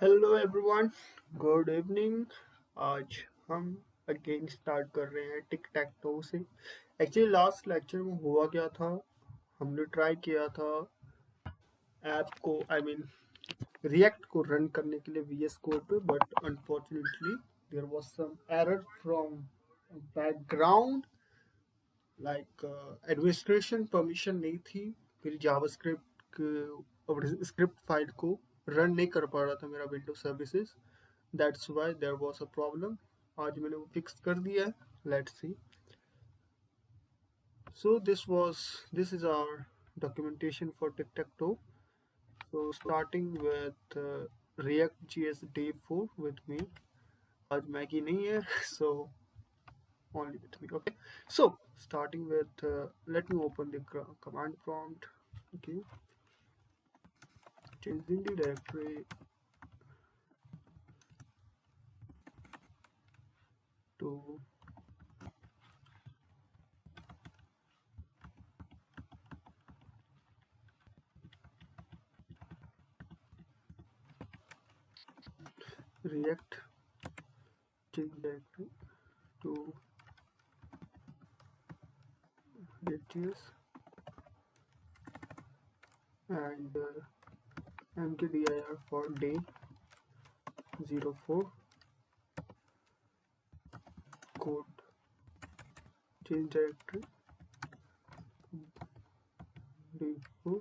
Hello everyone, good evening. आज हम again start कर रहे हैं टिक टैक टो से। एक्चुअली लास्ट लेक्चर में हुआ क्या था, हमने ट्राई किया था ऐप को रिएक्ट को रन करने के लिए वीएस कोड पे, but unfortunately there was some error from background, like administration permission नहीं थी। फिर जावास्क्रिप्ट स्क्रिप्ट फाइल को रन नहीं कर पा रहा था मेरा window services. That's why there was a problem. आज मैंने वो फिक्स कर दिया है। Let's see. So this is our documentation for tic-tac-toe. So starting with React.js day 4 with me. आज मैगी नहीं है so only with me. Okay. So starting with let me open the command prompt. Okay. Changing the directory to React, change directory to React.js and mkdir for day 04 code, change directory day 4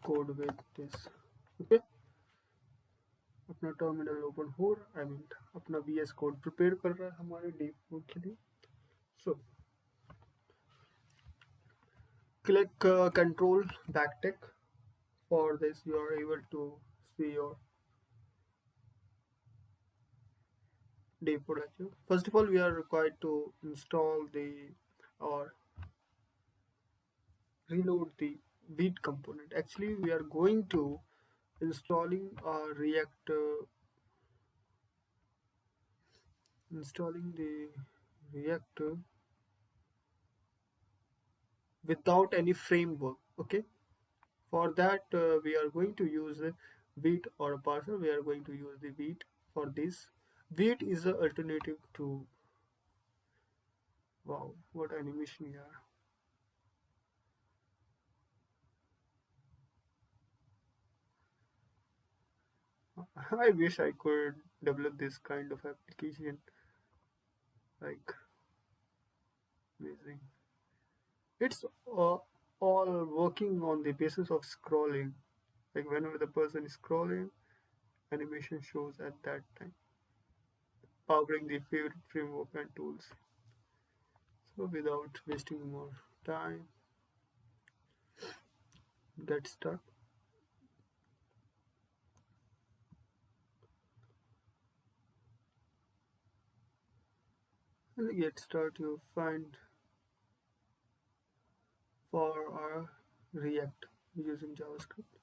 code with this. Okay. अपना terminal open हो रहा अपना VS code prepare कर रहा है हमारे day 4 के लिए. So click control backtick. For this you are able to see your day 4 lecture. First of all, we are required to install the or reload the Vite component. Actually, we are going to installing React, installing the React without any framework. Okay, for that we are going to use the Vite or a parser. We are going to use the Vite for this. Vite is the alternative to, wow, what animation here. I wish I could develop this kind of application. Like, amazing. It's all working on the basis of scrolling. Like whenever the person is scrolling, animation shows at that time, powering the favorite framework and tools. So without wasting more time, get started. And get started, you find for our React using JavaScript.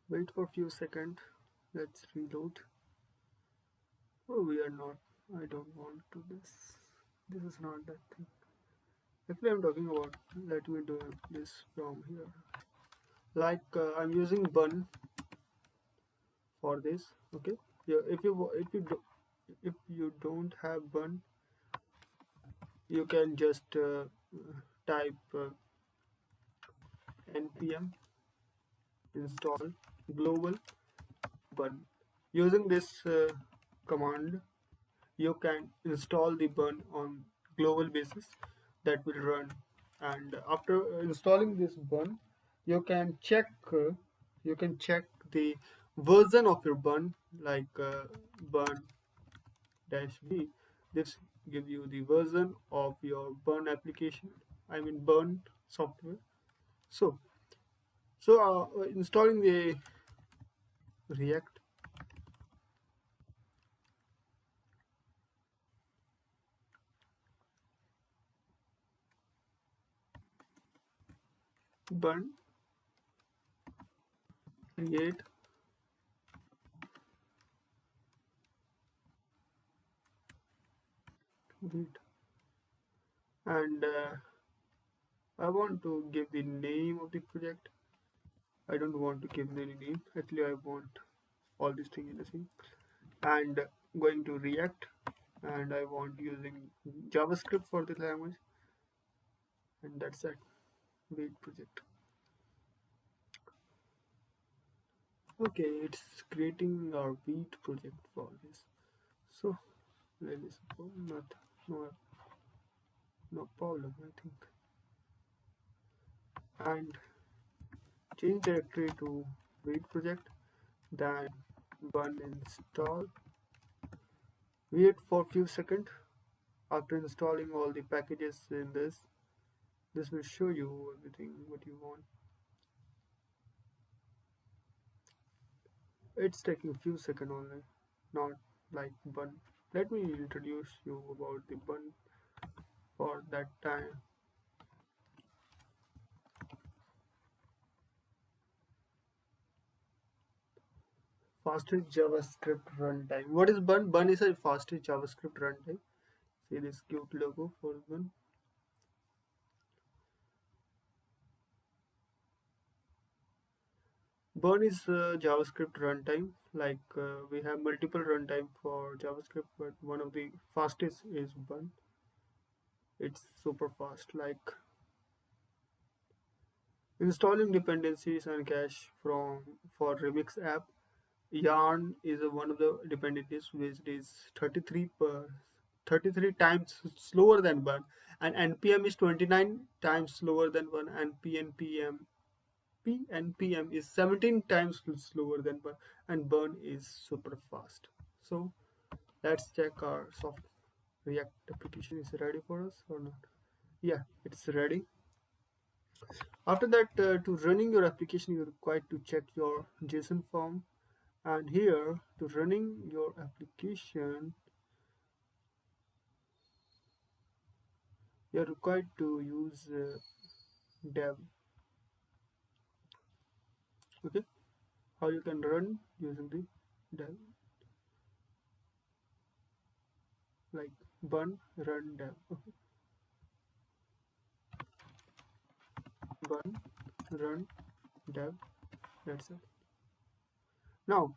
Wait for a few seconds. Let's reload. Oh, we are not. I don't want to this. This is not that thing. Actually, I'm talking about. Let me do this from here. Like I'm using bun for this. Okay. Yeah. If you don't have bun, you can just type npm install global bun. Using this command, you can install the bun on global basis that will run. And after installing this bun, you can check the version of your bun, like bun dash b. This give you the version of your bun application, bun software. So so installing the React. Bun create Read, and I want to give the name of the project. I don't want to give any name. Actually, I want all these things in the same. And going to React, and I want using JavaScript for the language, and that's it. Wait project. Okay, it's creating our Wheat project for this. So let me suppose not no no problem I think. And change directory to Wheat project, then run install. Wait for few seconds. After installing all the packages in this will show you everything what you want. It's taking few seconds only, not like bun. Let me introduce you about the bun for that time. Fastest JavaScript runtime. What is bun? Bun is a fastest JavaScript runtime. See this cute logo for bun. Bun is JavaScript runtime. Like we have multiple runtime for JavaScript, but one of the fastest is bun. It's super fast. Like installing dependencies and cache from for Remix app. Yarn is one of the dependencies which is 33 times slower than Bun, and npm is 29 times slower than Bun, and pnpm is 17 times slower than Bun, and Bun is super fast. So let's check our soft React application is ready for us or not. Yeah, it's ready. After that, to running your application, you're required to check your JSON form, and here to running your application you're required to use dev. Okay, how you can run using the dev, like bun run dev. Okay, bun run dev, that's it. Now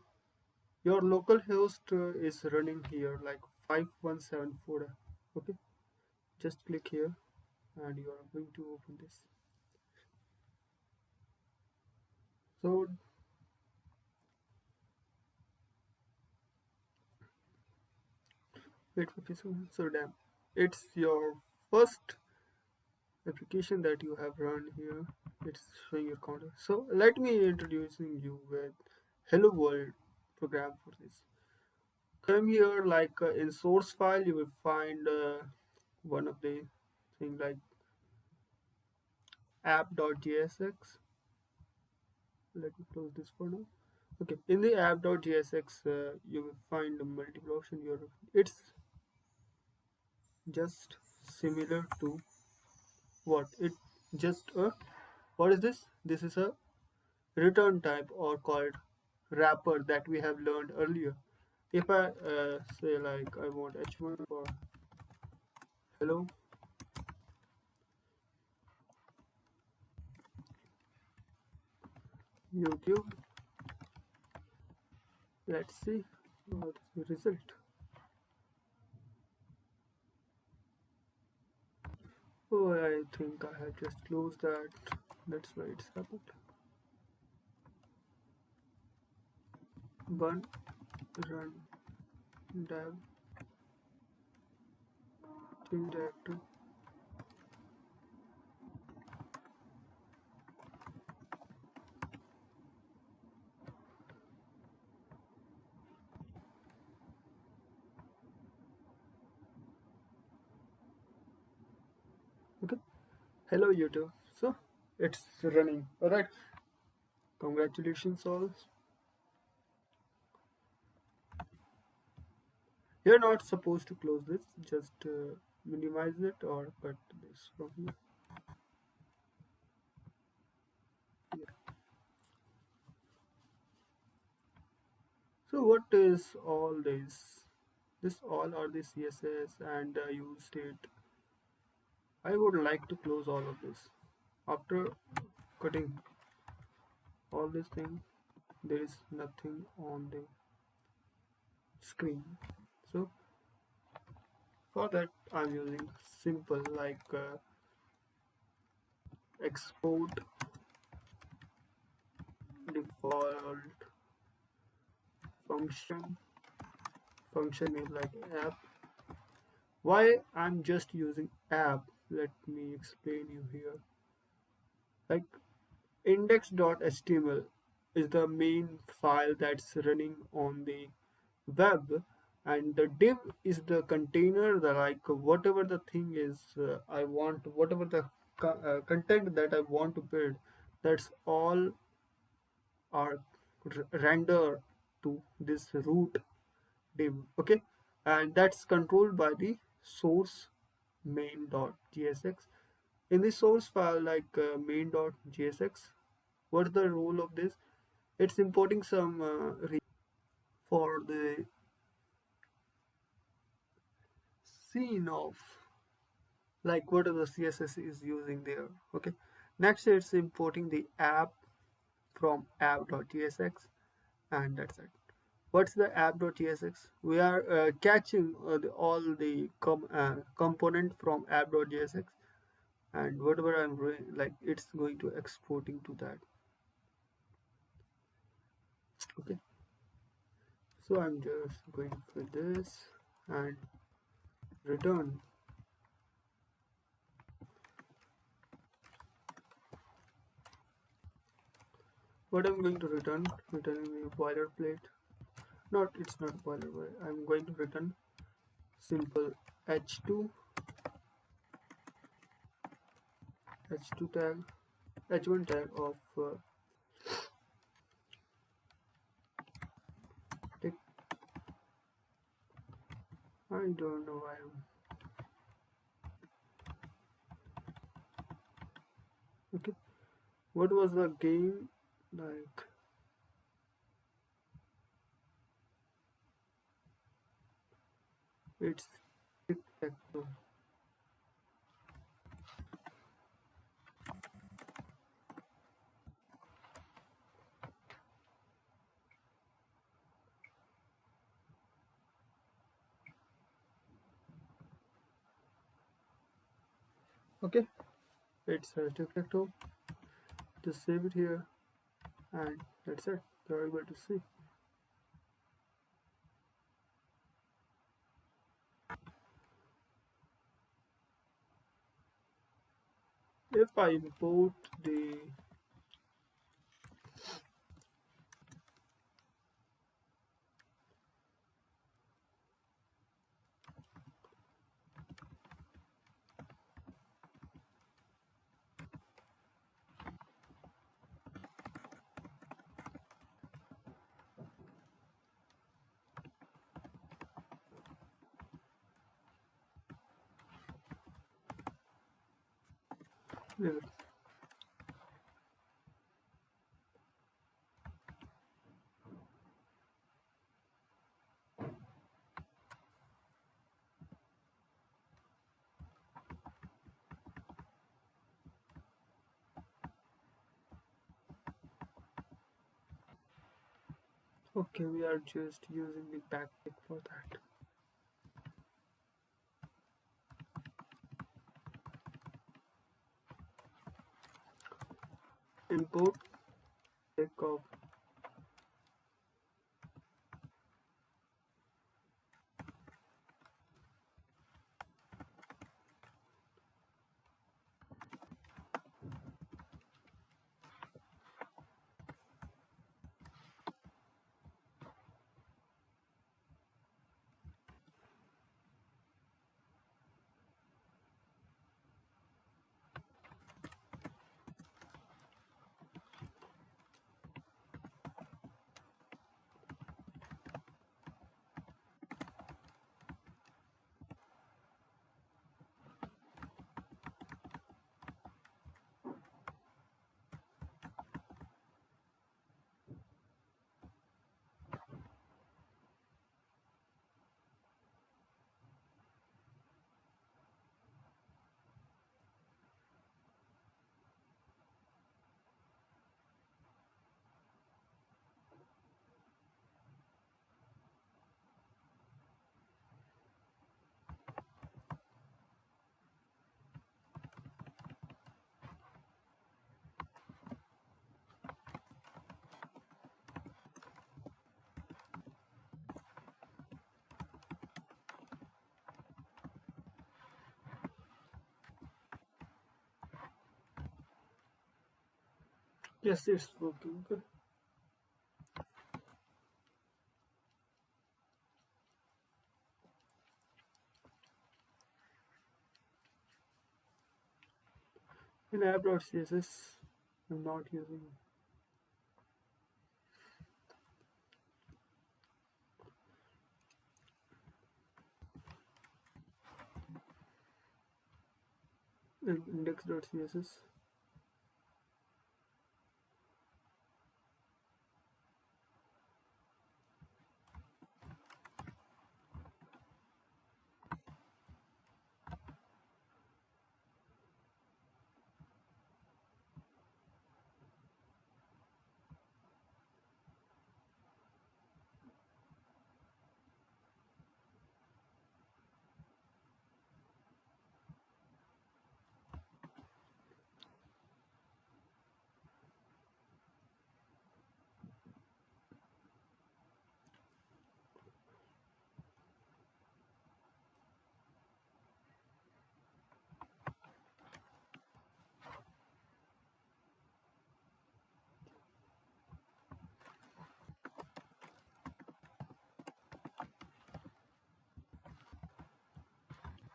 your local host is running here like 5174. Okay, just click here and you are going to open this. So wait for this one. So damn, it's your first application that you have run here. It's showing your counter. So let me introducing you with hello world program for this. Come here, like in source file you will find one of the thing like app.jsx. Let me close this for now. Okay, in the app.jsx you will find multiple option here. It's just similar to what it just what is this? This is a return type or called wrapper that we have learned earlier. If I say like I want h1 for hello YouTube, let's see what's the result. Oh, I think I have just closed that. That's why it's happened. Bun run dev team director. Okay, hello YouTube. So it's running. All right, congratulations all. You're not supposed to close this. Just minimize it or cut this from here. Yeah. So what is all this? This all are the CSS and use state. I would like to close all of this after cutting. all these things, there is nothing on the screen. So for that I'm using simple like export default function is like app. Why I'm just using app, let me explain you here. Like index.html is the main file that's running on the web, and the div is the container, the like whatever the thing is I want, whatever the content that I want to build, that's all are render to this root div. Okay, and that's controlled by the source main.jsx. In the source file like main.jsx, what's the role of this? It's importing some for the scene of like what the css is using there. Okay, next it's importing the app from app.tsx, and that's it. What's the app.tsx? We are catching all the component from app.jsx, and whatever I'm doing, like it's going to exporting to that. Okay, so I'm just going for this and return. What I'm going to returning the boilerplate. Not, it's not boilerplate. I'm going to return simple h2 tag, h1 tag of tick. I don't know why okay. What was the game like? It's tic tac toe. Okay, it's tic tac toe. Just save it here, and that's it. You're able to see. If I import the okay, we are just using the backtick for that. Import tick of Yes, it's working. Okay. In app.css, I'm not using. In index.css.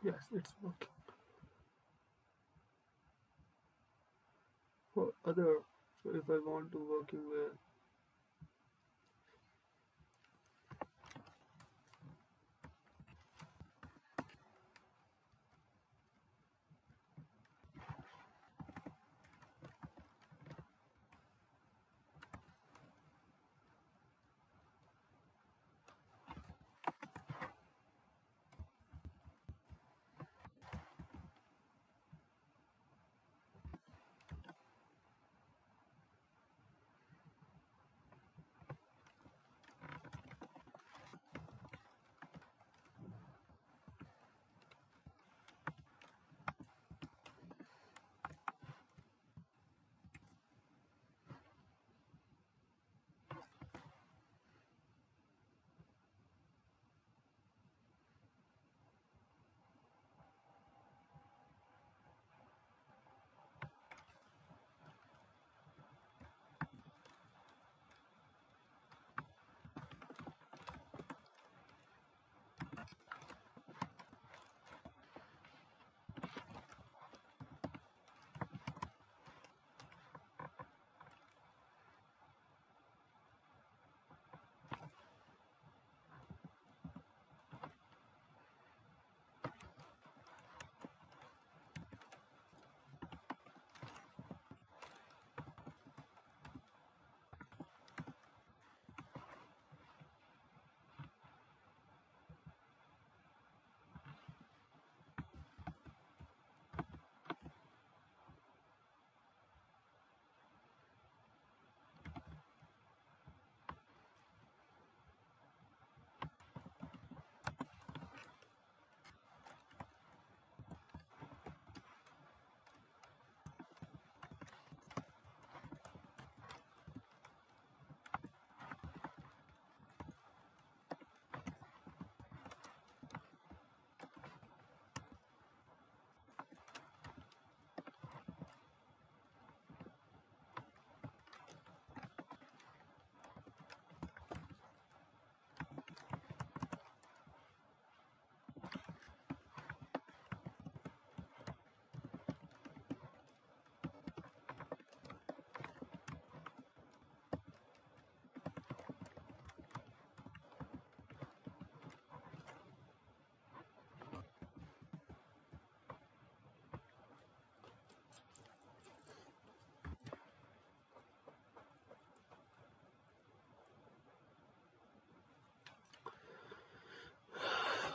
Yes, it's working. For other, so if I want to working with,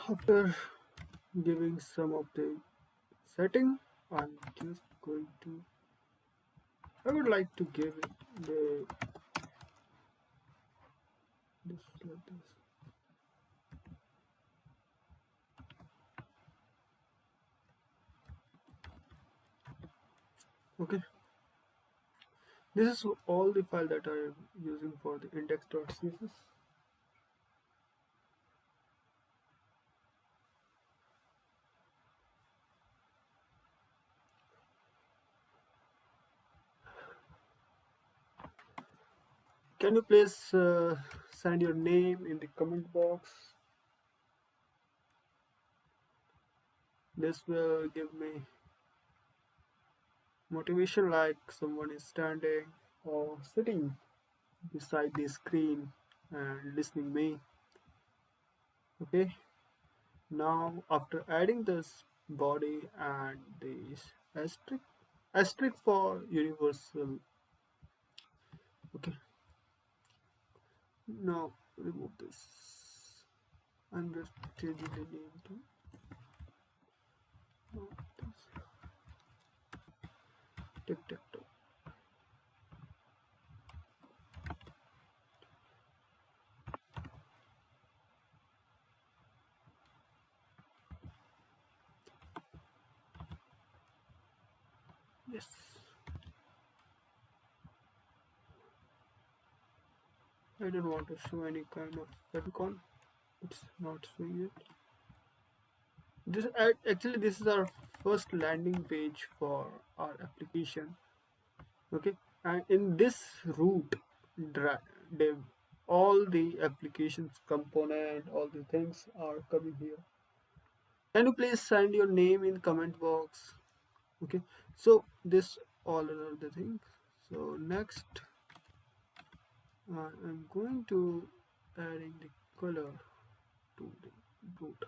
after giving some of the setting, I'm just going to, I would like to give it the this like this. Okay, this is all the file that I am using for the index.css. Can you please send your name in the comment box? This will give me motivation, like someone is standing or sitting beside the screen and listening me. Okay, now after adding this body and this asterisk for universal. Okay, now remove this. I'm just changing the name to tic tac toe. Yes. I don't want to show any kind of favicon. It's not showing it. This is our first landing page for our application. Okay, and in this root div, all the applications component, all the things are coming here. Can you please send your name in comment box? Okay, so this all are the things. So next, I'm going to adding the color to the root.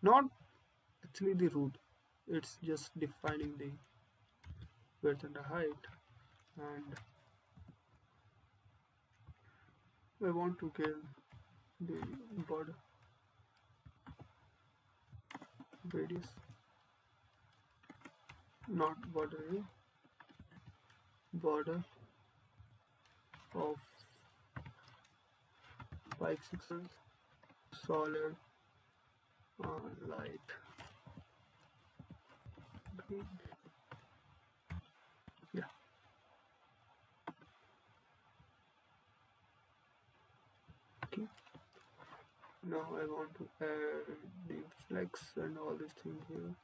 Not actually the root, it's just defining the width and the height, and I want to give the border radius, not border area, border of 5 6 solid light green. Yeah, okay. Now I want to add the flex and all these things here.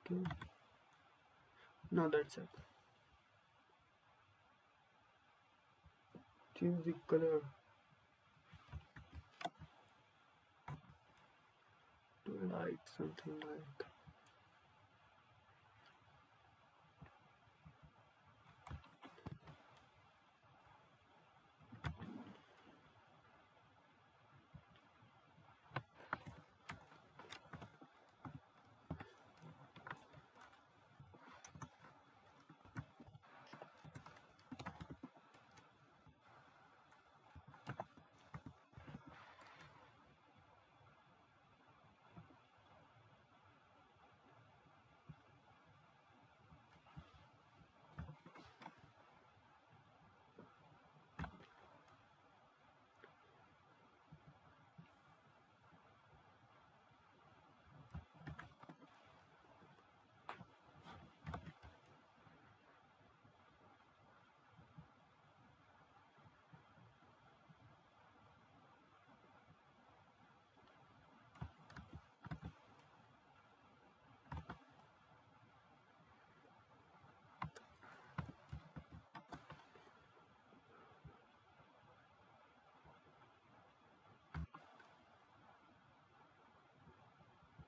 Okay, now that's it. Change the color to light, something like.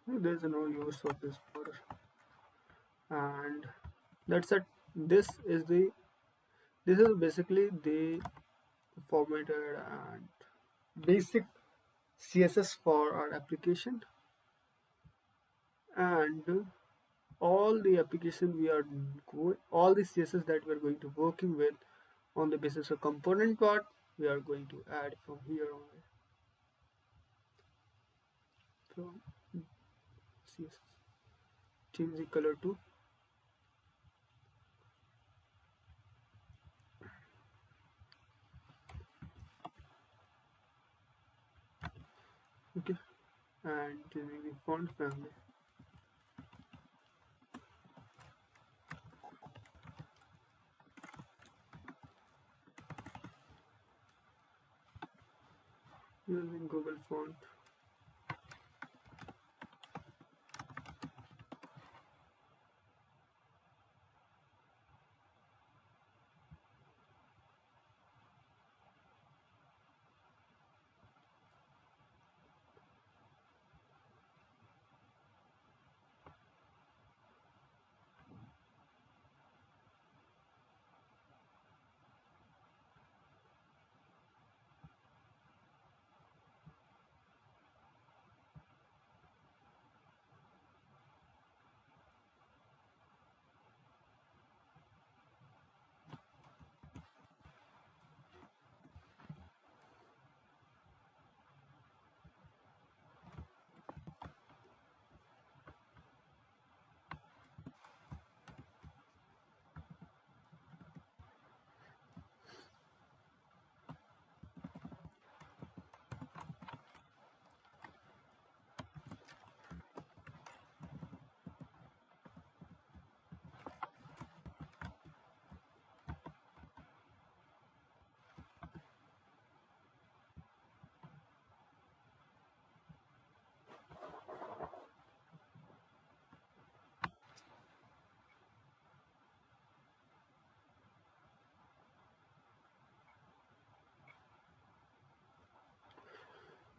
There's no use of this border, and that's it. This is the this is basically the formatted and basic CSS for our application, and all the application we are all the CSS that we are going to working with on the basis of component part, we are going to add from here only. So CSS, change the color to okay, and changing the font family. Using Google font.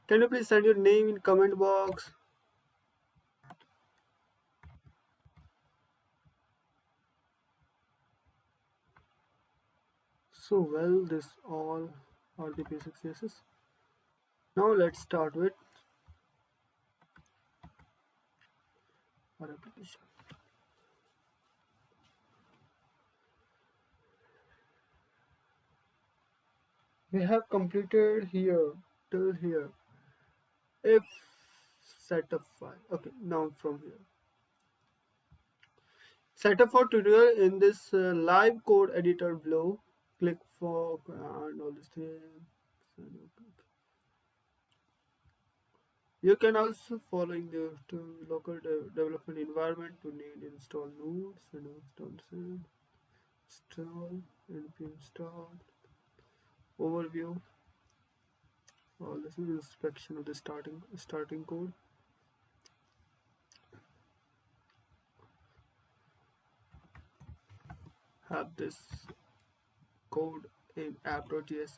Can you please send your name in comment box? So well, this all are the basic CSS. Now let's start with our application. We have completed here till here. If setup file. Okay, now from here. Setup for tutorial in this live code editor below. Click for and all this thing. You can also following the local development environment to need install nodes and install npm install overview. All this is inspection of the starting code. Have this code in app.js.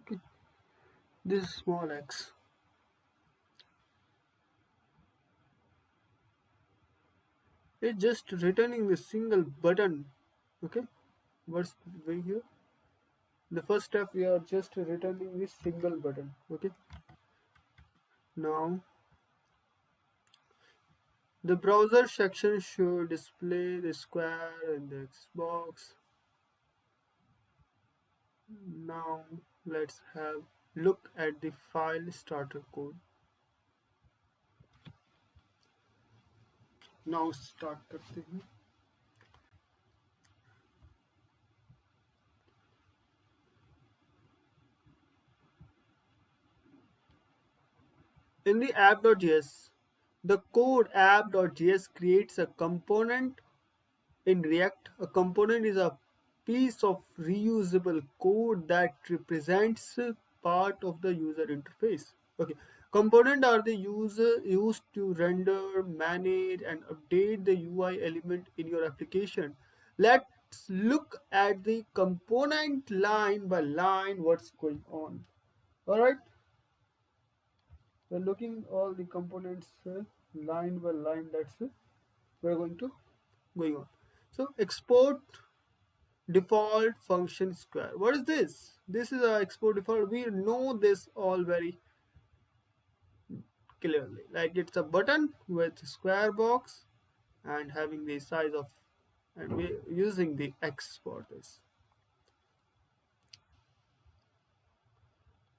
Okay. This small x. It's just returning the single button. Okay, what's doing here? The first step, we are just returning this single button. Okay, now the browser section should display the square and the Xbox. Now let's have look at the file starter code. Now start करते हैं. In the app.js, the code app.js creates a component in React. A component is a piece of reusable code that represents part of the user interface. Okay, components are the user used to render, manage, and update the UI element in your application. Let's look at the component line by line. What's going on? All right, we're looking all the components line by line. We're going on. So export default function square. What is this? This is a export default. We know this all very clearly. Like it's a button with square box and having the size of, and we using the X for this.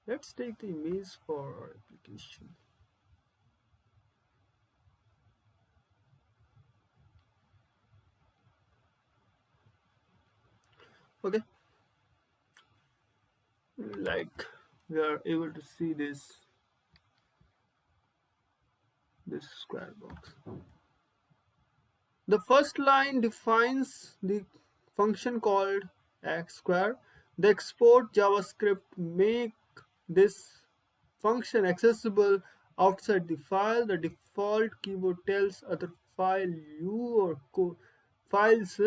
Let's take the image for our application. Okay, like we are able to see this square box. The first line defines the function called x square. The export JavaScript make this function accessible outside the file. The default keyword tells other file you or files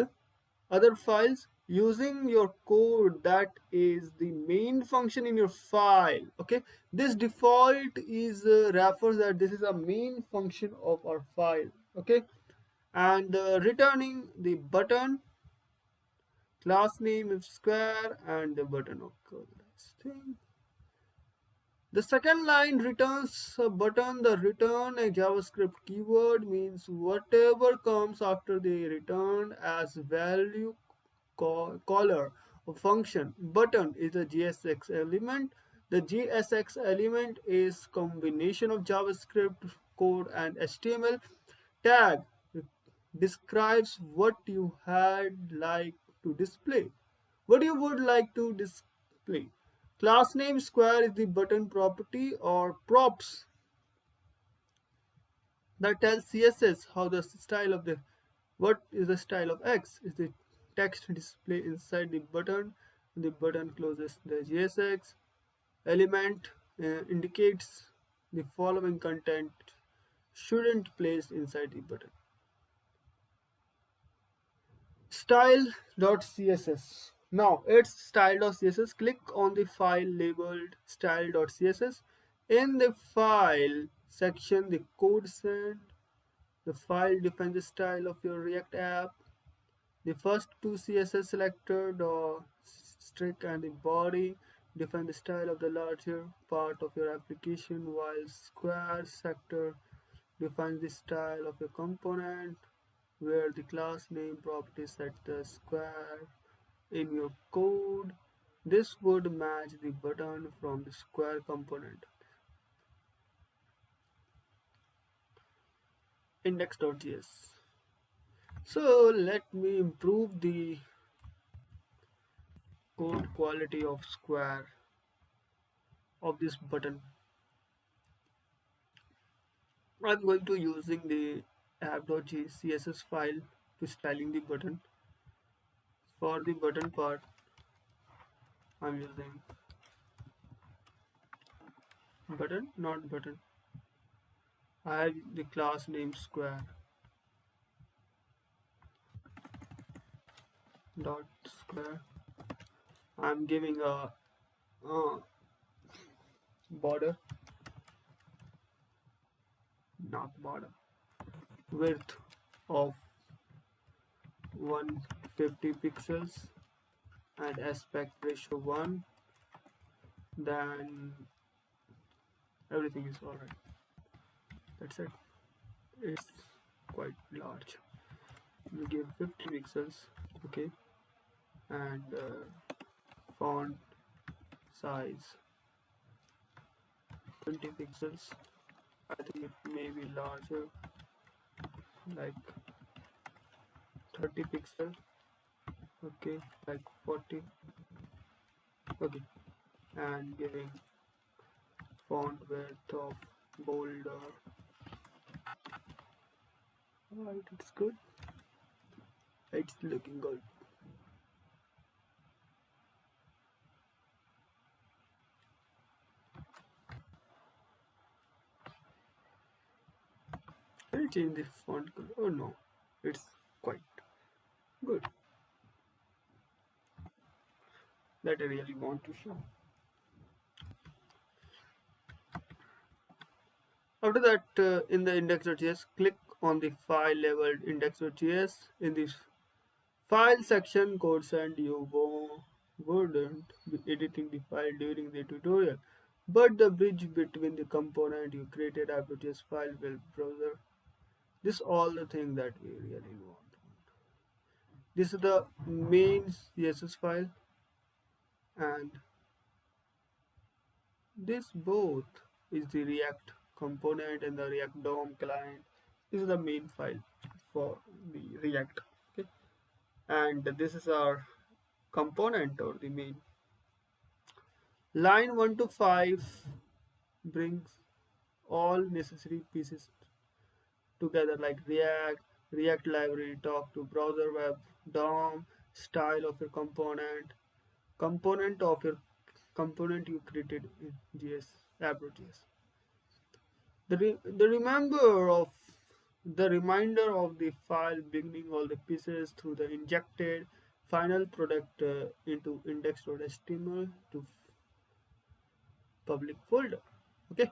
other files using your code that is the main function in your file. Okay, this default is refers that this is a main function of our file. Okay, and returning the button class name is square and the button of thing. The second line returns a button. The return a JavaScript keyword means whatever comes after the return as value caller or function. Button is a JSX element. The JSX element is combination of JavaScript code and HTML. Tag describes what you had like to display. What you would like to display. Class name square is the button property or props that tells CSS how the style of the what is the style of X is the text display inside the button. The button closes the JSX element indicates the following content shouldn't place inside the button. Style.css. Now it's style.css. Click on the file labeled style.css. In the file section, the code send. The file defines the style of your React app. The first two CSS selector, the strict and the body, define the style of the larger part of your application, while square sector defines the style of your component, where the class name property set the square in your code. This would match the button from the square component. Index.js. So let me improve the code quality of square of this button. I'm going to using the app.css file to styling the button. For the button part, I'm using button, not button. I have the class name square dot square. I'm giving a border, not border, width of 150 pixels and aspect ratio 1. Then everything is alright. That's it. It's quite large. We give 50 pixels, okay, and font size 20 pixels. I think it may be larger, like 30 pixels, okay, like 40, okay, and giving font width of bolder. Alright, it's good. It's looking good. I'll change the font color. Oh no, it's quite good. That I really want to show. After that, in the index.js, click on the file labeled index.js. In this file section, codes and you wouldn't be editing the file during the tutorial, but the bridge between the component you created app.js file will browser. This is all the thing that we really want. This is the main CSS file, and this both is the React component and the React DOM client. This is the main file for the React. Okay, and this is our component or the main. Line 1 to 5 brings all necessary pieces together like React library, talk to browser web, DOM, style of your component of your component you created in JS app.js. The reminder of the file beginning all the pieces through the injected final product into index.html to public folder. Okay,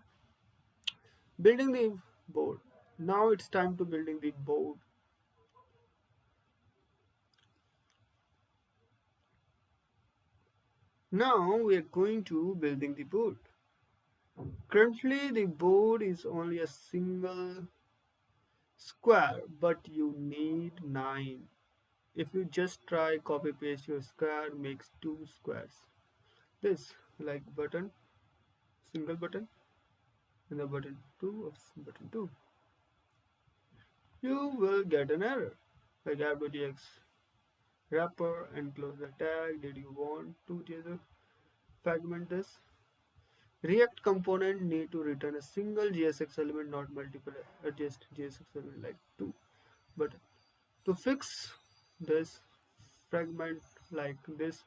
building the board. Now it's time to building the board. Now we are going to building the board. Currently the board is only a single square, but you need 9. If you just try copy paste your square makes 2 squares. This like button, single button, and the button 2 of button 2. You will get an error like app.tx wrapper and close the tag. Did you want to just fragment this? React component need to return a single JSX element, not multiple adjust JSX element like 2. But to fix this fragment like this,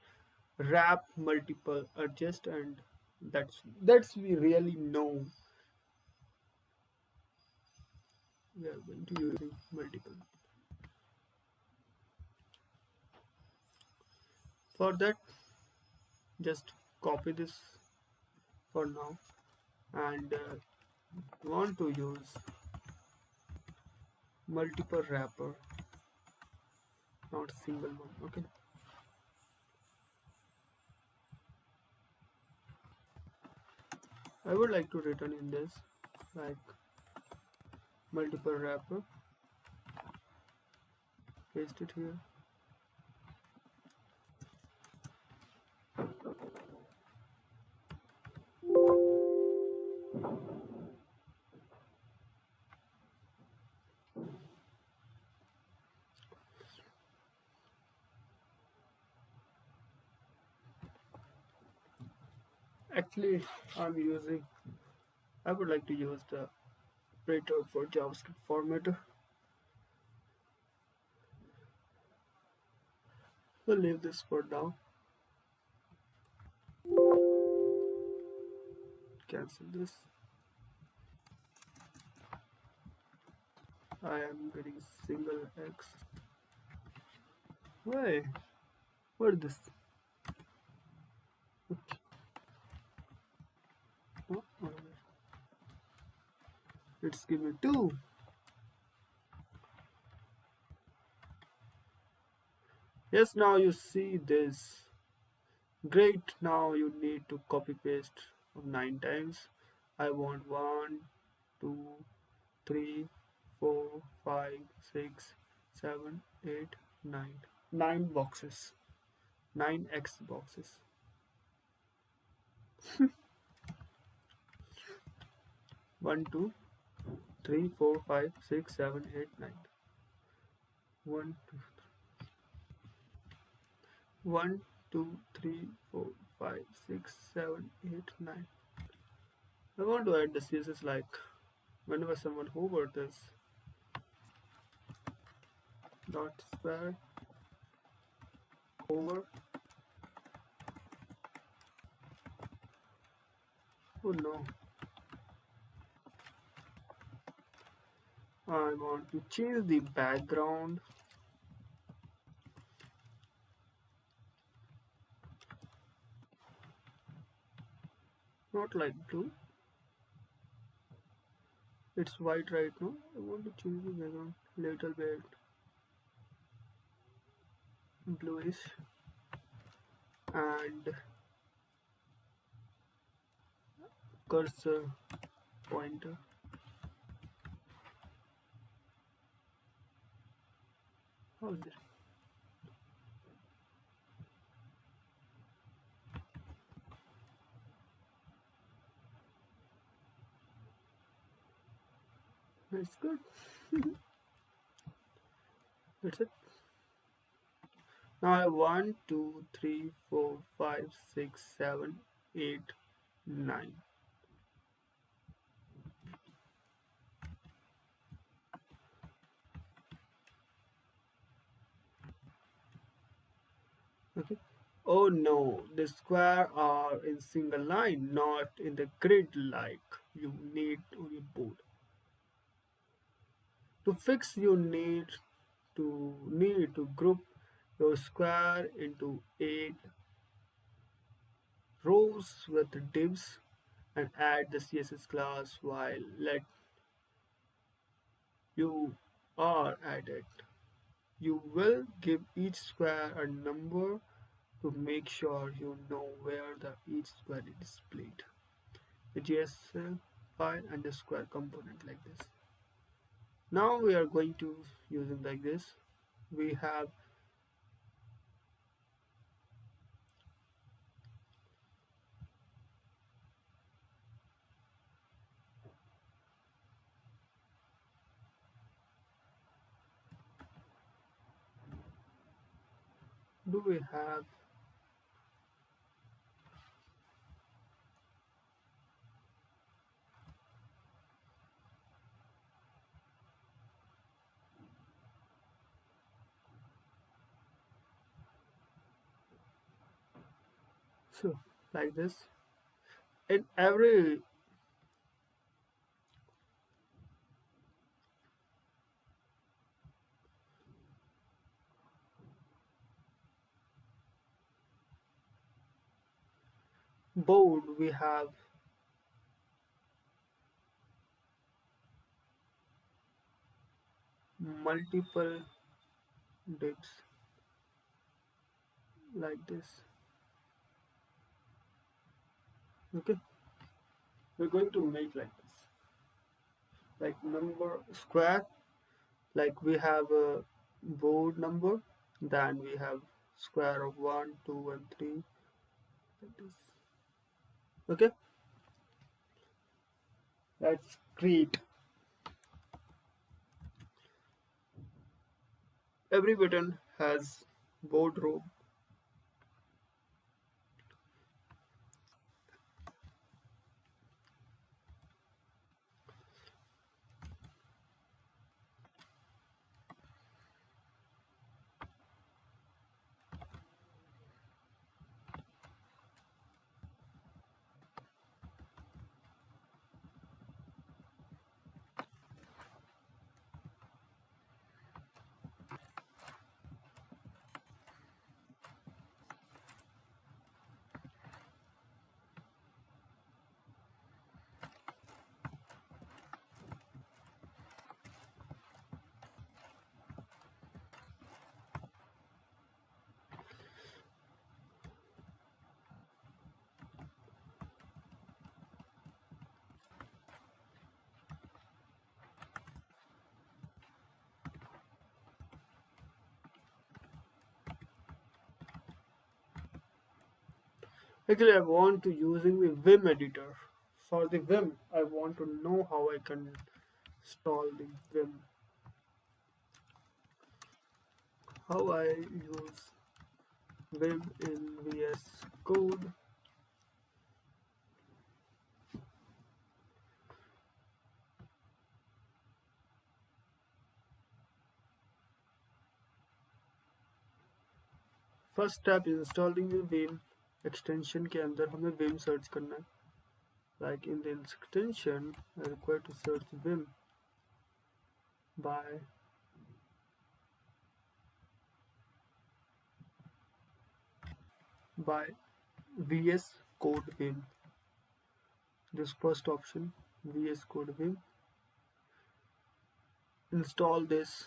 wrap multiple adjust and That's we really know we are going to using multiple. For that, just copy this for now and want to use multiple wrapper, not single one. Okay. I would like to return in this like multiple wrapper, paste it here. Actually, I'm using. I would like to use the operator for JavaScript formatter. So leave this for now. Cancel this. I am getting single X. Why? What is this? Oh, let's give it two. Yes, now you see this. Great, now you need to copy paste 9 times. I want 1, 2, 3, 4, 5, 6, 7, 8, 9. 9 boxes. 9x boxes. 1, 2, 3, 4, 5, 6, 7, 8, 9. 1, 2, 1, 2, 3, 4, 5, 6, 7, 8, 9. I want to add the CSS like whenever someone hover this dot square over. Oh no, I want to change the background. Not like blue. It's white right now. I want to change the background little bit bluish and cursor pointer. How is it? That's good. That's it. Now I have 1, 2, 3, 4, 5, 6, 7, 8, 9. Okay. Oh no, the square are in single line, not in the grid like you need on your board. To fix you need to group your square into 8 rows with divs and add the CSS class while let you are at it. You will give each square a number to make sure you know where the each square is displayed. The JS file and the square component like this. Now we are going to using like this. We have do we have so like this. In every board we have multiple dips like this. Okay, we're going to make like this, like number square, like we have a board number, then we have square of 1 2 and 3 like this. Okay, let's create. Every button has board row. Actually, I want to using the Vim editor. For the Vim, I want to know how I can install the Vim. How I use Vim in VS Code. First step installing Vim extension के अंदर हमें Vim search करना है like in the extension I require to search Vim by by VS Code Vim. This first option, VS Code Vim. Install this.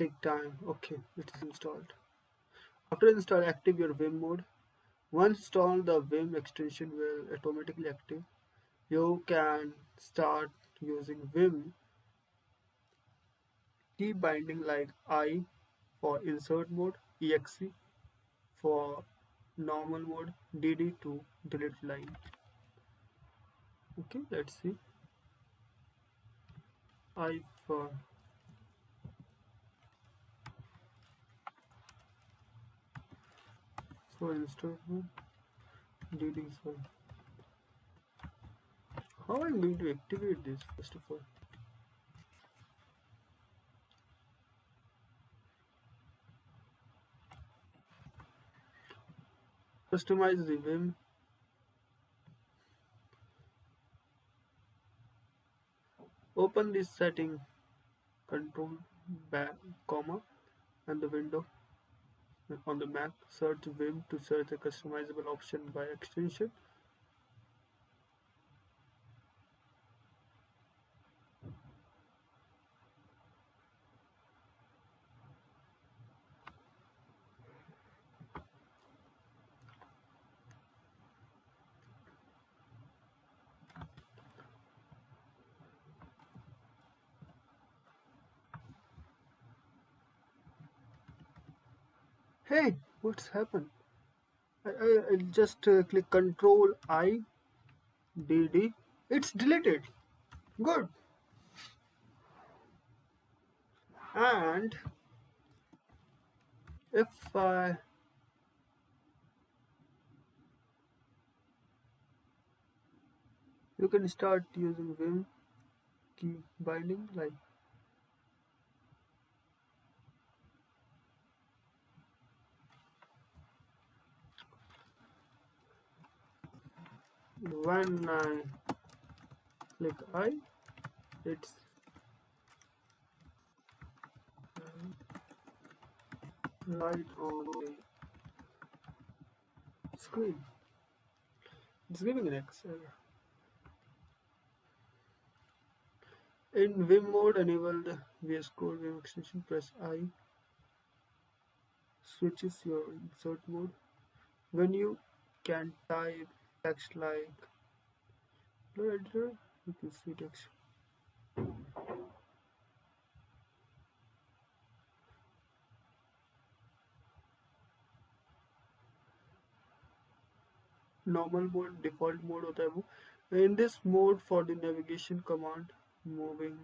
Take time. Okay, it is installed. After install, active your Vim mode. Once installed, the Vim extension will automatically active. You can start using Vim key binding like I for insert mode, exe for normal mode, DD to delete line. Okay, let's see. I for insert mode, DD for. How I'm going to activate this first of all? Customize the Vim. Open this setting, control back, comma, and the window on the Mac. Search Vim to search the customizable option by extension. Hey, what's happened? I just click Control I D D. It's deleted. Good. And if I you can start using Vim key binding like When I click I, it's right on the screen. It's giving an error. In Vim mode, enable the VS Code Vim extension. Press I, switches your insert mode. When you can type text like the editor, you can see text. Normal mode, default mode होता है वो. In this mode, for the navigation command, moving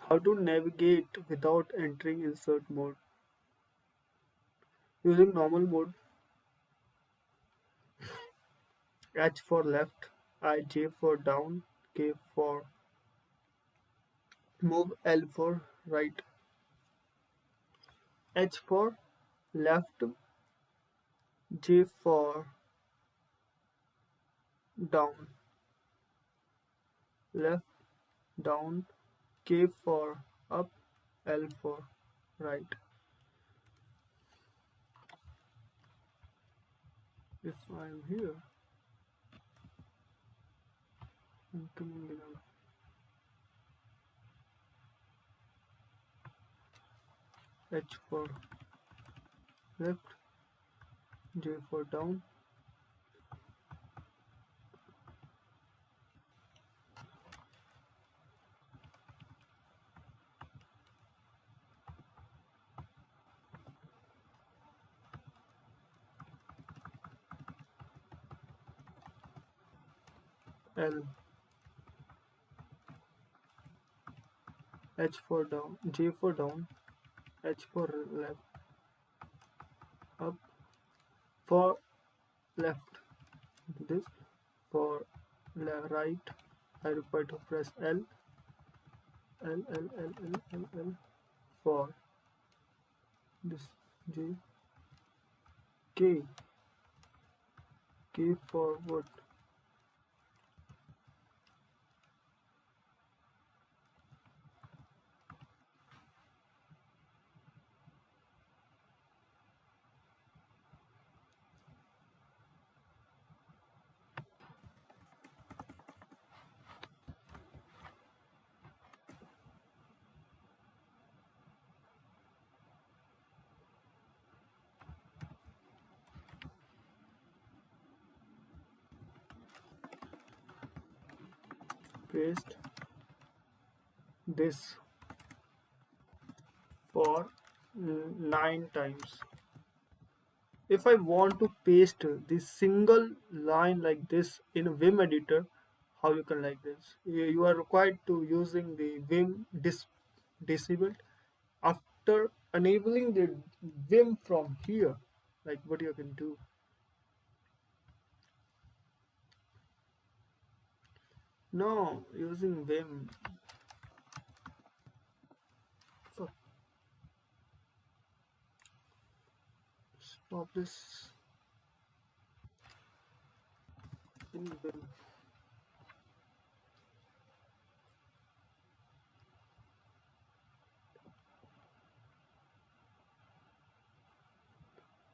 how to navigate without entering insert mode. Using normal mode, H for left, I, J for down, K for move, L for right. H for left, J for down, left, down, K for up, L for right. If I am here, I'm coming down. H for left, J for down, L, H for down, J for down, H for left, up, for left, this, for right, I require to press L, L, L, L, L, L, L, for this, J, K, K for what? paste this for 9 times. If I want to paste this single line like this in a Vim editor, how you can like this? You are required to using the Vim disabled. After enabling the Vim from here, like what you can do. No, using Vim. So stop this in Vim.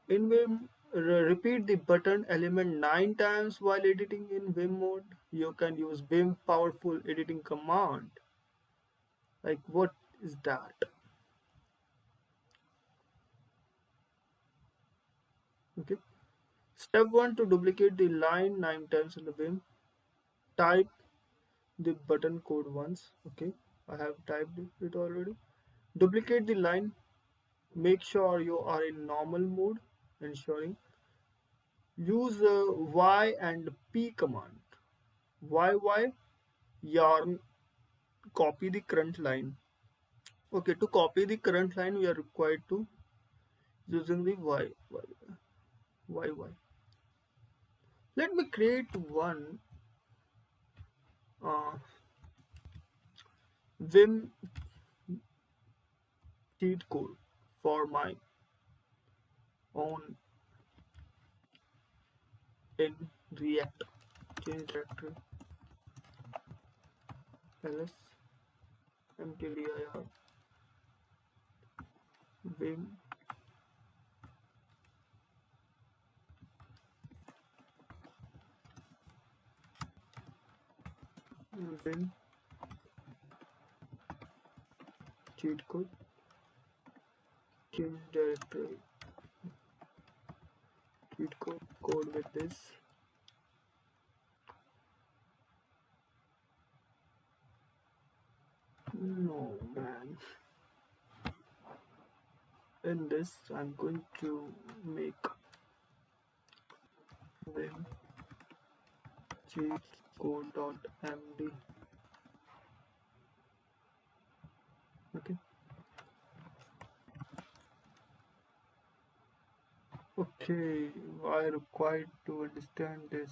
In Vim, repeat the button element 9 times while editing in Vim mode. You can use Vim powerful editing command. Like what is that? Okay. Step 1, to duplicate the line 9 times in the Vim, type the button code once. Okay, I have typed it already. Duplicate the line. Make sure you are in normal mode, ensuring use Y and P command. Y yarn, copy the current line. Okay, to copy the current line we are required to using the Y. Let me create one uh, Vim cheat code for my own in React. Change directory ls mkdir vim vim cheat code. Change directory cheat code with this. No man. In this I'm going to make vim cheat code.md. Okay. Okay, I required to understand this.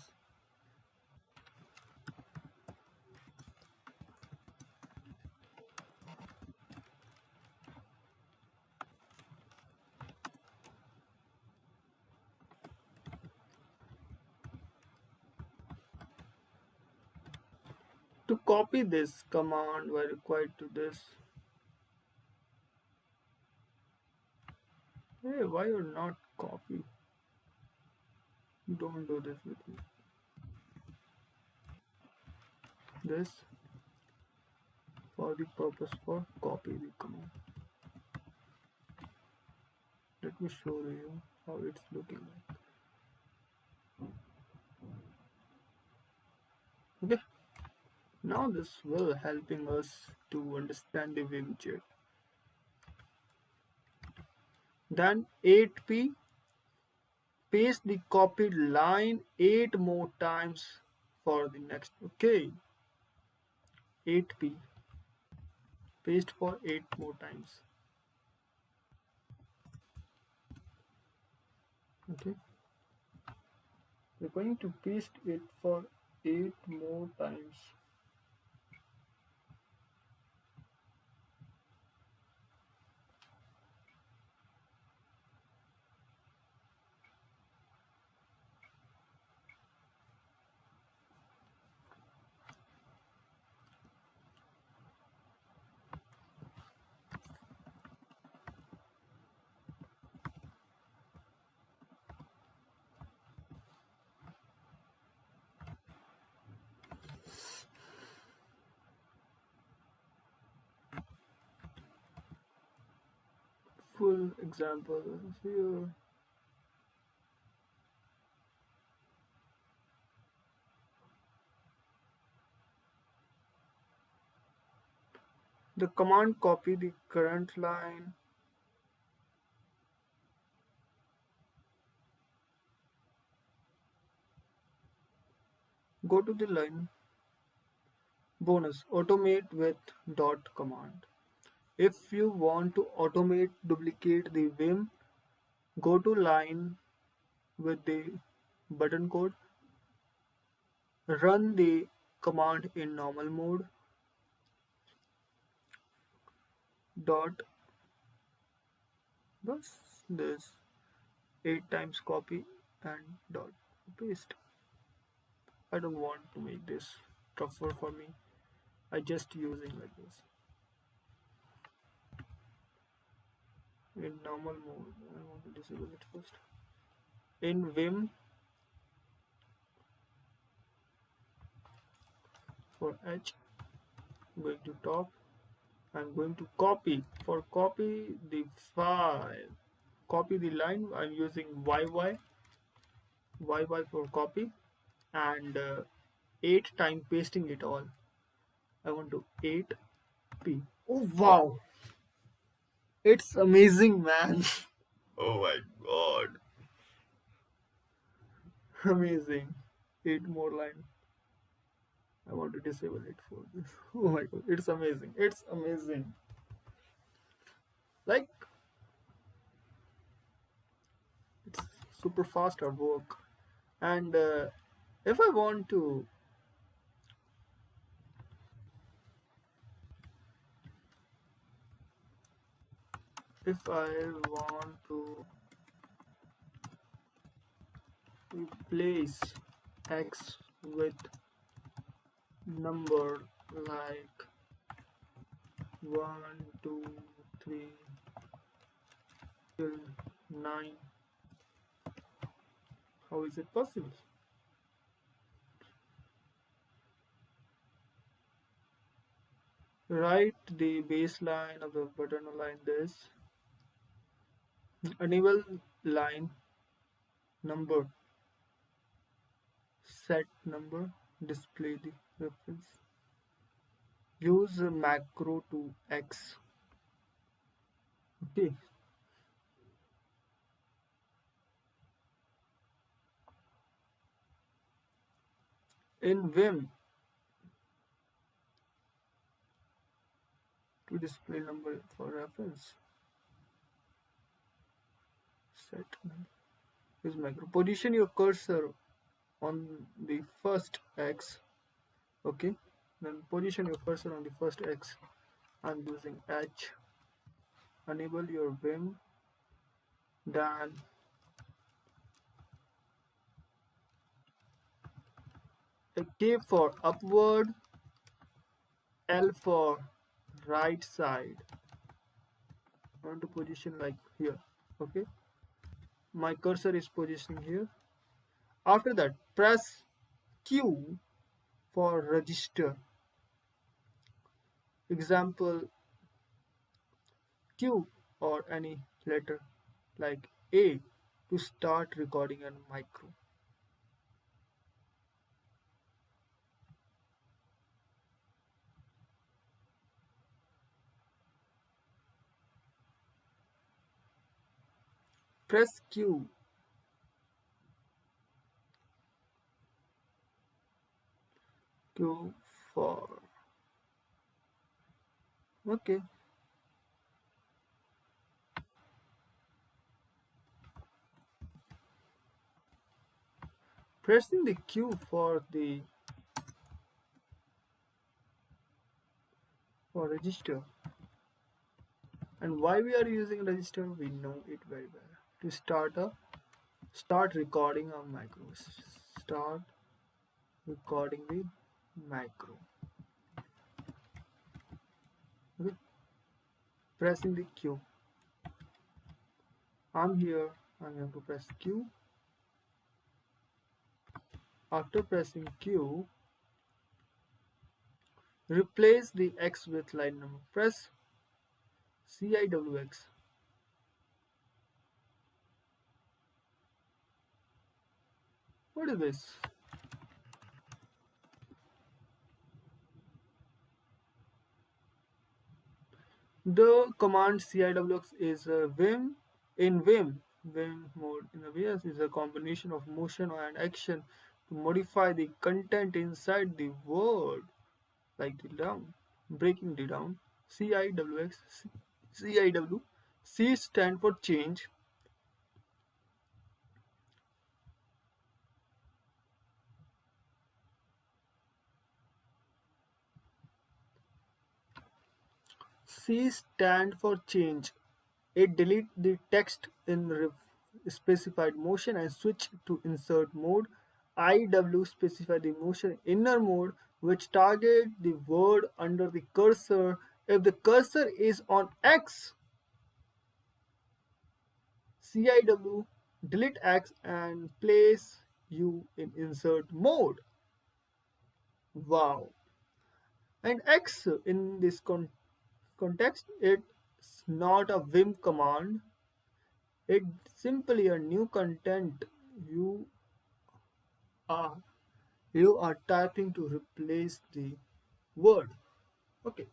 To copy this command, we are required to this. Hey, why you're not copy? Don't do this with me. This for the purpose for copy the command. Let me show you how it's looking like. Okay, now this will helping us to understand the Vimjet. Then 8p, paste the copied line 8 more times for the next. Okay, 8p, paste for 8 more times. Okay, we're going to paste it for 8 more times. Full example here. The command copy the current line. Go to the line. Bonus, automate with dot command. If you want to automate duplicate the Vim, go to line with the button code. Run the command in normal mode. Dot bus this 8 times copy and dot paste. I don't want to make this tougher for me. I just using like this in normal mode. I want to disable it first. In Vim for H, going to top. I'm going to copy. For copy the file, copy the line. I'm using YY for copy, and 8 time pasting it all. I want to 8p. Oh wow, it's amazing, man. Oh my god, amazing. 8 more line. I want to disable it for this. Oh my god, it's amazing. It's amazing. Like, it's super fast at work. And if I want to, if I want to replace x with number like 1, 2, 3 till 9, how is it possible? Write the baseline of the button line this. Enable line number, set number, display the reference. Use a macro to x. Okay. In Vim, to display number for reference, set number is macro. Position your cursor on the first x. Okay, then position your cursor on the first x. I'm using H. Enable your Vim. Then K for upward, L for right side. I want to position like here. Okay, my cursor is positioning here. After that, press Q for register. Example Q or any letter like A to start recording on micro. Press Q. Q for okay. Pressing the Q for register. And why we are using register, we know it very well. To start recording on micro. Start recording with micro. Okay. Pressing the Q. I'm here. I'm going to press Q. After pressing Q, replace the X with line number. Press CIWX. What is this? The command CIWX is Vim in Vim. Vim mode in the VS is a combination of motion and action to modify the content inside the word, like the down, breaking the down. CIWX, CIW, C stand for change. C stand for change. It delete the text in specified motion and switch to insert mode. IW specify the motion inner mode which target the word under the cursor. If the cursor is on X, CIW delete X and place you in insert mode. Wow. And X in this context, it's not a Vim command. It's simply a new content you are you are typing to replace the word. Okay,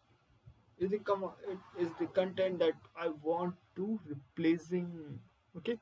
is the it is the content that I want to replacing. Okay,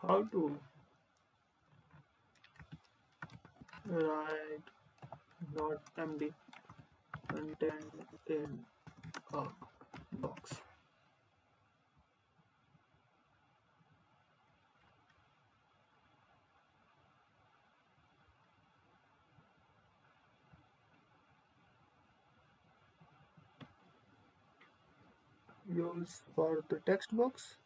how to write not MD content in a box. Use for the text box.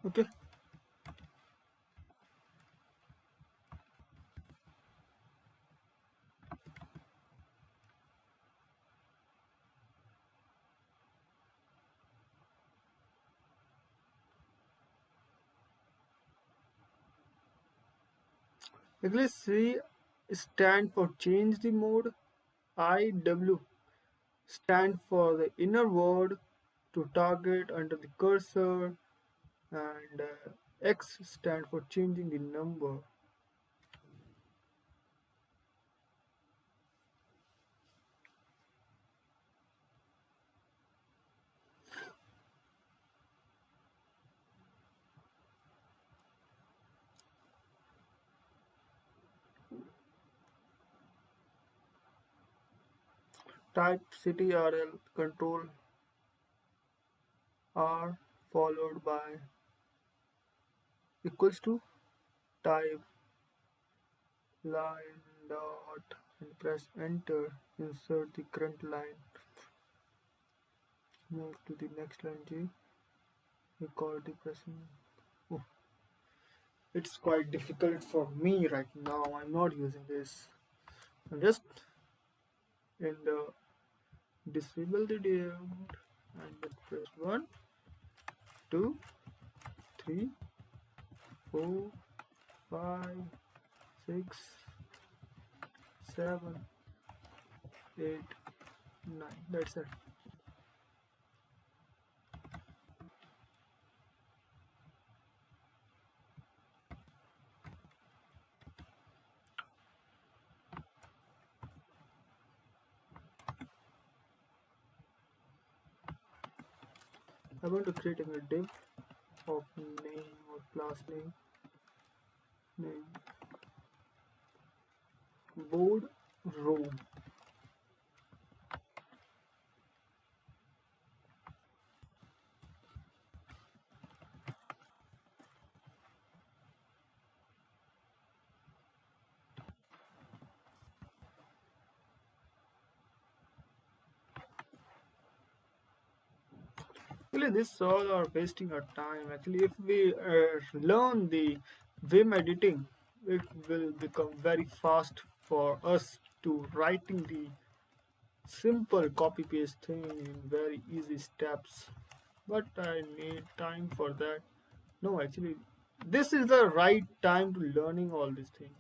Okay. Actually, C stand for change the mode. IW stand for the inner word to target under the cursor, and X stand for changing the number. Type CTRL Control R followed by equals to type line dot and press enter. Insert the current line. Move to the next line G. Record the pressing. Oh, it's quite difficult for me right now. I'm not using this. I'm just in the disable the diode and then press 1, 2, 3, 4, 5, 6, 7, 8, 9. That's it. I'm going to create a div of name or class name board row. Actually, this all are wasting our time. Actually, if we learn the Vim editing, it will become very fast for us to writing the simple copy paste thing in very easy steps. But I need time for that. No, actually, this is the right time to learning all these things.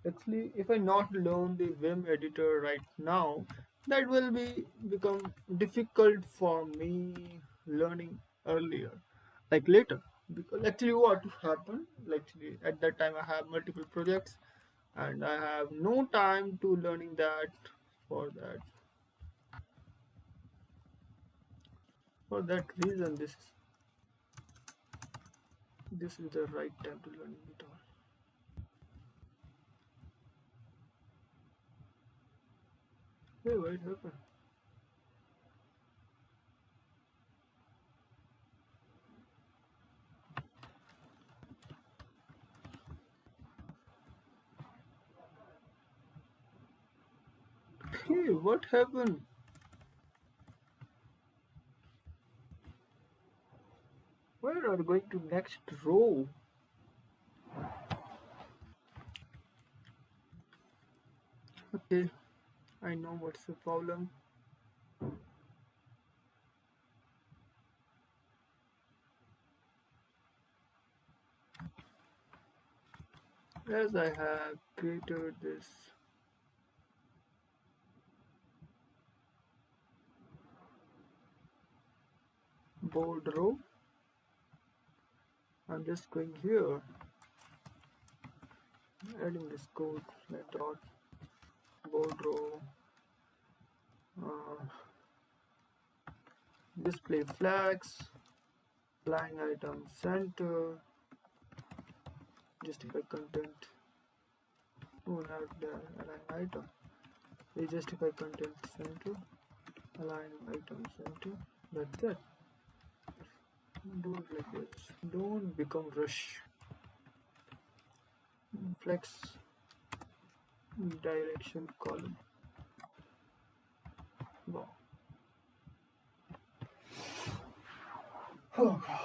Actually, if I not learn the Vim editor right now, that will be become difficult for me learning earlier, like later. Because actually, what happened? Actually, at that time, I have multiple projects, and I have no time to learning that. For that reason, this is the right time to learning it all. Hey, what happened? Hey, what happened? Where are we going to next row? Okay, I know what's the problem. As I have created this board row, I'm just going here, adding this code like dot board row, uh, display flags, align item center, justify content. Oh, not the align item. We justify content center, align item center. That's it. Do it like this. Don't become rush. Flex direction column. Wow. Oh God.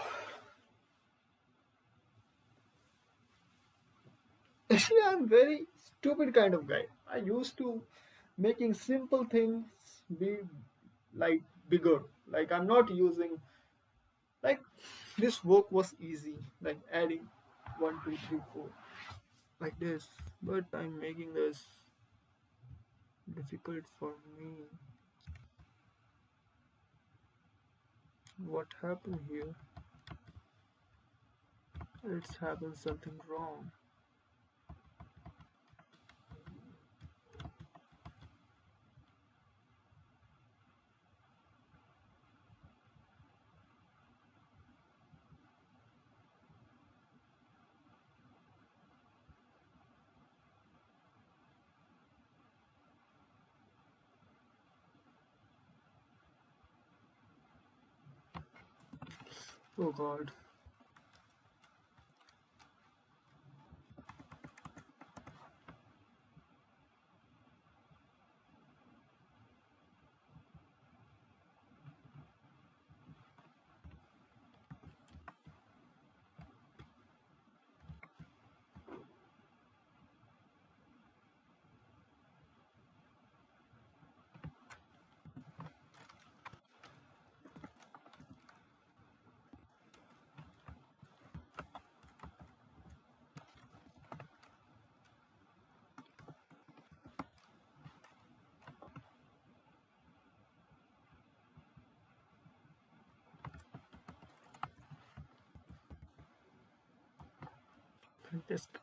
Actually, I'm very stupid kind of guy. I used to making simple things be like bigger. Like I'm not using like this work was easy, like adding one, two, three, four, like this. But I'm making this difficult for me. What happened here? It's happened something wrong. Oh god. Fantastic.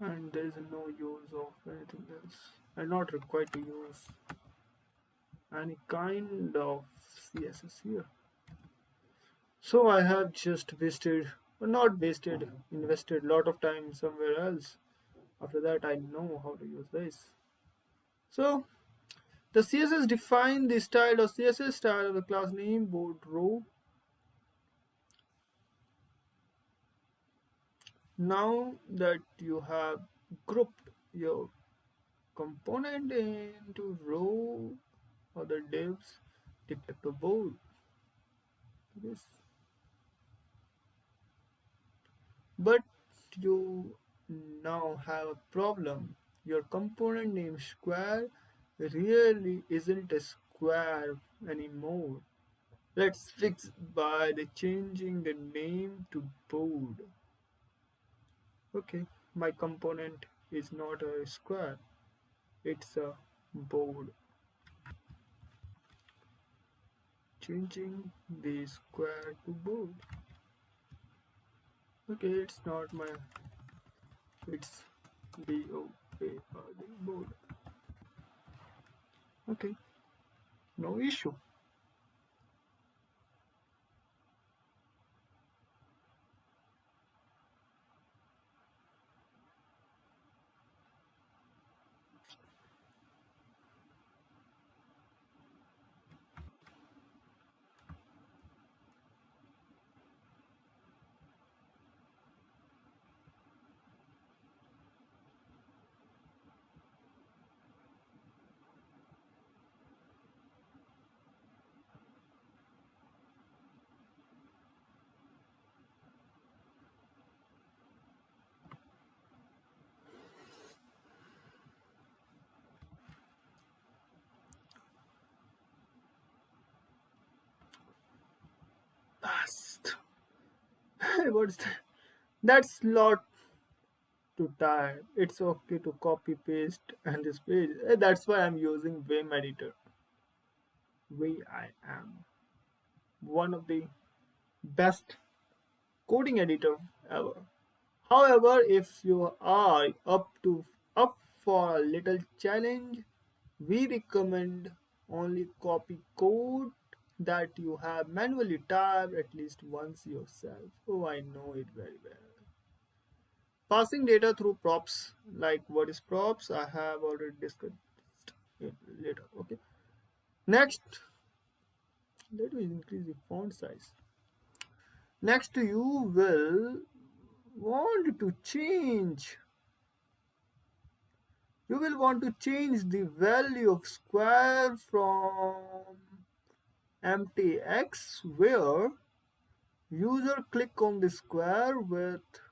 And there is no use of anything else. I'm not required to use any kind of CSS here. So I have just wasted, or not wasted, invested a lot of time somewhere else. After that, I know how to use this. So the CSS define the style or CSS style of the class name board row. Now that you have grouped your component into row or the divs, declare the board. This, but you now have a problem. Your component name square really isn't a square anymore. Let's fix by the changing the name to board. Okay, my component is not a square, it's a board. Changing the square to board. Okay, it's not my, it's B-O-A-R-D, board. Okay, no issue. Past. What's that? That's lot to type. It's okay to copy paste and this page. That's why I'm using Vim editor. Way I am one of the best coding editor ever. However, if you are up for a little challenge, we recommend only copy code that you have manually typed at least once yourself. Oh, I know it very well. Passing data through props, like what is props, I have already discussed it later. Okay. Next, let me increase the font size. Next, you will want to change You will want to change the value of square from empty x, where user click on the square with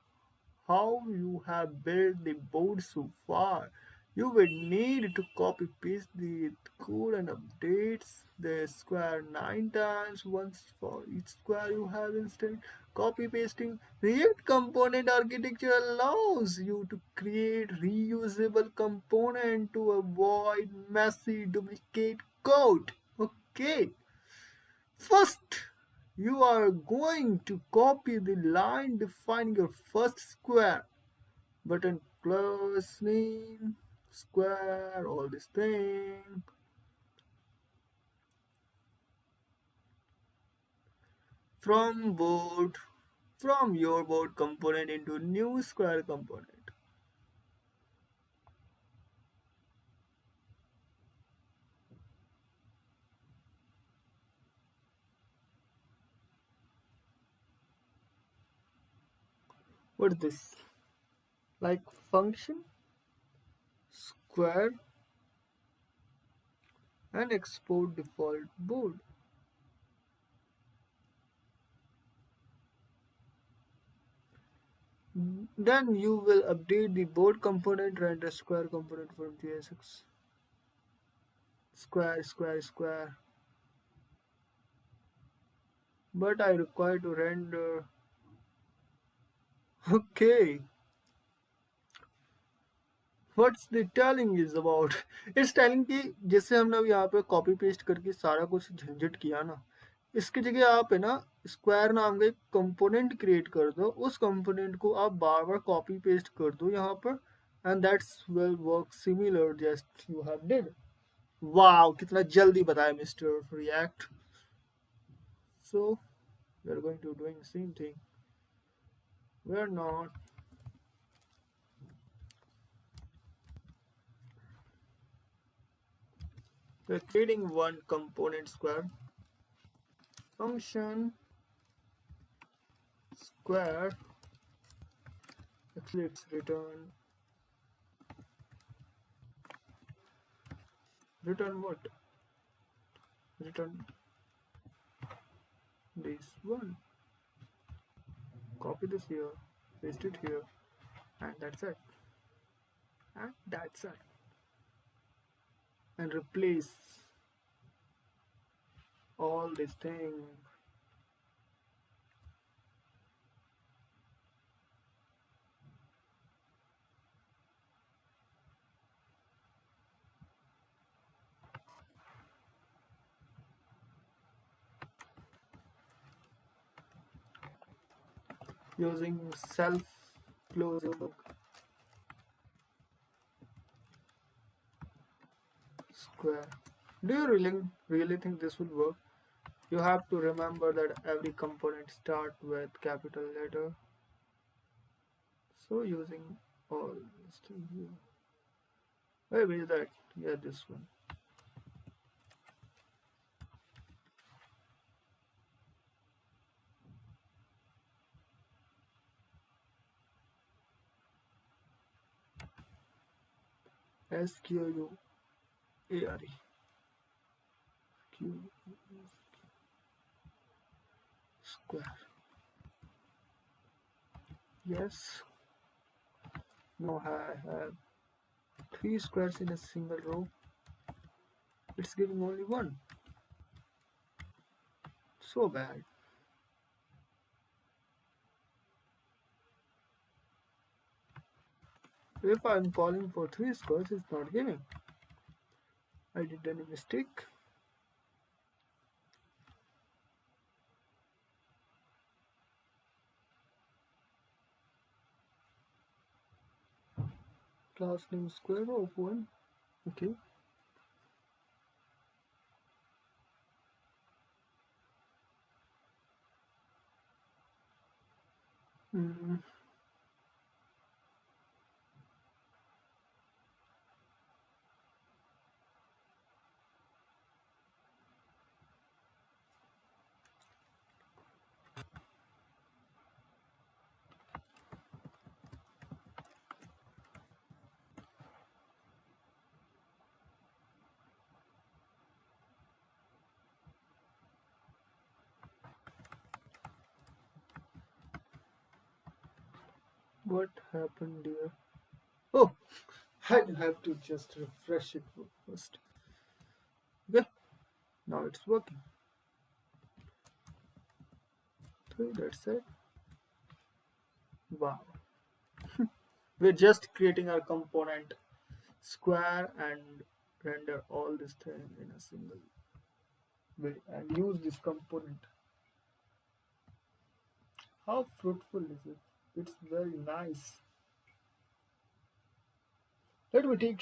how you have built the board so far. You will need to copy paste the code and updates the square 9 times once for each square you have installed. Copy pasting React component architecture allows you to create reusable component to avoid messy duplicate code. Okay. First, you are going to copy the line defining your first square. Button plus name, square, all this thing. From board, from your board component into new square component. What is this? Like function, square, and export default board. Then you will update the board component render square component from JSX. Square, square, square. But I require to render. Okay, what's the telling is about? It's telling कि जैसे हमने अब यहाँ पे copy paste करके सारा कुछ झंझट किया ना, इसकी जगह आप है ना स्क्वायर नाम का एक कंपोनेंट क्रिएट कर दो, उस कंपोनेंट को आप बार बार कॉपी पेस्ट कर दो यहाँ पर, and that's will work similar just you have did. Wow, कितना जल्दी बताया mister React. So we are going to doing same thing. We are not. We're creating one component square function square. Actually, it's return what? Return this one. Copy this here, paste it here, and that's it. And that's it. And replace all this thing. Using self-closing square. Do you really think this will work? You have to remember that every component start with capital letter. So using all this thing here. Where is that? Yeah, this one. SQUARE. Square. Yes. Now I have 3 squares in a single row. It's giving only one. So bad. If I'm calling for 3 squares, it's not giving. I did any mistake. Class name square of 1. Okay. Mm. What happened here? Oh, I have to just refresh it first. Okay, now it's working. Okay, that's it. Wow. We're just creating our component square and render all this thing in a single way and use this component. How fruitful is it? It's very nice. Let me take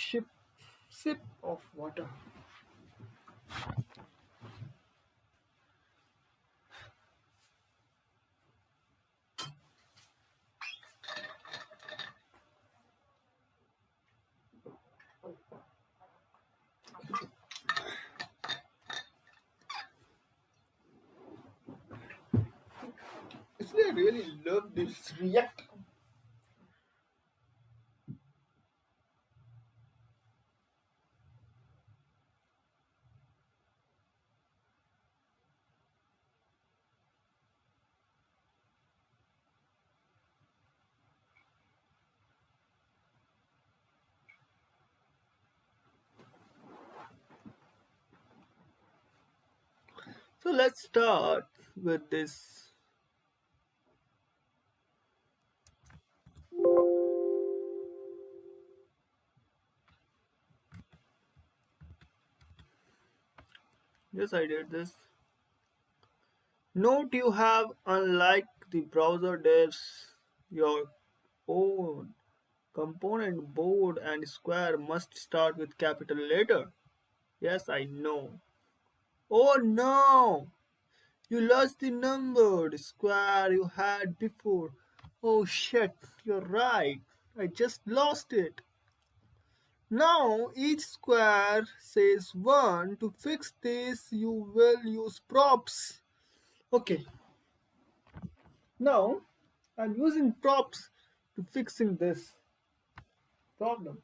sip of water. Actually, I really love this React. So let's start with this. Yes, I did this. Note you have, unlike the browser devs, your own component board and square must start with capital letter. Yes, I know. Oh no! You lost the numbered square you had before. Oh shit, you're right. I just lost it. Now each square says 1. To fix this, you will use props. Okay, now I'm using props to fixing this problem.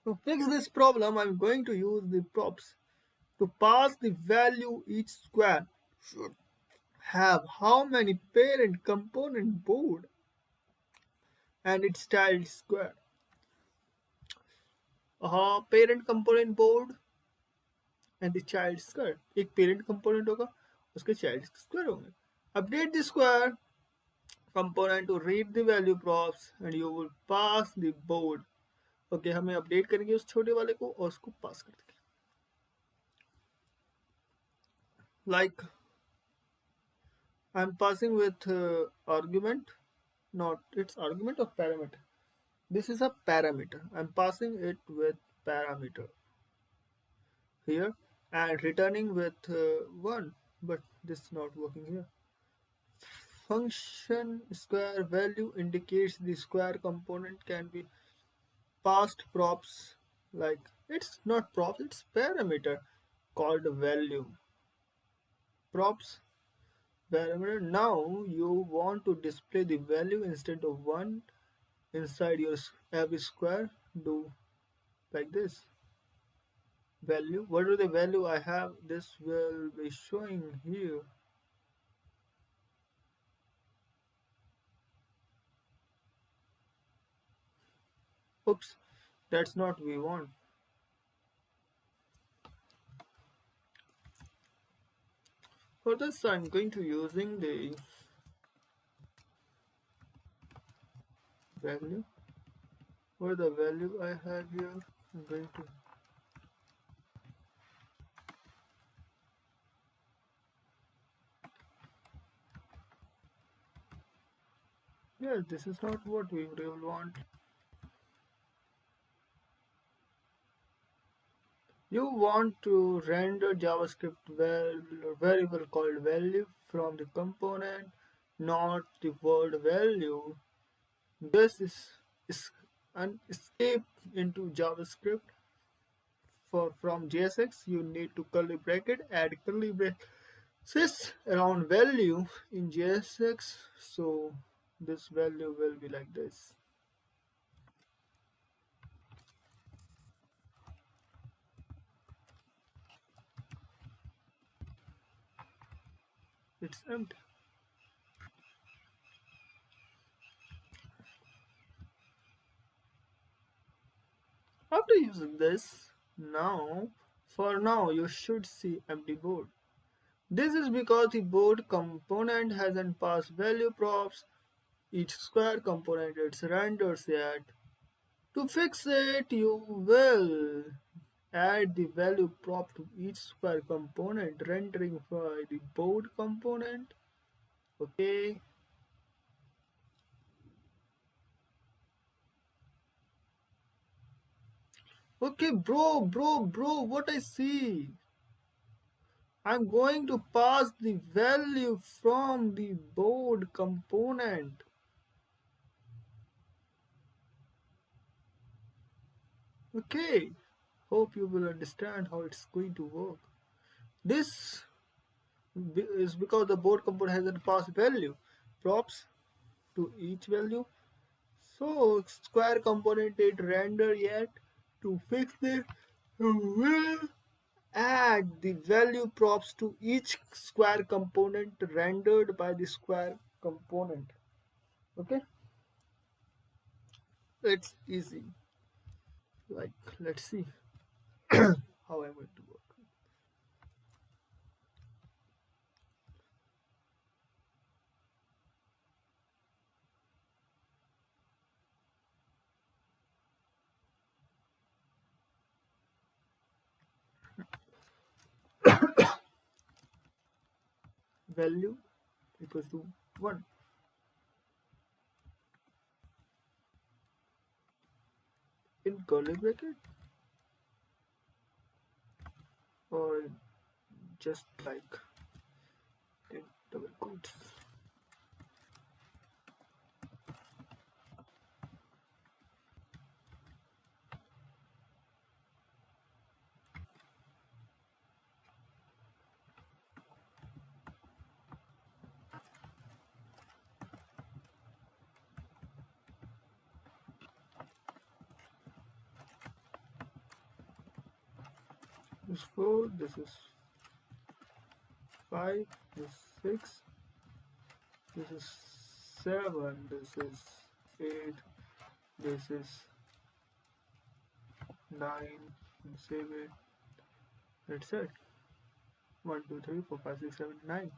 To fix this problem, I'm going to use the props to pass the value each square should have how many parent component board and its child square. Parent component board and the child square एक parent component होगा उसके child square होंगे update the square component to read the value props and you will pass the board okay हमें update करेंगे उस छोटे वाले को और उसको पास कर देंगे like I am passing with argument not its argument or parameter. This is a parameter. I'm passing it with parameter here and returning with 1, but this is not working here. Function square value indicates the square component can be passed props like it's not props, it's parameter called value. Props parameter. Now you want to display the value instead of 1 inside your every square. Do like this. Value. What is the value I have? This will be showing here. Oops, that's not we want. For this, I'm going to using the value. For the value I have here, I'm going to yeah, this is not what we really want. You want to render JavaScript variable called value from the component, not the word value. This is an escape into JavaScript. From JSX, you need to curly bracket, add curly braces around value in JSX. So this value will be like this. It's empty. After using this, for now you should see empty board. This is because the board component hasn't passed value props each square component it's renders yet. To fix it, you will add the value prop to each square component rendering by the board component. Okay. Okay, bro, what I see? I'm going to pass the value from the board component. Okay, hope you will understand how it's going to work. This is because the board component hasn't passed value props to each value. So square component did render yet. To fix this, we will add the value props to each square component rendered by the square component. Okay, it's easy. Like, let's see how I'm going to work. Value equals to 1 in curly bracket or just like in double quotes. This is 4, this is 5, this is 6, this is 7, this is 8, this is 9, and save it. That's it. 1, 2, 3, 4, 5, 6, 7, 9.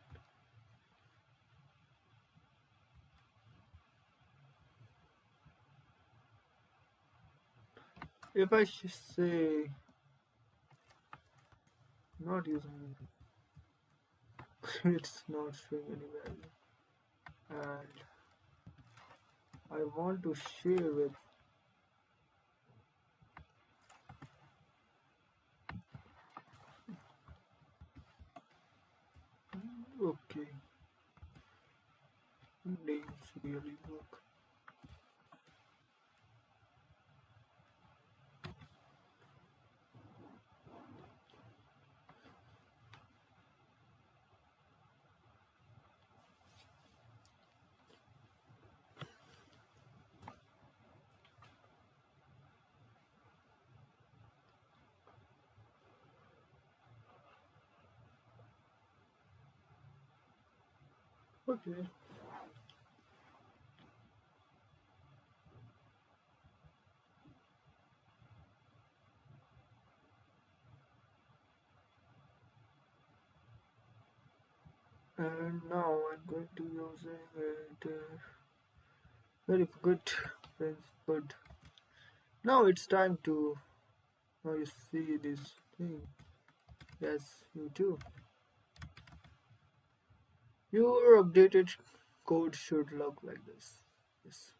If I say not using it's not showing any value and I want to share with okay names really work. Okay, and now I'm going to using it very good friends good. Now it's time to now you see this thing. Yes, you too. Your updated code should look like this. Yes,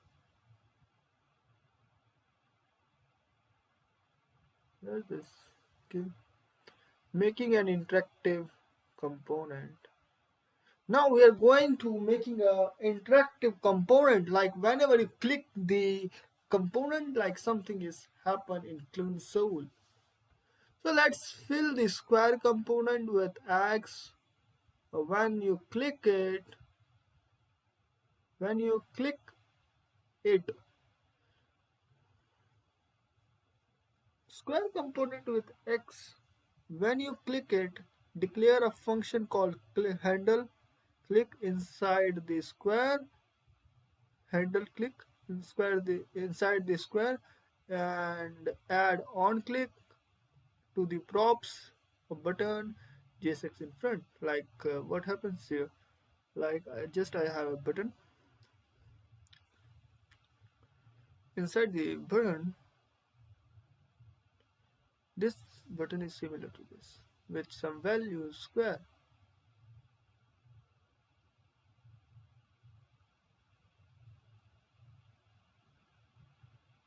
there's this. Okay, making an interactive component. Now we are going to making a interactive component like whenever you click the component like something is happen in console. So let's fill the square component with X. When you click it, when you click it, square component with X, when you click it, declare a function called handle. Click inside the square handle click inside the square and add on click to the props a button JSX in front. Like what happens here? Like I have a button. Inside the button, this button is similar to this with some value square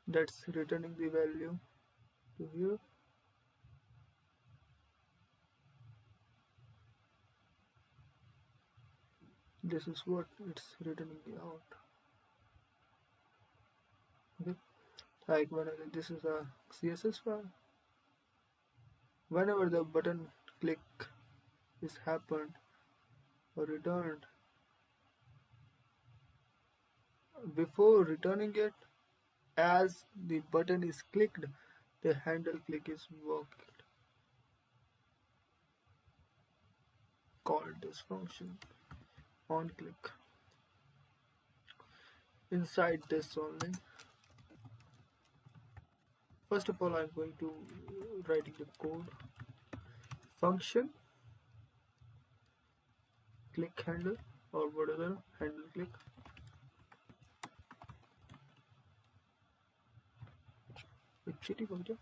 that's returning the value to here. This is what it's returning the out. Okay, like whenever this is a CSS file, whenever the button click is happened or returned, before returning it, as the button is clicked, the handle click is worked. Call this function on click. Inside this only, first of all, I'm going to writing the code function click handle or whatever handle click. Chitty function.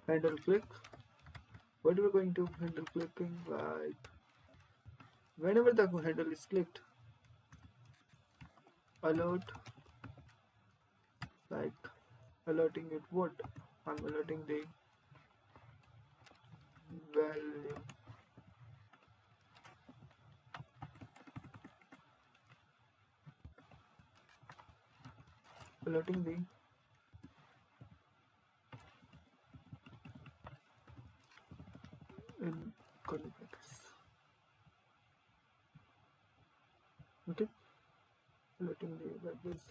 Handle click. What we're going to handle clicking, like whenever the handle is clicked, alert, like alerting it what? I'm alerting the value. Alerting the in curly brackets. Okay, alerting the like this.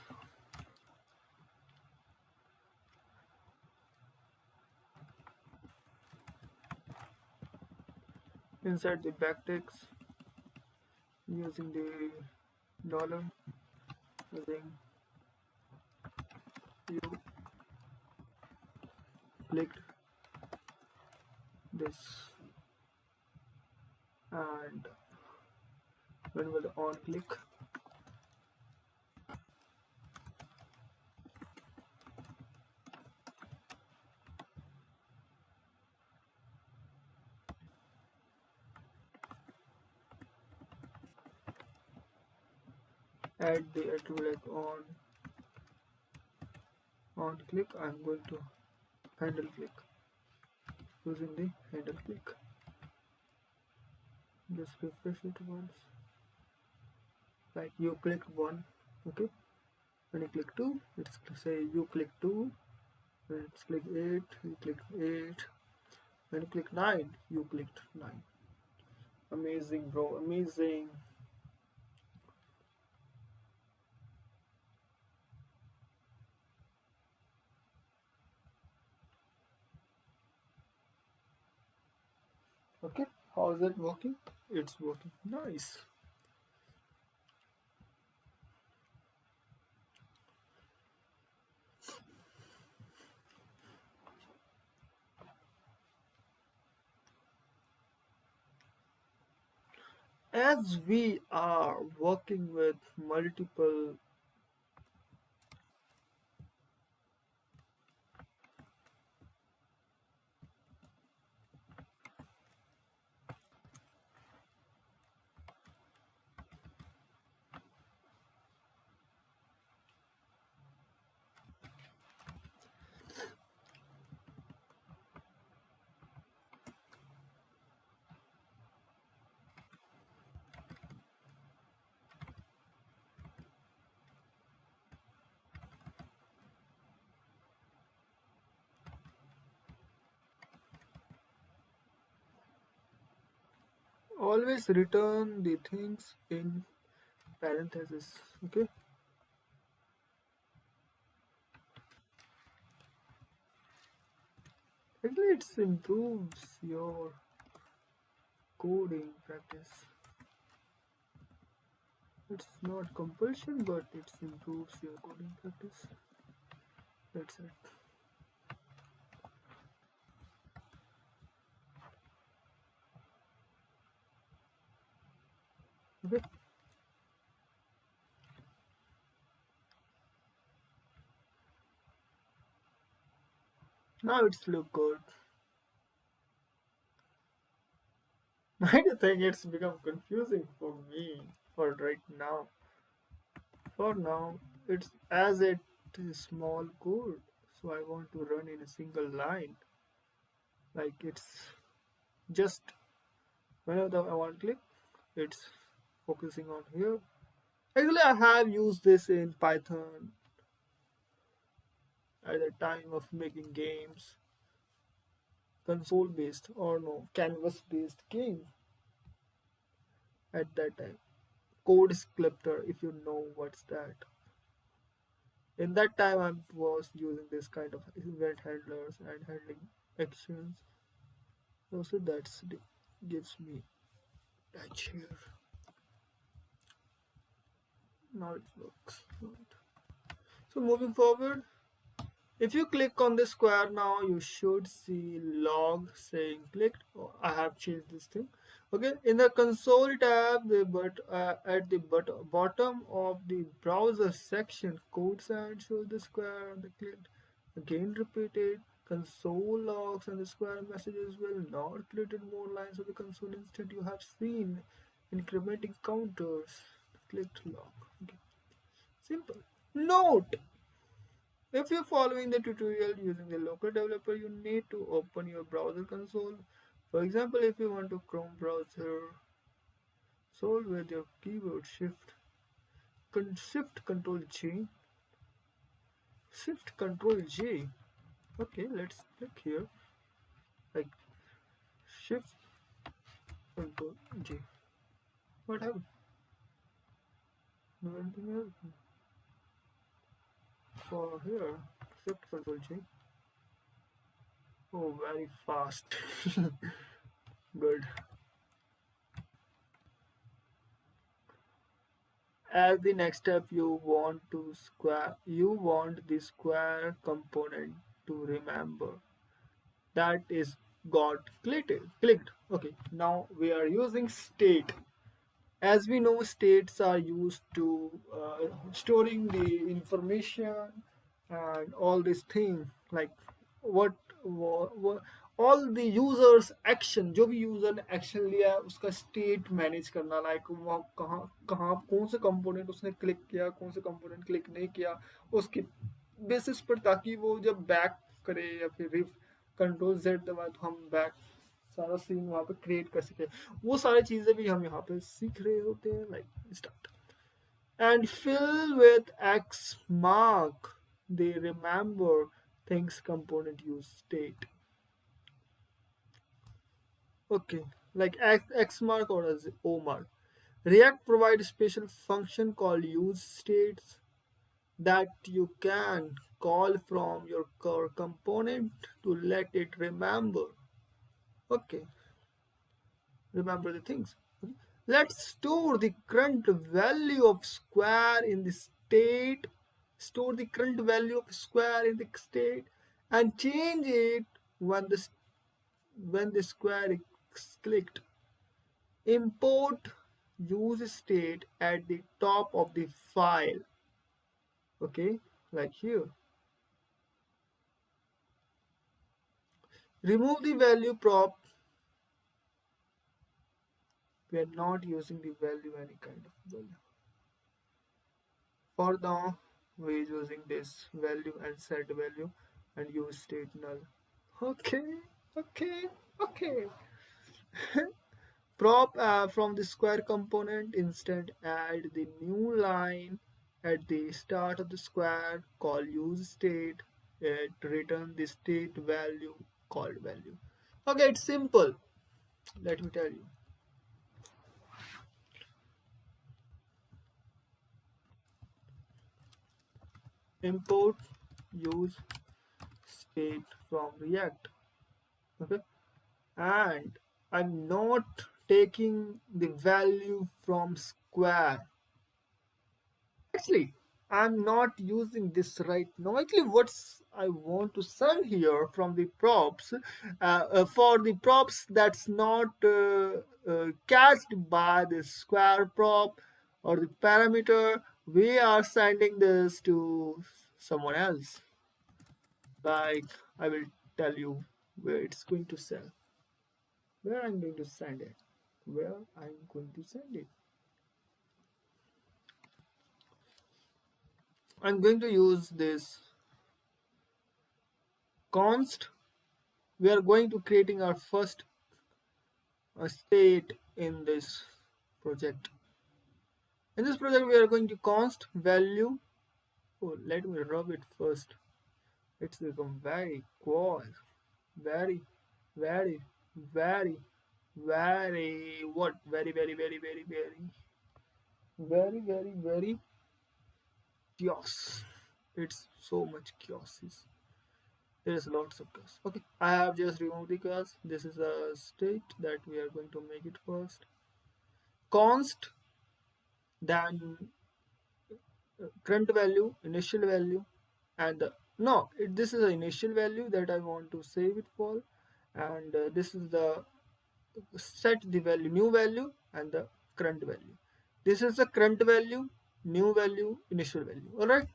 Inside the backticks, using the dollar, using you clicked this, and when will on click, add the attribute on click. I'm going to handle click using the handle click. Just refresh it once. Like you clicked one, okay. When you click two, it's say you click two. When it's click 8, you click 8. When you click 9, you clicked 9. Amazing, bro, amazing. Okay, how is it working? It's working nice. As we are working with multiple always return the things in parentheses, okay. Actually, it improves your coding practice. It's not compulsion, but it improves your coding practice. That's it. Okay. Now it's look good. I do think it's become confusing for me for right now. For now, it's as it is small code, so I want to run in a single line. Like it's just whenever I want to click, it's focusing on here. Actually, I have used this in Python at the time of making games, console based or no, canvas based games at that time. Code sculptor, if you know what's that. In that time, I was using this kind of event handlers and handling actions. Also, that's gives me touch here. Now it works. So moving forward, if you click on the square now, you should see log saying clicked. Oh, I have changed this thing. Okay, in the console tab, at the bottom of the browser section, code sign shows the square and the clicked. Again repeated. Console logs and the square messages will not create more lines of the console. Instead, you have seen incrementing counters. Clicked log. Okay. Simple. Note: if you're following the tutorial using the local developer, you need to open your browser console. For example, if you want to Chrome browser, solve with your keyboard Shift Control G, Shift Control J. Okay, let's click here, like Shift Control J. What happened? No anything else for here. Shift Control J. Oh, very fast. Good. As the next step, you want the square component to remember that is got clicked. Okay, now we are using state. As we know, states are used to storing the information and all these things, like what, what all the users action, जो भी user ने action लिया है उसका state manage करना, like वो कहाँ कहाँ कौन से कंपोनेंट उसने क्लिक किया, कौन से कंपोनेंट क्लिक नहीं किया, उसके बेसिस पर, ताकि वो जब बैक करे या फिर रिफ कंट्रोल जेड दबाए तो हम बैक सारा सीन वहाँ पे क्रिएट कर सके। वो सारी चीज़ें भी हम यहाँ पे सीख रहे होते हैं। Like start and fill with X mark. They remember things component use state. Okay, like X mark or as O mark. React provides special function called use states that you can call from your core component to let it remember. Okay, remember the things. Okay. Let's store the current value of square in the state. Store the current value of square in the state and change it when the square is clicked. Import use state at the top of the file. Okay, like here. Remove the value prop. We are not using the value, any kind of value. For now, we are using this value and set value and use state null. Okay, okay, okay. Prop from the square component, instead add the new line at the start of the square, call use state, it return the state value called value. Okay, it's simple. Let me tell you. Import use state from React. Okay, and I'm not taking the value from square. Actually, I'm not using this right now. Actually, what's I want to send here from the props, for the props that's not catched by the square prop or the parameter, we are sending this to someone else. Like, I will tell you where it's going to sell, where I'm going to send it, where I'm going to send it. I'm going to use this const. We are going to creating our first state in this project. In this project, we are going to const value. Oh, let me rub it first. It's become very coarse, very, very, very, very what? Very, very, very, very, very, very, very, very chaos. It's so much chaos. There is lots of chaos. Okay, I have just removed the chaos. This is a state that we are going to make it first. Const, then current value, initial value, and no, this is the initial value that I want to save it for, and this is the set the value, new value, and the current value. This is the current value, new value, initial value. All right.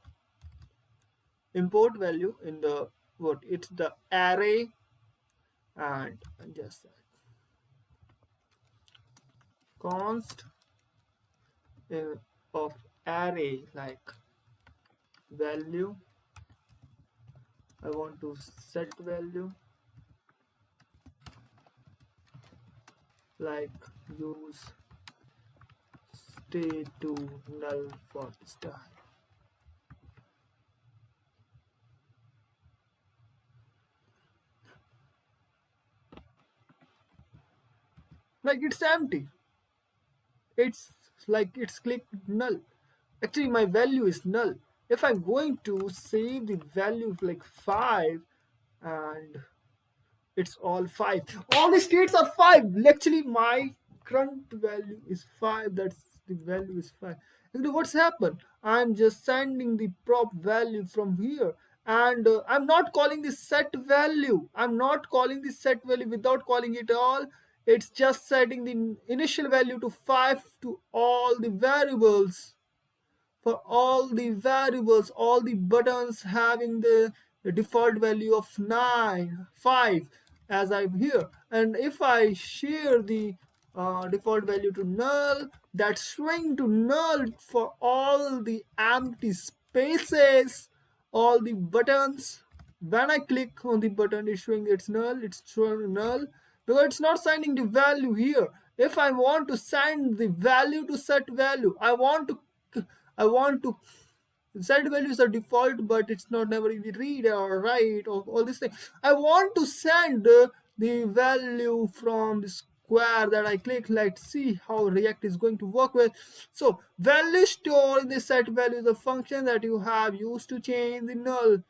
Import value in the what? It's the array, and just const of array like value. I want to set value like use state to null for star. Like it's empty. It's like it's clicked null. Actually, my value is null. If I'm going to save the value like 5 and it's all 5, all the states are 5. Actually, my current value is 5. That's the value is 5. Actually, what's happened? I'm just sending the prop value from here, and I'm not calling the set value. I'm not calling the set value without calling it all. It's just setting the initial value to 5 to all the variables, for all the variables, all the buttons having the default value of 5 as I'm here. And if I share the default value to null, that's showing to null for all the empty spaces, all the buttons. When I click on the button, it's showing it's null, it's showing null because it's not sending the value here. If I want to send the value to set value, I want to set value is a default, but it's not never the read or write or all these things. I want to send the value from the square that I click. Let's see how React is going to work with. So value store in the set value is a function that you have used to change the null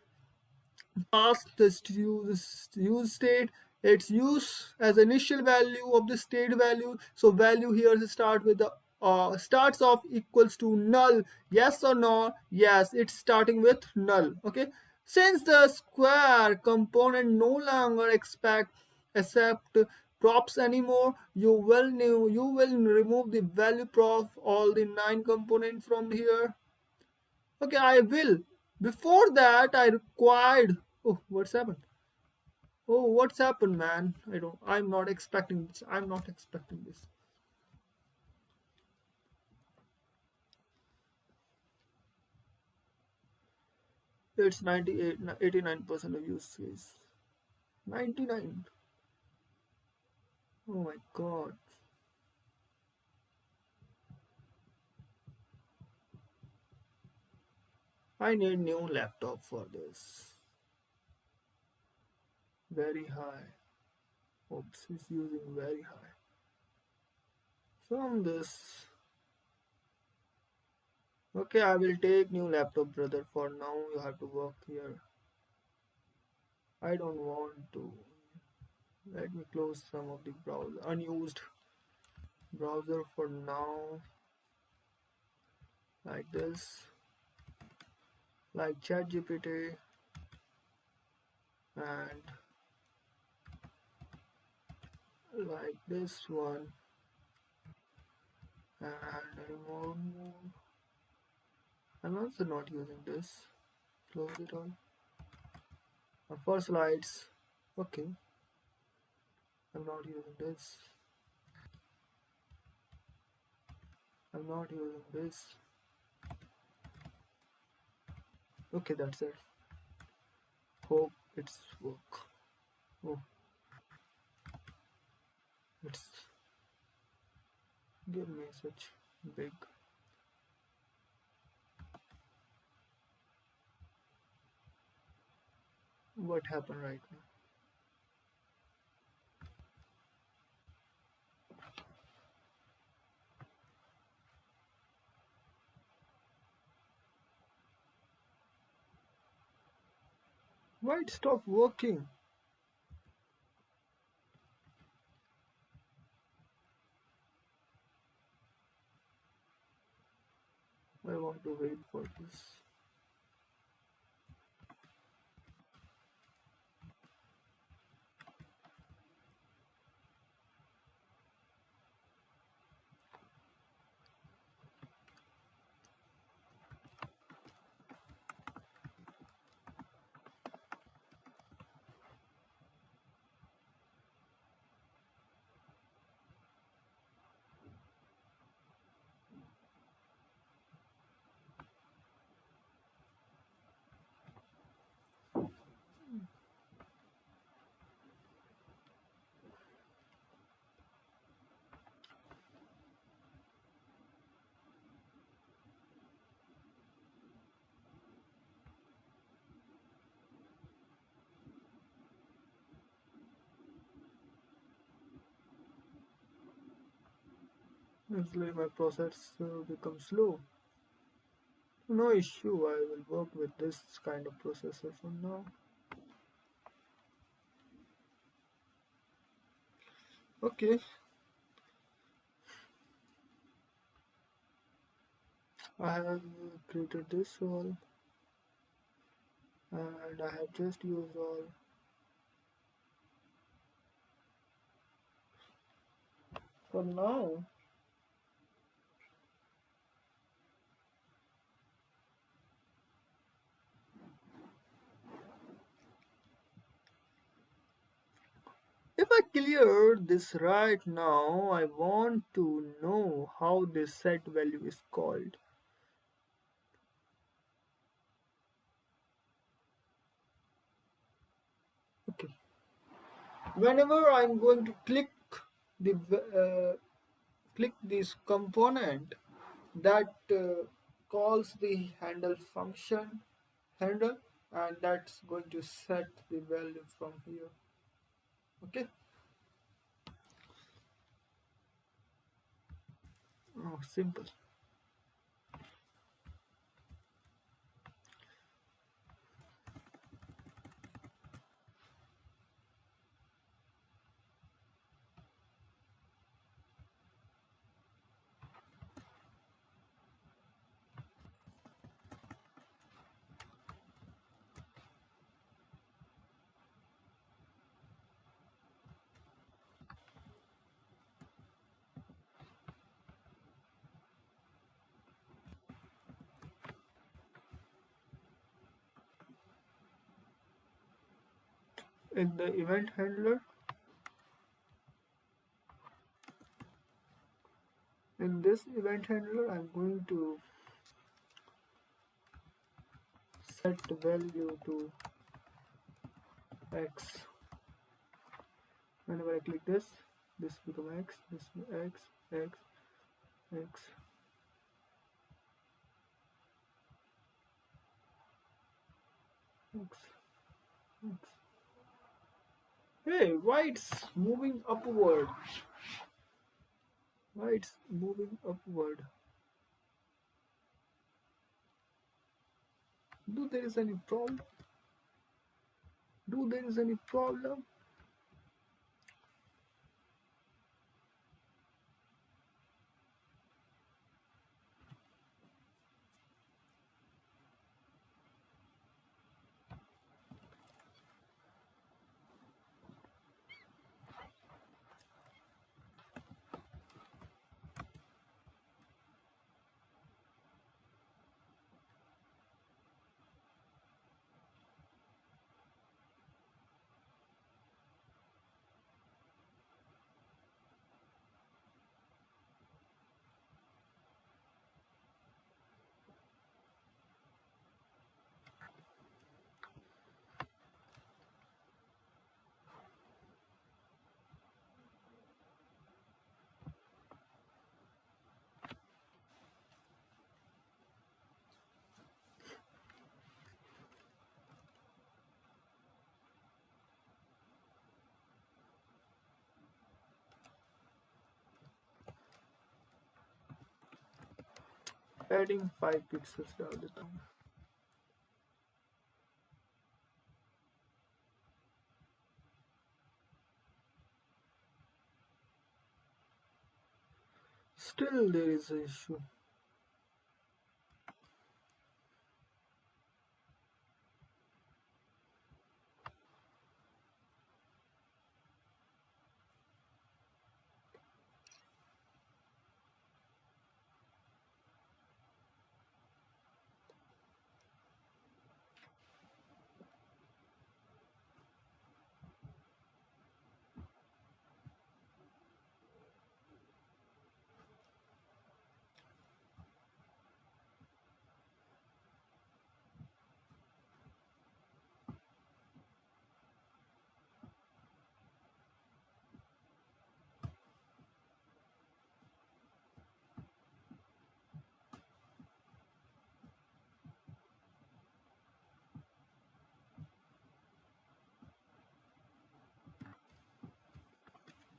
past this use state. It's used as initial value of the state value. So value here is start with the starts off equals to null. Yes or no? Yes, it's starting with null. Okay, since the square component no longer accept props anymore, you will remove the value prop all the 9 component from here. Okay, I will. Before that, I required. Oh, what's happened? Oh, what's happened, man? I'm not expecting this. I'm not expecting this. It's 98, 89% of use case. 99. Oh my god. I need new laptop for this. Very high. Oops, it's using very high. From this. Okay, I will take new laptop, brother. For now, you have to work here. I don't want to. Let me close some of the browser unused browser for now, like this, like ChatGPT and like this one, and anymore. I'm also not using this. Close it all. For slides, okay. I'm not using this. I'm not using this. Okay, that's it. Hope it's work. Oh, it's give me such big. What happened right now? Why it stopped working? I want to wait for this. Usually my process becomes slow. No issue. I will work with this kind of processor for now. Okay, I have created this all and I have just used all for now. If I clear this right now, I want to know how this set value is called. Okay. Whenever I'm going to the click this component that calls the handle function handle, and that's going to set the value from here. Okay. Oh, simple. In the event handler, in this event handler, I'm going to set the value to x. Whenever I click this become x, this x, x, x. X, X. Hey, why it's moving upward? Why it's moving upward? Do there is any problem? Do there is any problem? adding 5 pixels all the time. Still there is an issue.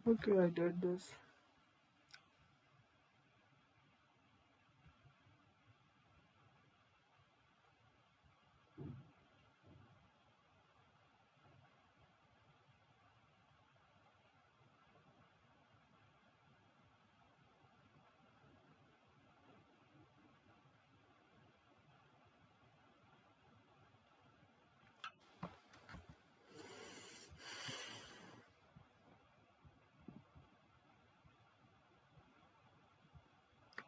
Okay, I did this.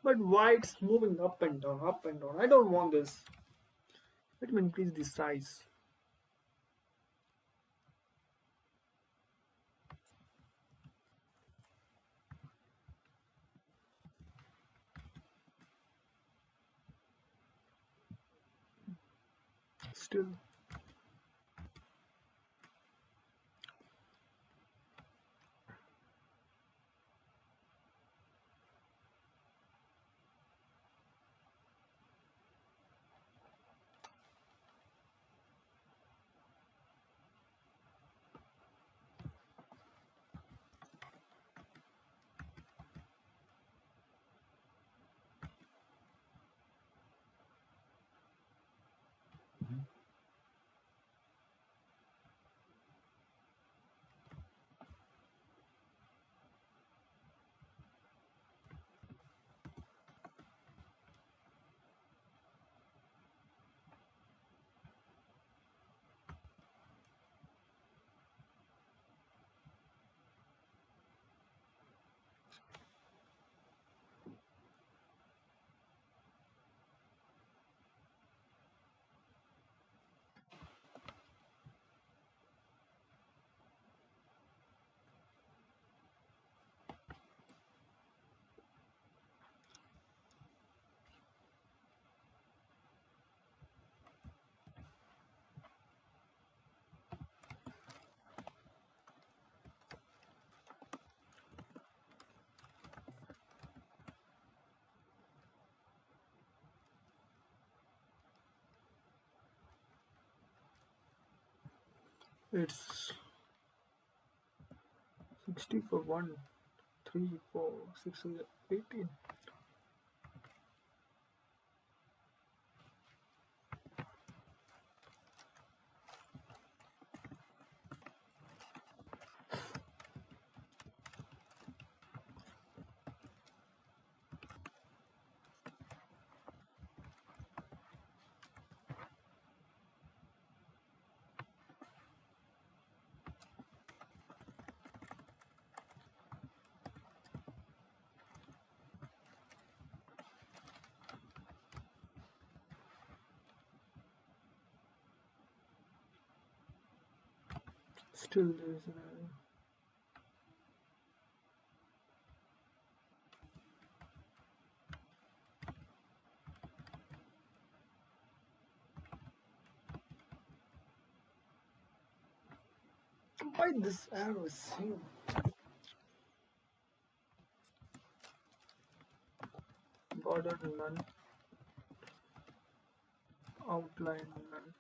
But why it's moving up and down, up and down? I don't want this. Let me increase the size. Still. It's 60 for 1, 3, 4, 6, 18. Still there is an error. Why this arrow is same? Border none, outline none.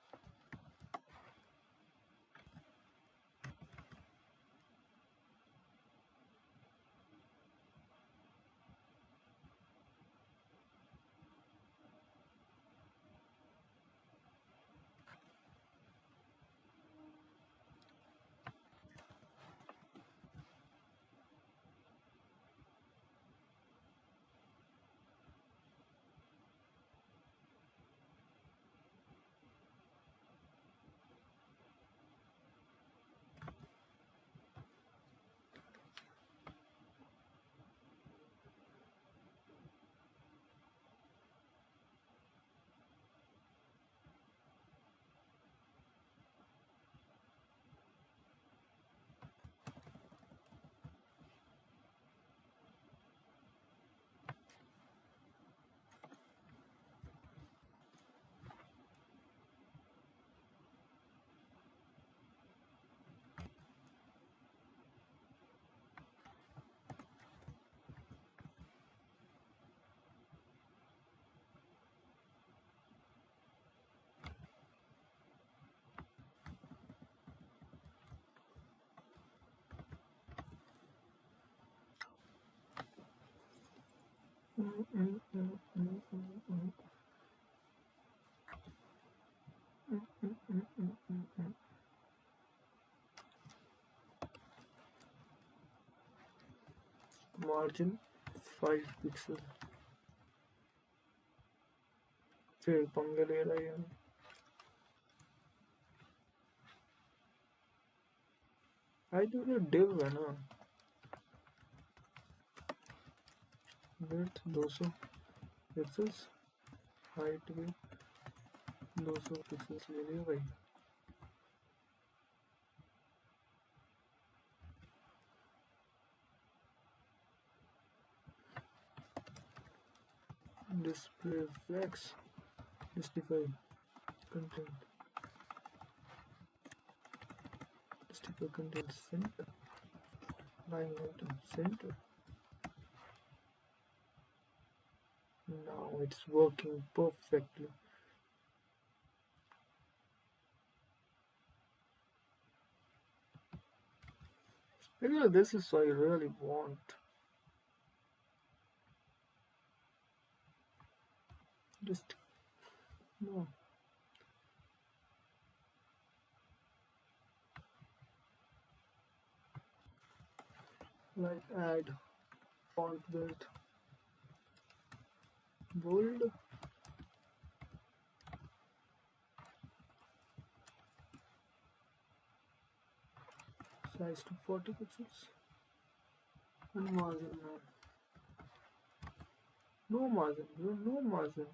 margin 5 pixel फिर पंगे ले रहा है I do the div है ना width 200 pixels height भी 200 pixels ले लिया भाई display flex justify content justify content center line item center now it's working perfectly this is what I really want just no like add font width bold size to 40 pixels and margin no margin bro no margin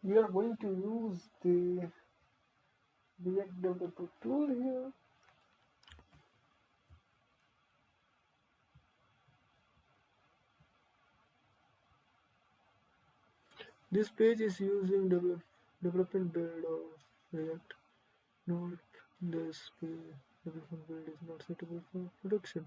We are going to use the React Developer tool here. This page is using development build of React. Note this development build is not suitable for production.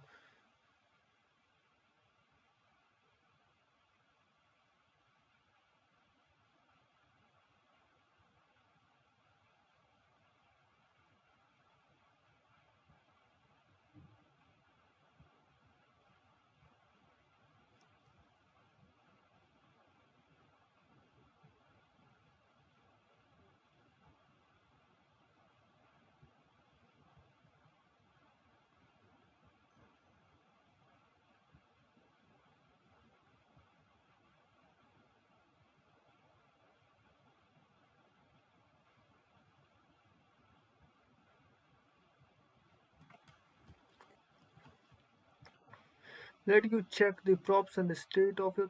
Let you check the props and the state of your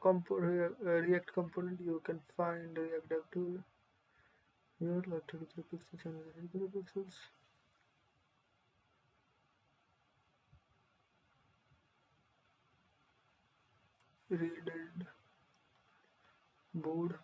React component. You can find the React Dev tool here, like 33 pixels and 33 pixels. Read board.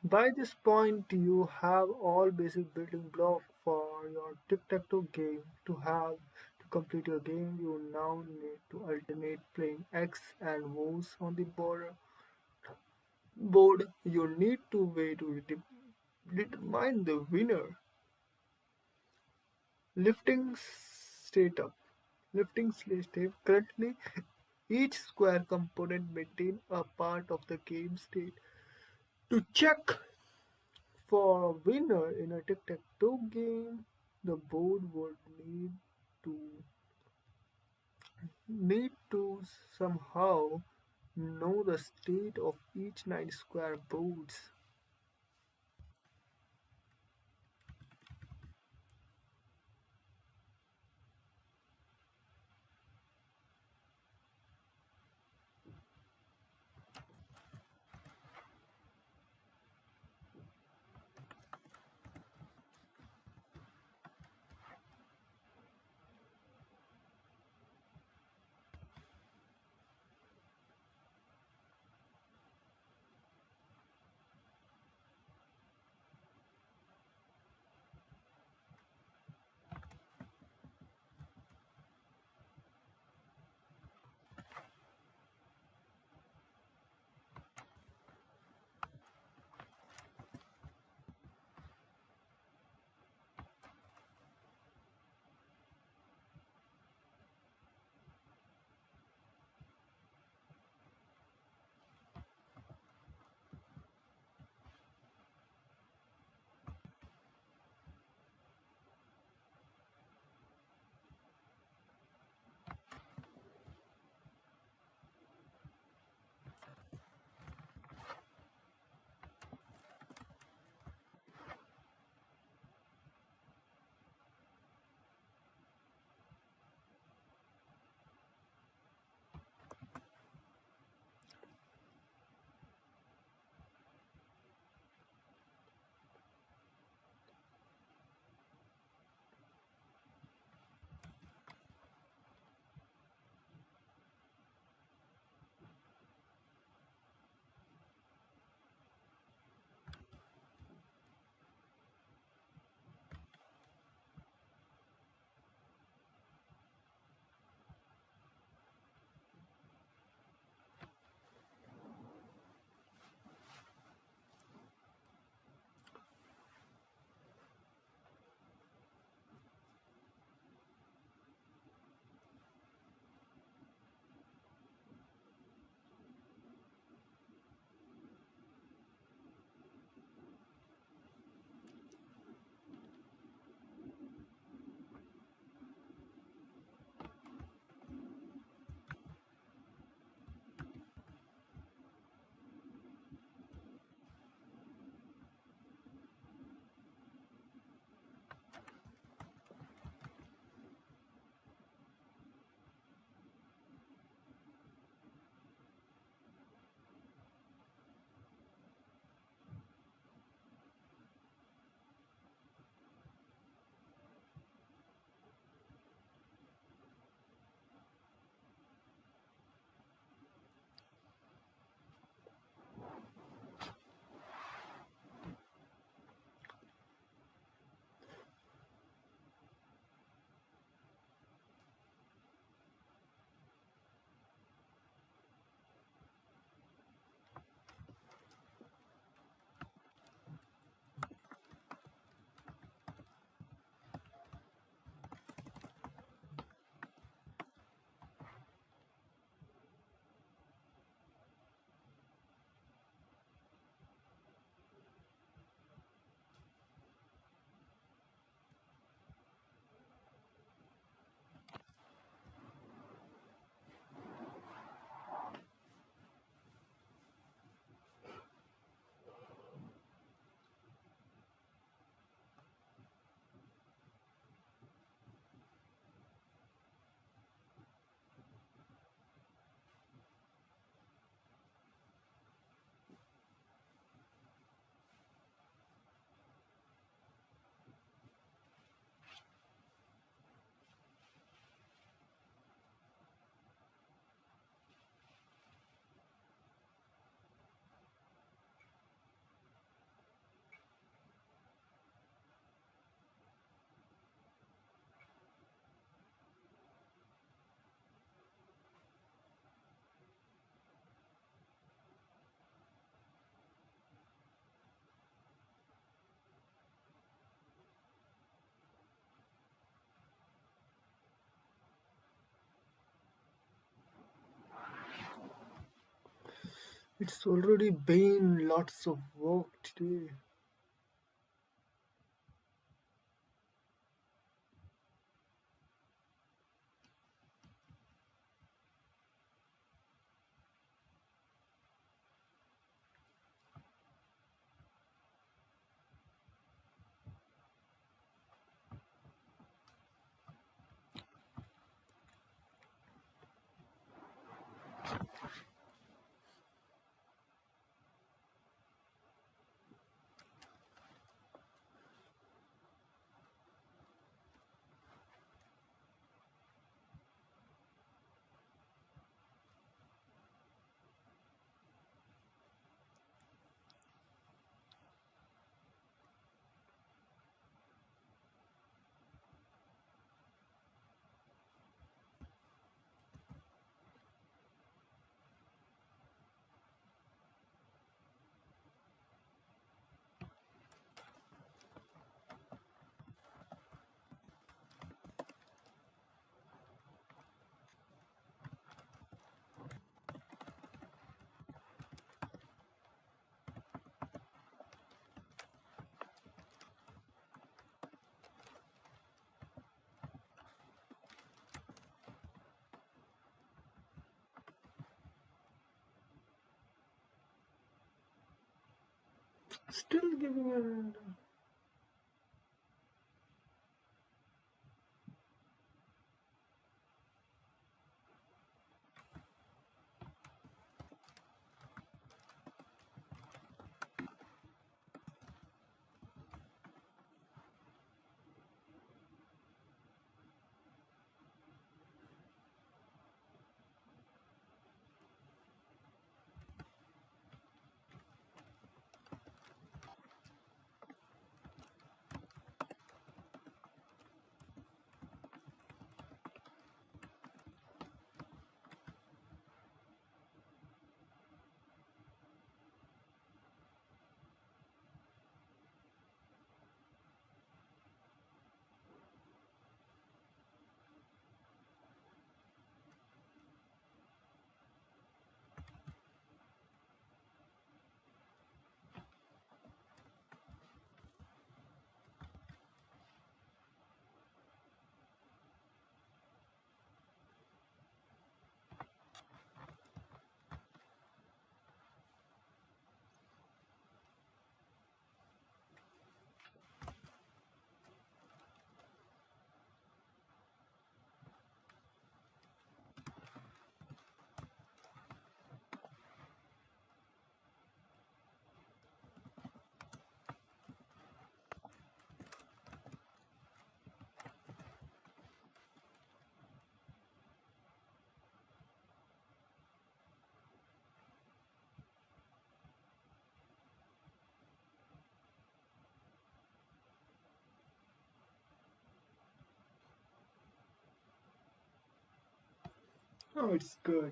By this point, you have all basic building blocks for your tic-tac-toe game. To complete your game, you now need to alternate playing X and O's on the board. You need to way to determine the winner. Lifting state up. Lifting state. Currently, each square component maintain a part of the game state. To check for a winner in a tic-tac-toe game, the board would to need to somehow know the state of each nine square boards. It's already been lots of work today. Still giving a random. Oh, it's good.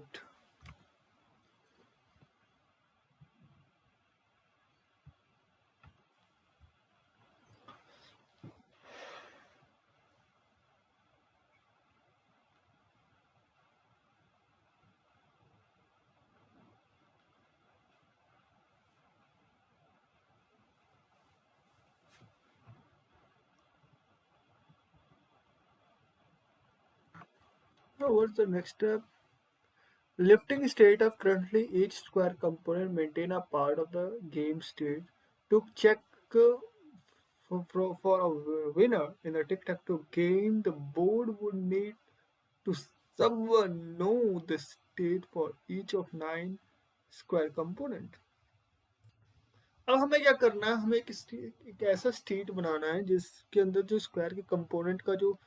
Now, what's the next step? Lifting state of currently each square component maintain a part of the game state. To check for a winner in a tic-tac-toe game, the board would need to someone know the state for each of 9 square component. अब हमें क्या करना है, हमें एक ऐसा state बनाना है जिसके अंदर जो स्क्वायर के कंपोनेंट का जो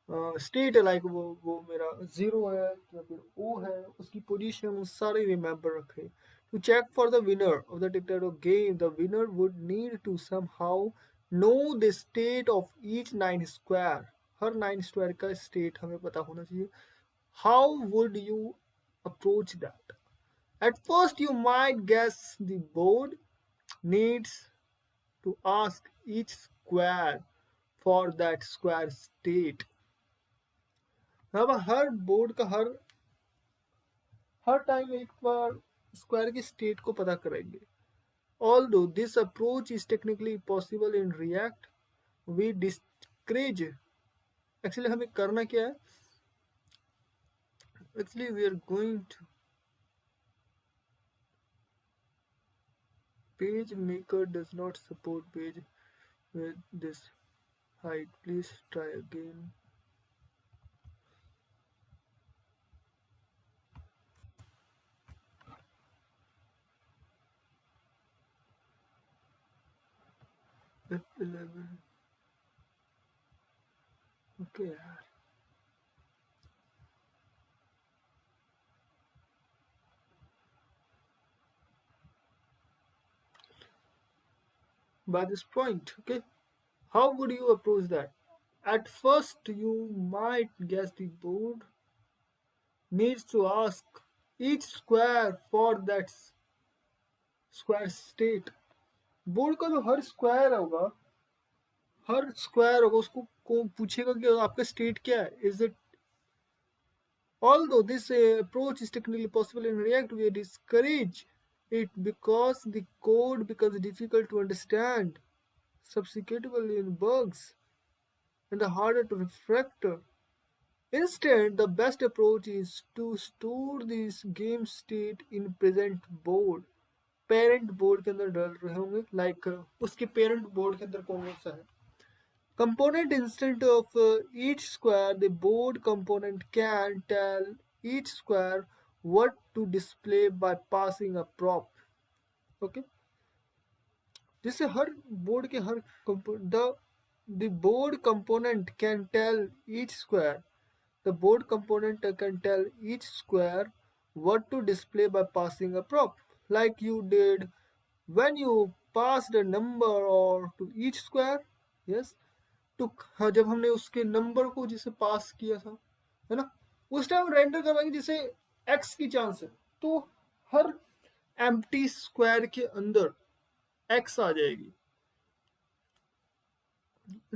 स्टेट है, लाइक वो मेरा जीरो है या फिर ओ है, उसकी पोजीशन वो सारे रिमेंबर रखे. To check for the winner of the tic tac game, the winner would need to somehow know the state of each 9 square. हर 9 स्क्वायर का स्टेट हमें पता होना चाहिए. How would you approach that? At first, you might guess the board needs to ask each square for that square state. अब हर board का हर हर time एक bar square की स्टेट को पता करेंगे। Although this approach is technically possible in React, we discourage। Actually हमें करना क्या है, actually we are going to page maker does not support page with this height. Please try again. F11. Okay यार, by this point, okay, how would you approach that? At first you might guess the board needs to ask each square for that square state। Board का जो हर square होगा उसको को पूछेगा कि आपका state क्या है। Is it Although this approach is technically possible in React, we discourage it because the code becomes difficult to understand, susceptible in bugs, and harder to refactor. Instead, the best approach is to store this game state in present board। Parent board के अंदर डाल रहे होंगे, like उसके parent board के अंदर कौन सा है। Component instant of each square, the board component can tell each square what to display by passing a prop। Okay, जिससे हर बोर्ड के हर the board component can tell each square the board component can tell each square what to display by passing a prop, like you did when you passed a number or to each square। Yes, तो हाँ, जब हमने उसके number को जिसे पास किया था, है ना, उस टाइम रेंडर करवाएंगे जिसे एक्स की चांस है, तो हर एम्प्टी स्क्वायर के अंदर एक्स आ जाएगी।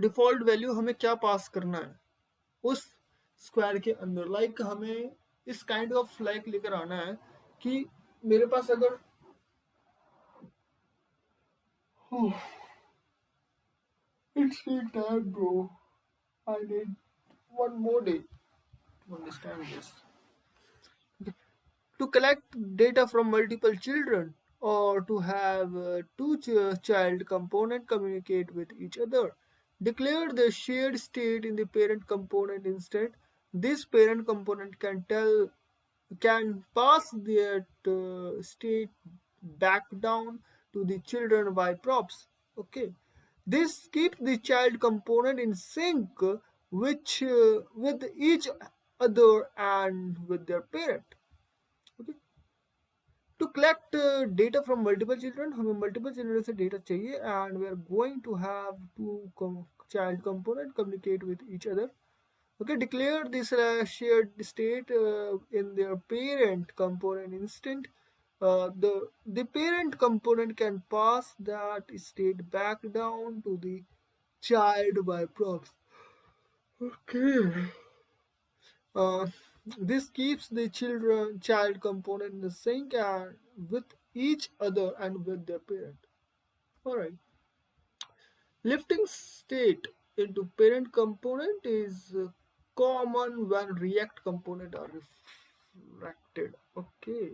डिफॉल्ट वैल्यू हमें क्या पास करना है उस स्क्वायर के अंदर, लाइक हमें इस काइंड ऑफ लाइक लेकर आना है कि मेरे पास अगर it's time bro, I need one more day to understand this। To collect data from multiple children or to have two child component communicate with each other, declare the shared state in the parent component instant. This parent component can pass that state back down to the children by props। Okay, this keeps the child component in sync with each other and with their parent। Okay, to collect data from multiple children, हमें multiple children से data चाहिए, and we are going to have two child component communicate with each other। Okay, declare this shared state in their parent component instant। The parent component can pass that state back down to the child by props। Okay. Uh, this keeps the child component in the sync and with each other and with their parent। Alright. Lifting state into parent component is common when React component are refactored। Okay.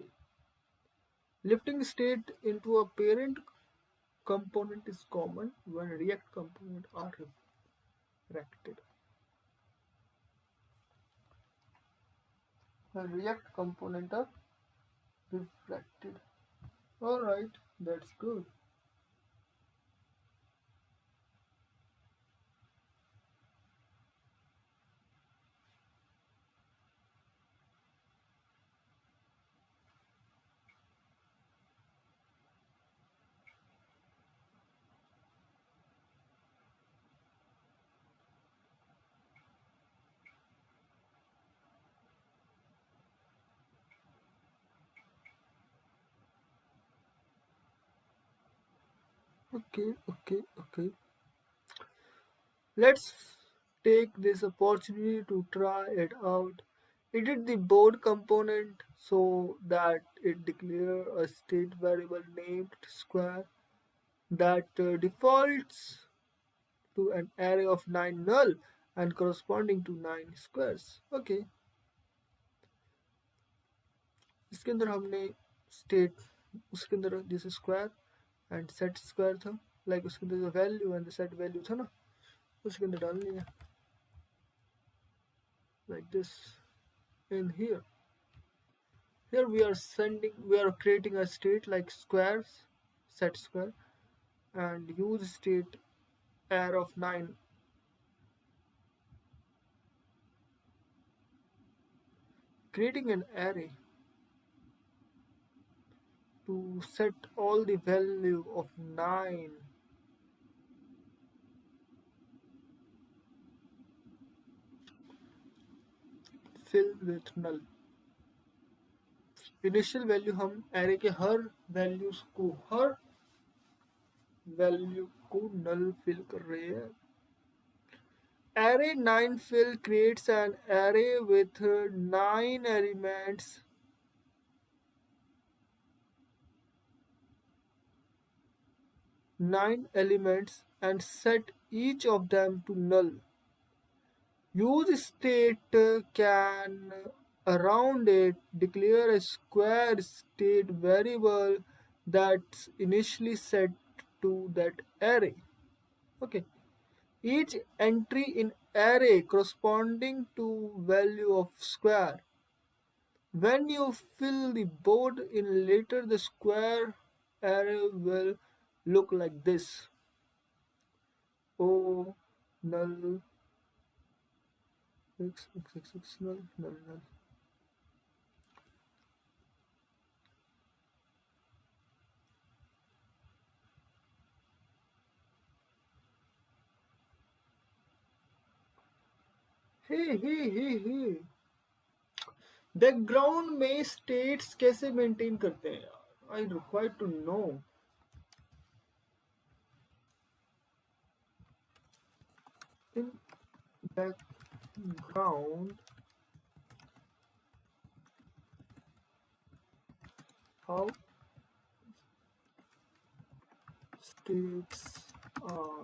Lifting state into a parent component is common when React component are refactored। When React component are reflected। Alright, that's good। Okay. Let's take this opportunity to try it out Edit the board component so that it declare a state variable named square that defaults to an array of 9 null and corresponding to 9 squares. Okay, इसके अंदर हमने state उसके अंदर जैसे square and set square था, like उसके अंदर जो वैल्यू एंड सेट वैल्यू था ना, उसके अंदर डालनी है like this in here. Here we are creating a state like squares, set square, and use state array of 9. Creating an array to set all the value of 9 fill with null. Initial value हम array के हर value को नल fill कर रहे हैं. Array 9 fill creates an array with 9 elements and set each of them to null. Use state can around it declare a square state variable that's initially set to that array. Okay. Each entry in array corresponding to value of square. When you fill the board in later, the square array will look like this. O null x null null null. Hey background में states कैसे maintain करते हैं यार? I require to know. In background how states are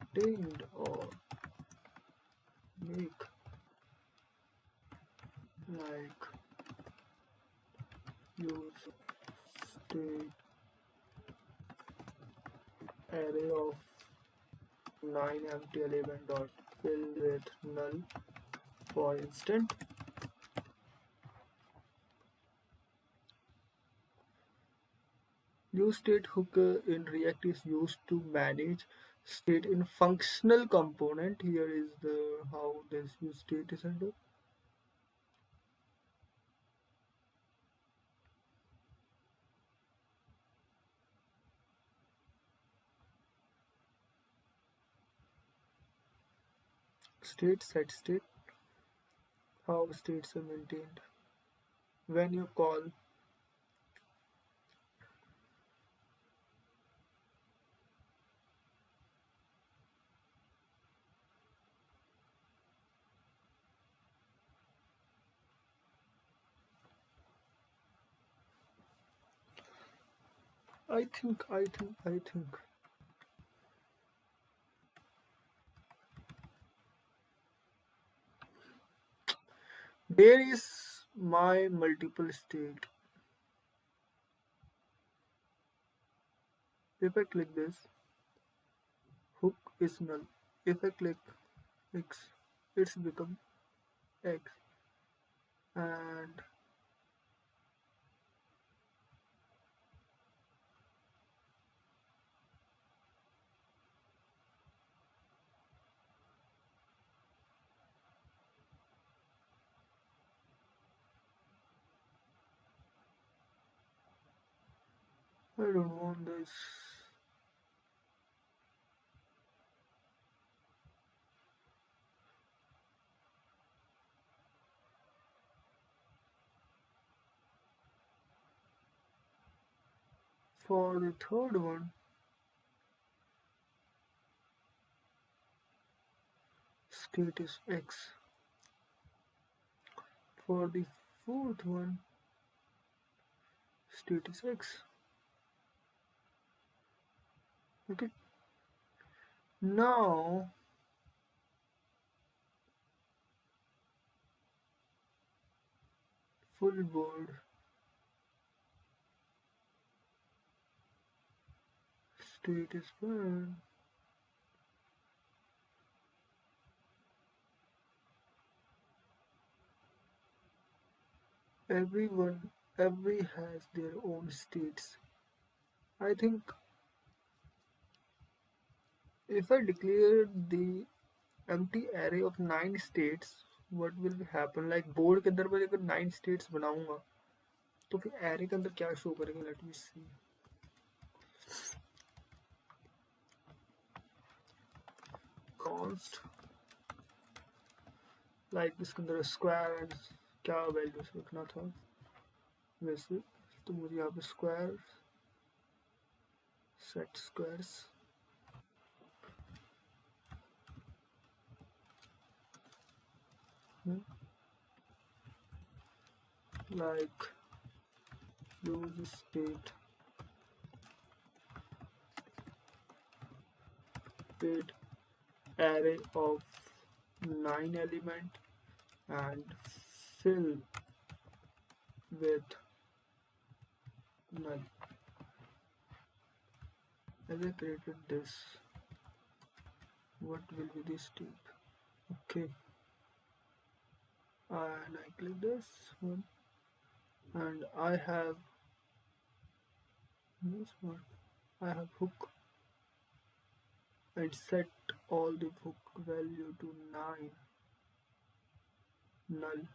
obtained or make like use state array of 9 empty element dot fill with null. For instance, use state hook in React is used to manage state in functional component. Here is the how this use state is handled. State set state, how states are maintained. When you call I think there is my multiple state. If I click this, hook is null. If I click X, it's become X. And I don't want this. For the third one, state is X. For the fourth one, state is X. Okay. Now full board state is one. Every has their own states. I think if I declare the empty array of 9 states, what will happen? Like board के अंदर मैं अगर 9 states बनाऊंगा तो फिर array के अंदर क्या शो करेगा? Let me see. Const like इसके अंदर square and क्या values रखना था वैसे तो मुझे यहाँ पे square set squares like use state array of 9 element and fill with null. As I created this, what will be the state? Okay, and I click this one, and I have this one. I have hook and set all the hook value to 9 null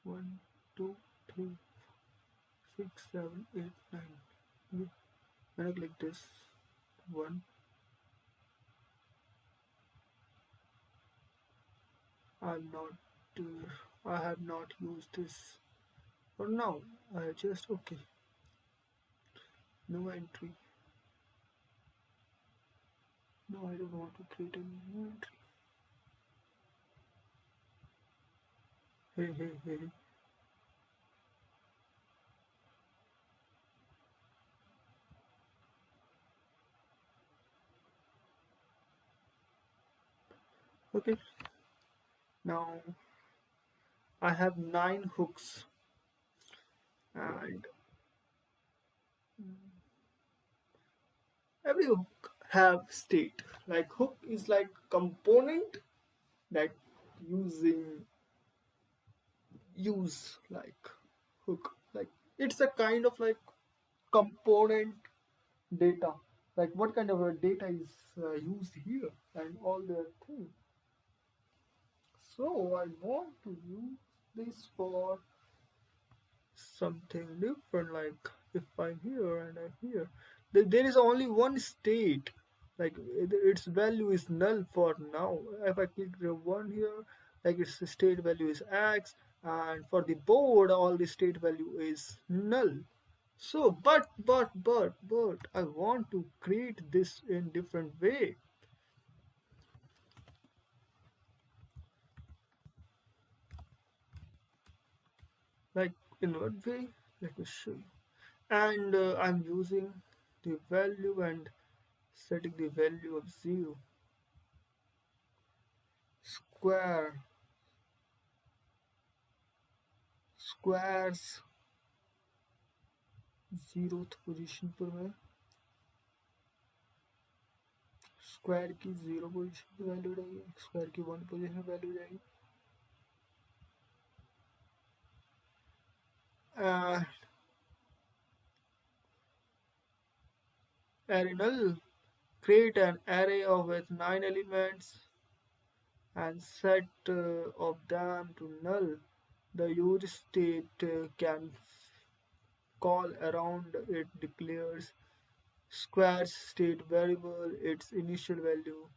1 2 3 6 7 8 9. Okay. When I click this one, I'm not I have not used this for now. I just okay, no entry. No, I don't want to create a new entry. Hey. Okay, now I have 9 hooks and every hook have state. Like hook is like component that using use like hook, like it's a kind of like component data, like what kind of a data is used here and all the things. So I want to use this for something different. Like if I'm here and I'm here, there is only one state, like its value is null for now. If I click the one here, like its state value is X, and for the board all the state value is null. So but I want to create this in different way. Like in what way? Let me show you. And I'm using the value and setting the value of 0. Square squares 0th position पर मैं square की 0 position पे value रहेगी, square की 1 position पे value जाएगी. Array null, create an array of with 9 elements and set of them to null. The use state can call around it declares square state variable its initial value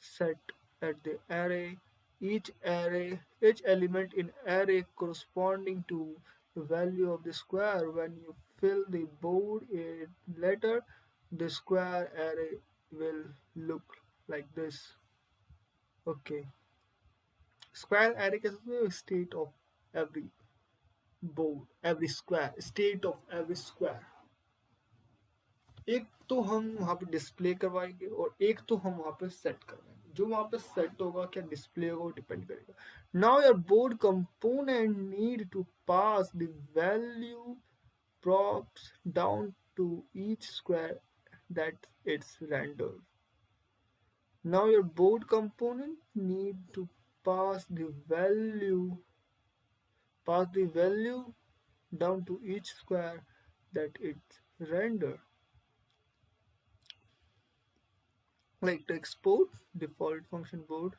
set at the array. Each element in array corresponding to the value of the square. When you fill the board in later, the square array will look like this. Okay. Square array is a state of every board, every square, state of every square. एक तो हम वहाँ पे display करवाएंगे और एक तो हम वहाँ पे सेट करवाएंगे. जो वहाँ पे सेट होगा क्या डिस्प्ले होगा वो डिपेंड करेगा. Now your board component need to pass the value props down to each square that it's rendered. Now your board component need to pass the value down to each square that it's rendered. Like to export default function board,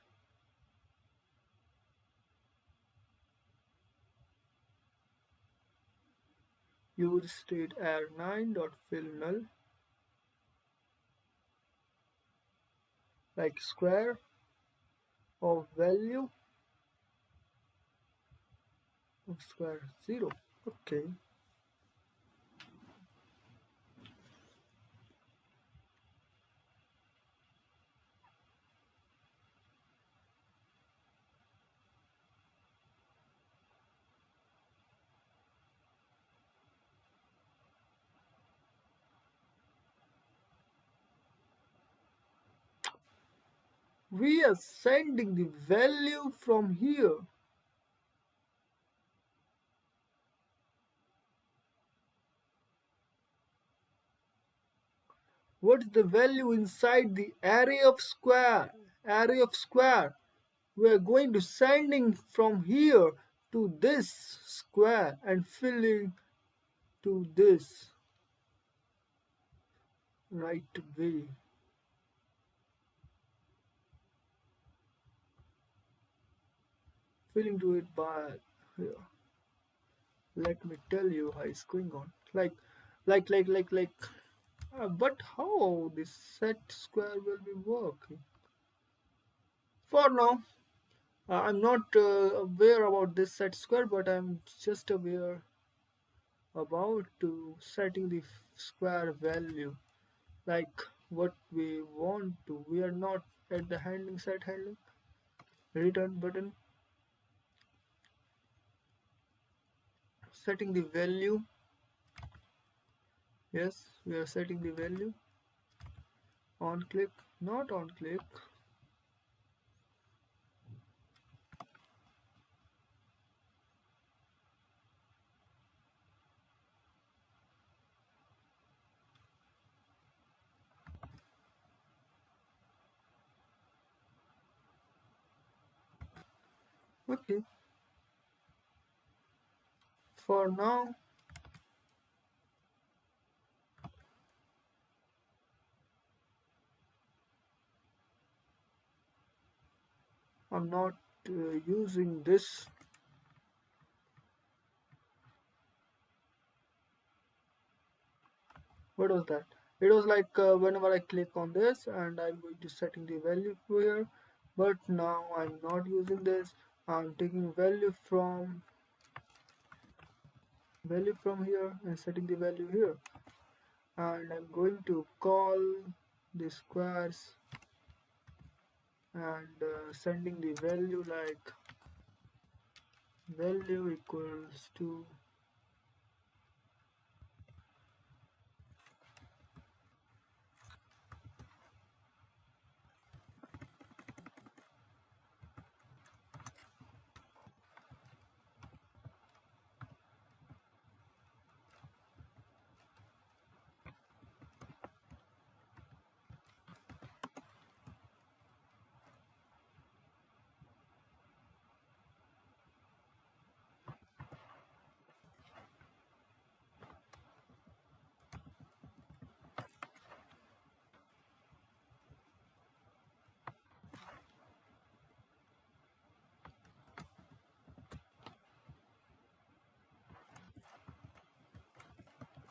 use state arr9.fill null, like square of value of square 0. Okay. We are sending the value from here. What's the value inside the array of square? Array of square. We are going to sending from here to this square and filling to this right way. Filling to it by here. Let me tell you how it's going on. Like. But how this set square will be working? For now, I'm not aware about this set square, but I'm just aware about to setting the square value, like what we want to. We are not at the handling set handling return button. Setting the value. Yes, we are setting the value. On click, not on click. Okay. For now, I'm not using this. What was that? It was like whenever I click on this and I'm going to setting the value here, but now I'm not using this. I'm taking value from here and setting the value here, and I'm going to call the squares and sending the value like value equals to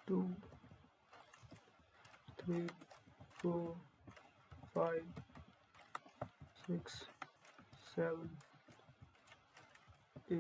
two, three, 4, 5, 6, 7, 8.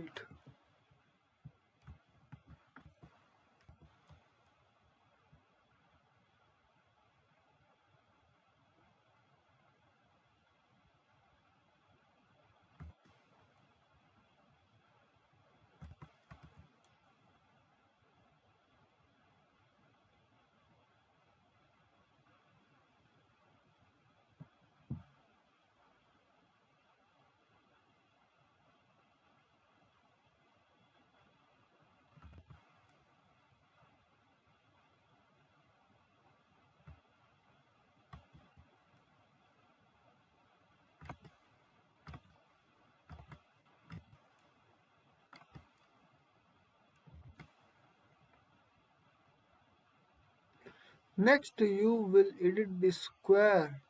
Next, you will edit the square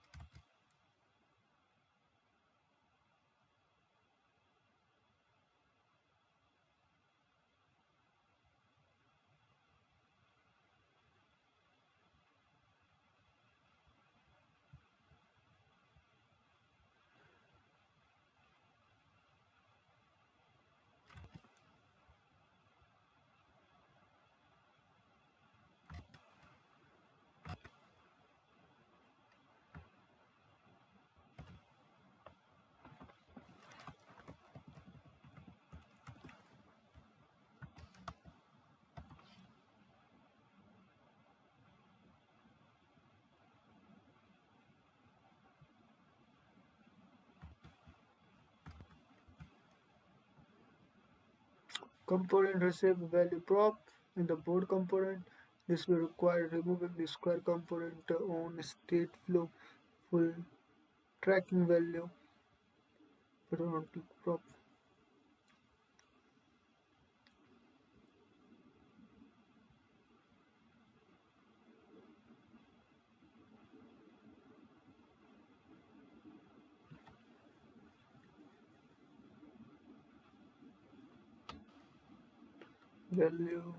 component receive value prop in the board component. This will require removing the square component on state flow full tracking value prop value.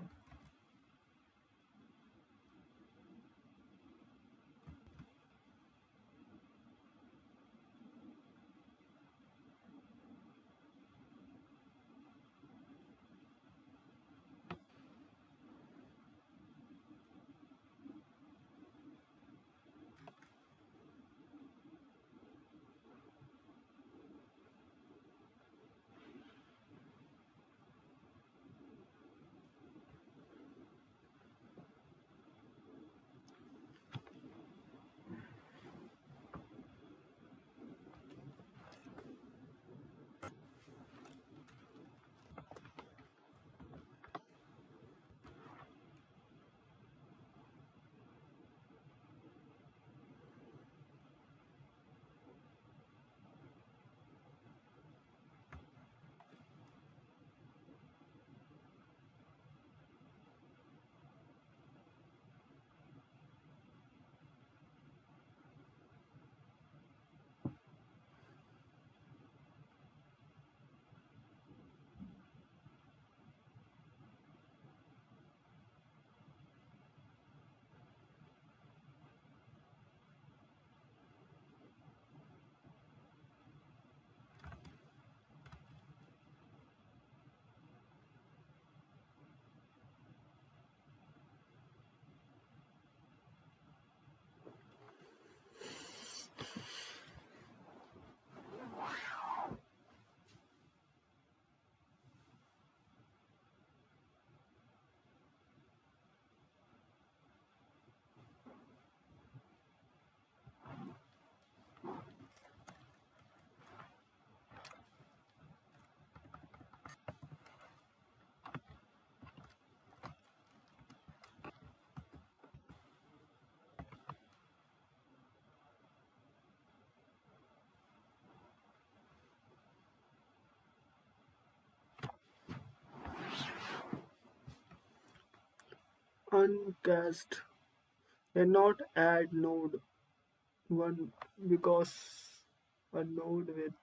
Uncast cannot add node 1 because a node with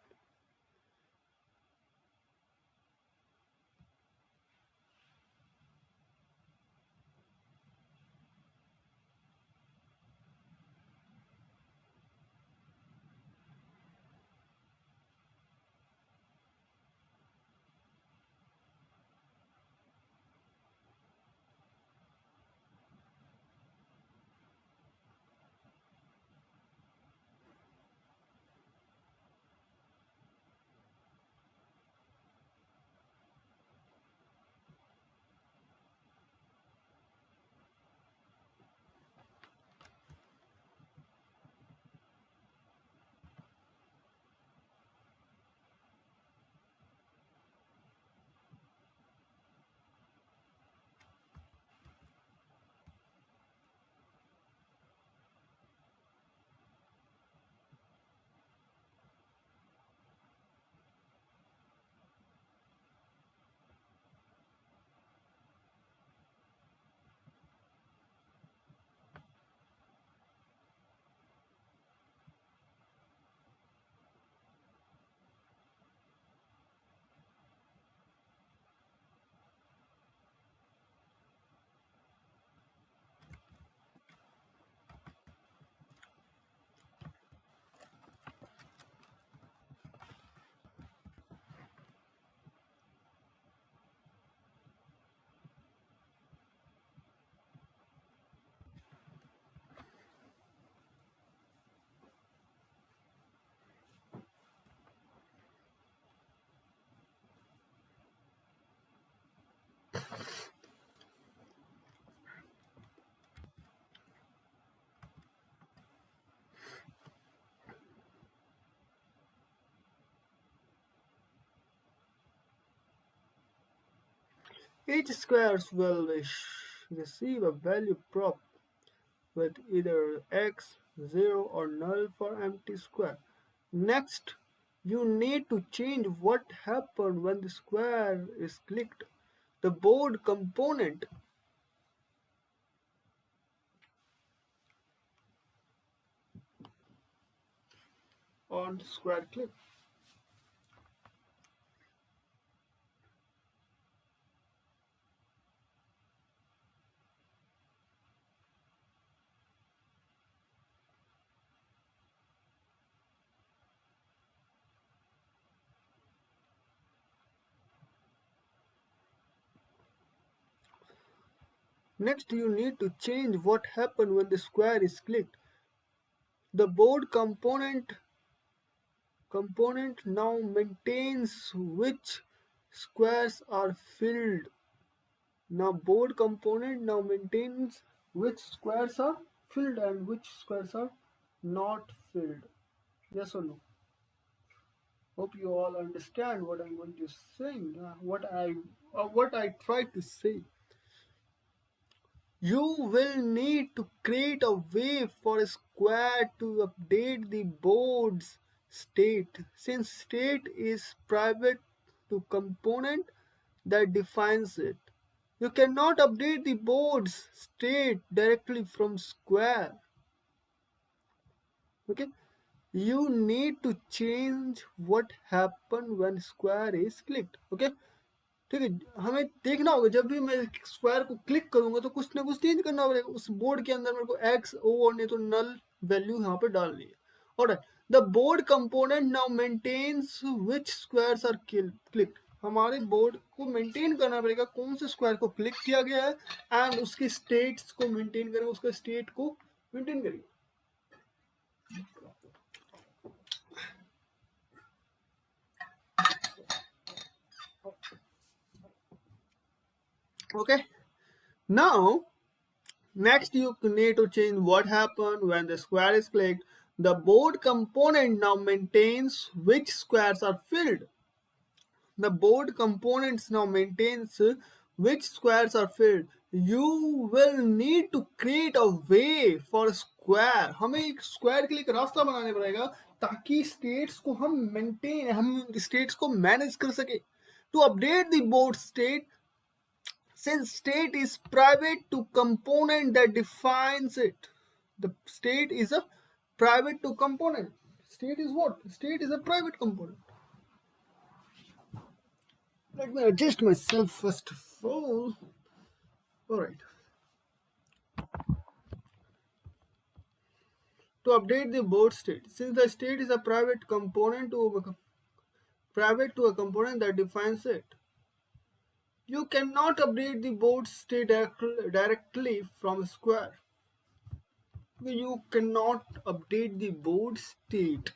Each squares will receive a value prop with either x, 0 or null for empty square. Next, you need to change what happened when the square is clicked. The board component on square click. Next, you need to change what happened when the square is clicked. The board component now maintains which squares are filled. Now board component now maintains which squares are filled and which squares are not filled. Yes or no? Hope you all understand what I'm going to say. What I try to say. You will need to create a way for a square to update the board's state. Since state is private to component that defines it. You cannot update the board's state directly from square. Okay? You need to change what happened when square is clicked. Okay? ठीक है, हमें देखना होगा जब भी मैं square को click करूंगा तो कुछ ना कुछ चेंज करना पड़ेगा उस बोर्ड के अंदर। मेरे को एक्स ओ और नहीं तो नल वैल्यू यहाँ पे डालनी है। Alright, the board component now maintains which squares are clicked. हमारे बोर्ड को मेंटेन करना पड़ेगा कौन से स्क्वायर को क्लिक किया गया है एंड उसके स्टेट्स को मेंटेन करेगा, उसका स्टेट को मेंटेन करेगा। Okay, now next you need to change what happened when the square is clicked. The board component now maintains which squares are filled. The board components now maintains which squares are filled. You will need to create a way for a square. हमें एक square के लिए एक रास्ता बनाने पड़ेगा ताकि states को हम स्टेट्स को मैनेज कर सके। To update the board state, since state is private to component that defines it. The state is a private to component. State is what? State is a private component. Let me adjust myself first of all. Alright. To update the board state, since the state is a private to a component that defines it, you cannot update the board state directly from a square. You cannot update the board state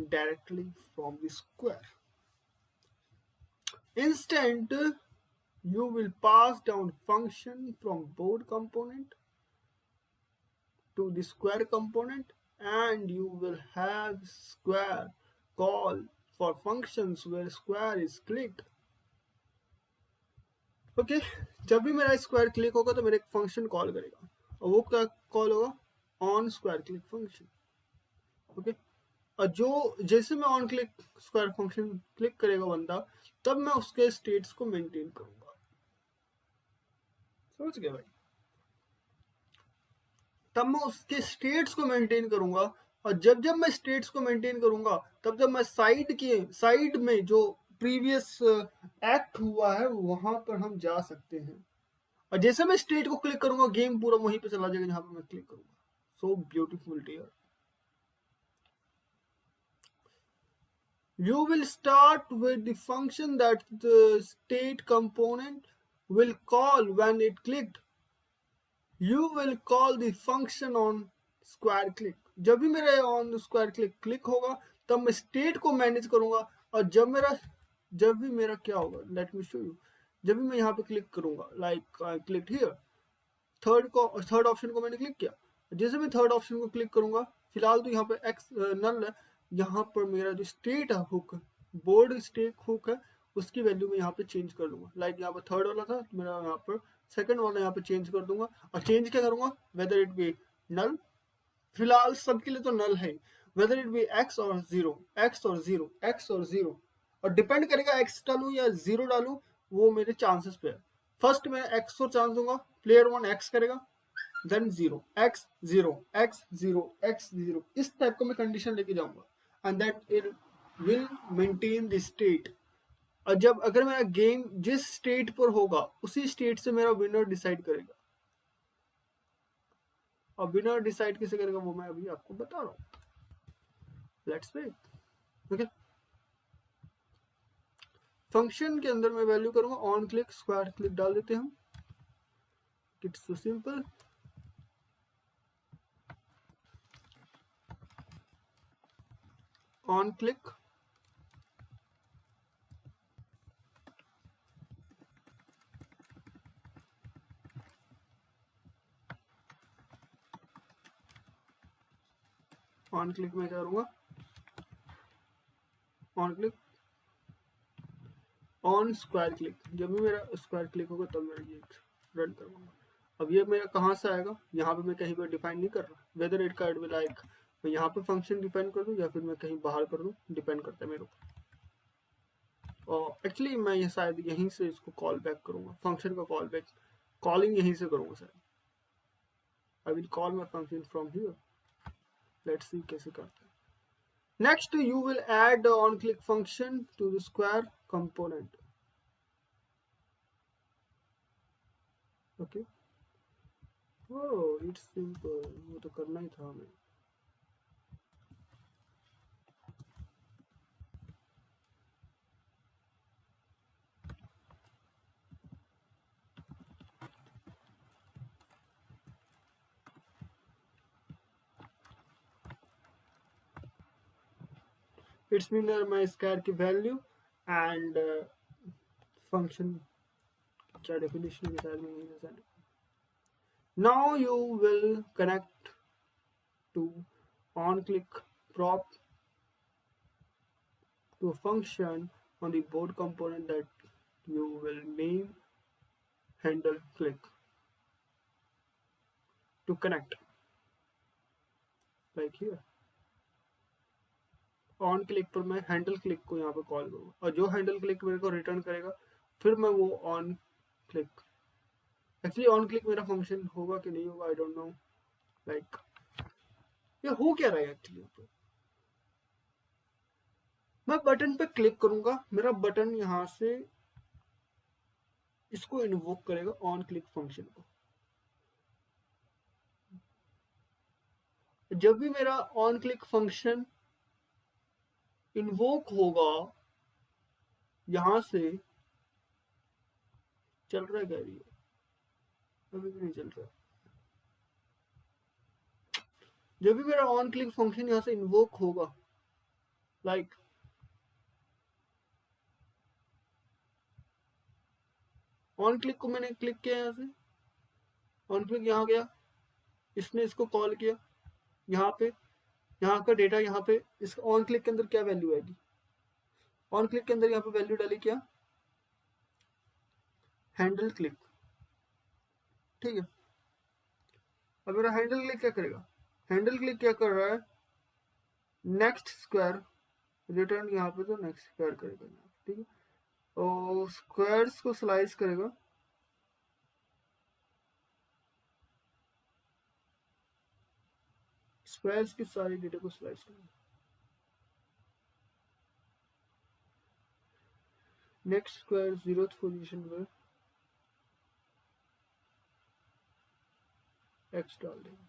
directly from the square. Instead, you will pass down function from board component to the square component, and you will have square call for functions where square is clicked. Okay, जब भी मेरा square click होगा तो मेरा एक function call करेगा और वो क्या कॉल होगा? On square click function. Okay, और जो जैसे मैं on click square function click करेगा बंदा, तब मैं उसके स्टेट्स को मेंटेन करूंगा। समझ गए भाई? तब मैं उसके स्टेट्स को मेंटेन करूंगा, और जब जब मैं स्टेट्स को मेंटेन करूंगा तब जब मैं साइड में जो प्रीवियस एक्ट हुआ है वहां पर हम जा सकते हैं। और जैसे मैं स्टेट को क्लिक करूंगा गेम पूरा वहीं पे चला जाएगा जहां पर मैं क्लिक करूंगा। So beautiful dear. You will start with the function that the state component will call when it clicked. You will call the function on square click. जब भी मेरा on square click होगा तब मैं state को manage करूंगा, और जब भी मेरा क्या होगा, let me show you. जब भी मैं यहाँ पे क्लिक करूंगा, like I clicked here, third option को मैंने क्लिक किया, जैसे मैं थर्ड ऑप्शन को क्लिक करूंगा, फिलहाल तो यहाँ पे एक्स नल है, यहाँ पर मेरा जो स्टेट है हुक, बोर्ड स्टेट हुक है, उसकी वैल्यू मैं यहाँ पे चेंज कर दूंगा। लाइक यहाँ पे थर्ड वाला था तो मेरा यहाँ पर सेकंड वाला यहाँ पे चेंज कर दूंगा। और चेंज क्या करूंगा, वेदर इट बी नल, फिलहाल सबके लिए तो नल है, वेदर इट बी एक्स और जीरो, एक्स और जीरो, एक्स और जीरो, और डिपेंड करेगा एक्स डालू या जीरो डालू, वो मेरे चांसेस पे है। फर्स्ट मैं एक्स को चांस दूंगा, प्लेयर वन एक्स करेगा, than zero, x zero, x zero, x zero, इस टाइप का मैं कंडीशन लेके जाऊंगा and that it will maintain the state. और जब अगर मेरा गेम जिस स्टेट पर होगा उसी स्टेट से मेरा विनर डिसाइड करेगा। और विनर डिसाइड कैसे करेगा वो मैं अभी आपको बता रहा हूँ, लेट्स वेट। ओके, फंक्शन के अंदर मैं वैल्यू करूंगा ऑन क्लिक, स्क्वायर क्लिक डाल देते हैं हम, it's so simple. On click on click में क्या करूंगा, on click on square click, जब भी मेरा स्क्वायर क्लिक होगा तब मैं ये रन करूंगा। अब ये मेरा कहाँ से आएगा, यहाँ पे मैं कहीं पर डिफाइन नहीं कर रहा, वेदर इट कार्ड भी लाइक मैं यहाँ पे फंक्शन डिफाइन कर दूँ या फिर मैं कहीं बाहर कर दूँ, डिपेंड करता है मेरे ऊपर। और एक्चुअली मैं ये शायद यहीं से इसको कॉल बैक करूंगा, फंक्शन का कॉल बैक, कॉलिंग यहीं से करूंगा शायद। I will call my function from here, let's see कैसे करते हैं। Next you will add on click function to the square component. Okay, oh it's simple, वो तो करना ही था हमें। इट्स मीन माई स्क्वायर की वैल्यू एंड फंक्शन क्या डेफिनेशन के साथ में। Now you will connect to on click prop to a function on the board component that you will name handle click to connect like here। On click पर मैं handle click को यहाँ पे call करूँगा और जो हैंडल क्लिक मेरे को रिटर्न करेगा फिर मैं वो on click, actually on click मेरा फंक्शन होगा कि नहीं होगा आई डोंट नो, लाइक ये हो क्या रहा है एक्चुअली। मैं बटन पे क्लिक करूंगा, मेरा बटन यहाँ से इसको इन्वोक करेगा ऑन क्लिक फंक्शन को। जब भी मेरा ऑन क्लिक फंक्शन इन्वोक होगा, यहां से चल रहा है क्या ये, अभी भी नहीं चल रहा। जब भी मेरा ऑन क्लिक फंक्शन यहां से इन्वोक होगा, लाइक ऑन क्लिक को मैंने क्लिक किया, यहां से ऑन क्लिक यहाँ गया, इसने इसको कॉल किया, यहाँ पे यहाँ का डेटा यहाँ पे इस ऑन क्लिक के अंदर क्या वैल्यू आएगी, ऑन क्लिक के अंदर यहाँ पे वैल्यू डाली क्या, हैंडल क्लिक, ठीक है। अब मेरा हैंडल क्लिक क्या करेगा, हैंडल क्लिक क्या कर रहा है, नेक्स्ट स्क्वायर रिटर्न यहाँ पे तो नेक्स्ट स्क्वायर करेगा, ठीक है। और स्क्वायर्स को स्लाइस करेगा, स्क्वायर्स की सारी डेटा को स्लाइस करेगा। नेक्स्ट स्क्वायर 0th पोजीशन पर एक्स डाल देंगे।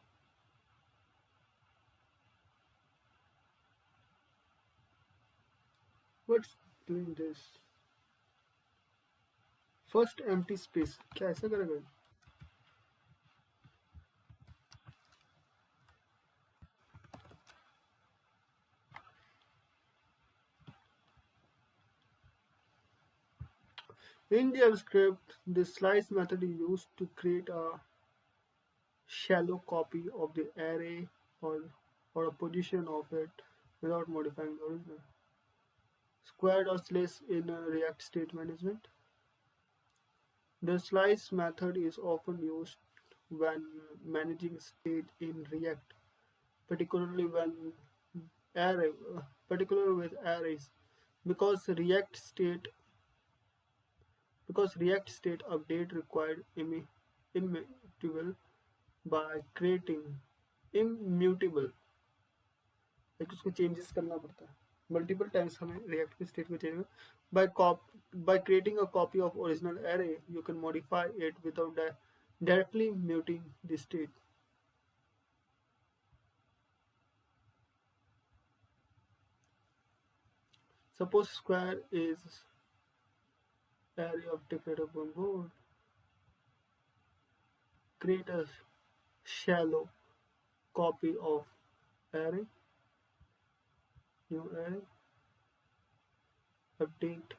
What's doing this? First empty space, क्या ऐसा करेगा? In JavaScript, the slice method is used to create a shallow copy of the array or a position of it without modifying the original. Squared or slice in React state management. The slice method is often used when managing state in React, particularly when array, particularly with arrays, because React state update required immutable by creating immutable, like उसको changes करना पड़ता है multiple times हमें react की state को change by creating a copy of original array you can modify it without directly muting the state. Suppose square is array of declared on board. Create a shallow copy of array, new array, update.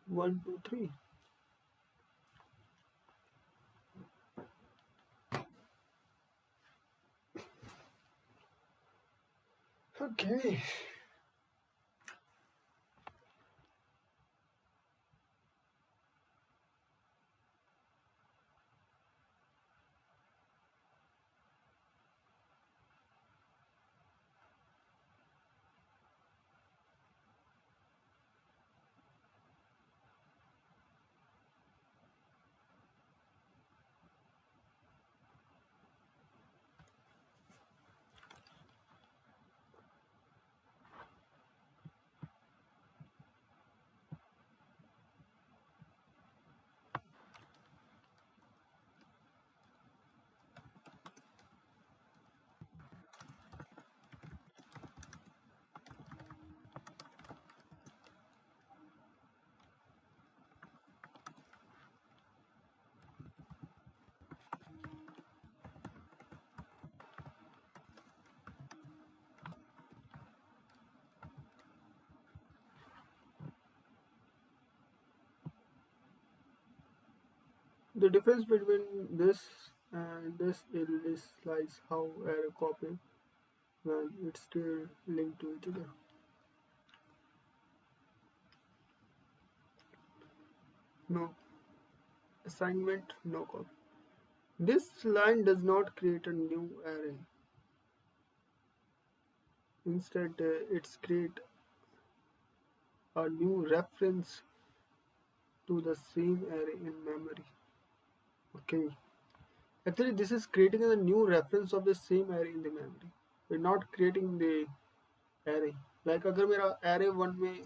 One, two, three. Okay. The difference between this and this is like how array copy when it's still linked to each other. No assignment, no copy. This line does not create a new array. Instead, it's create a new reference to the same array in memory. Okay. Actually, this is creating a new reference of the same array in the memory. We're not creating the array. Like अगर मेरा array 1 में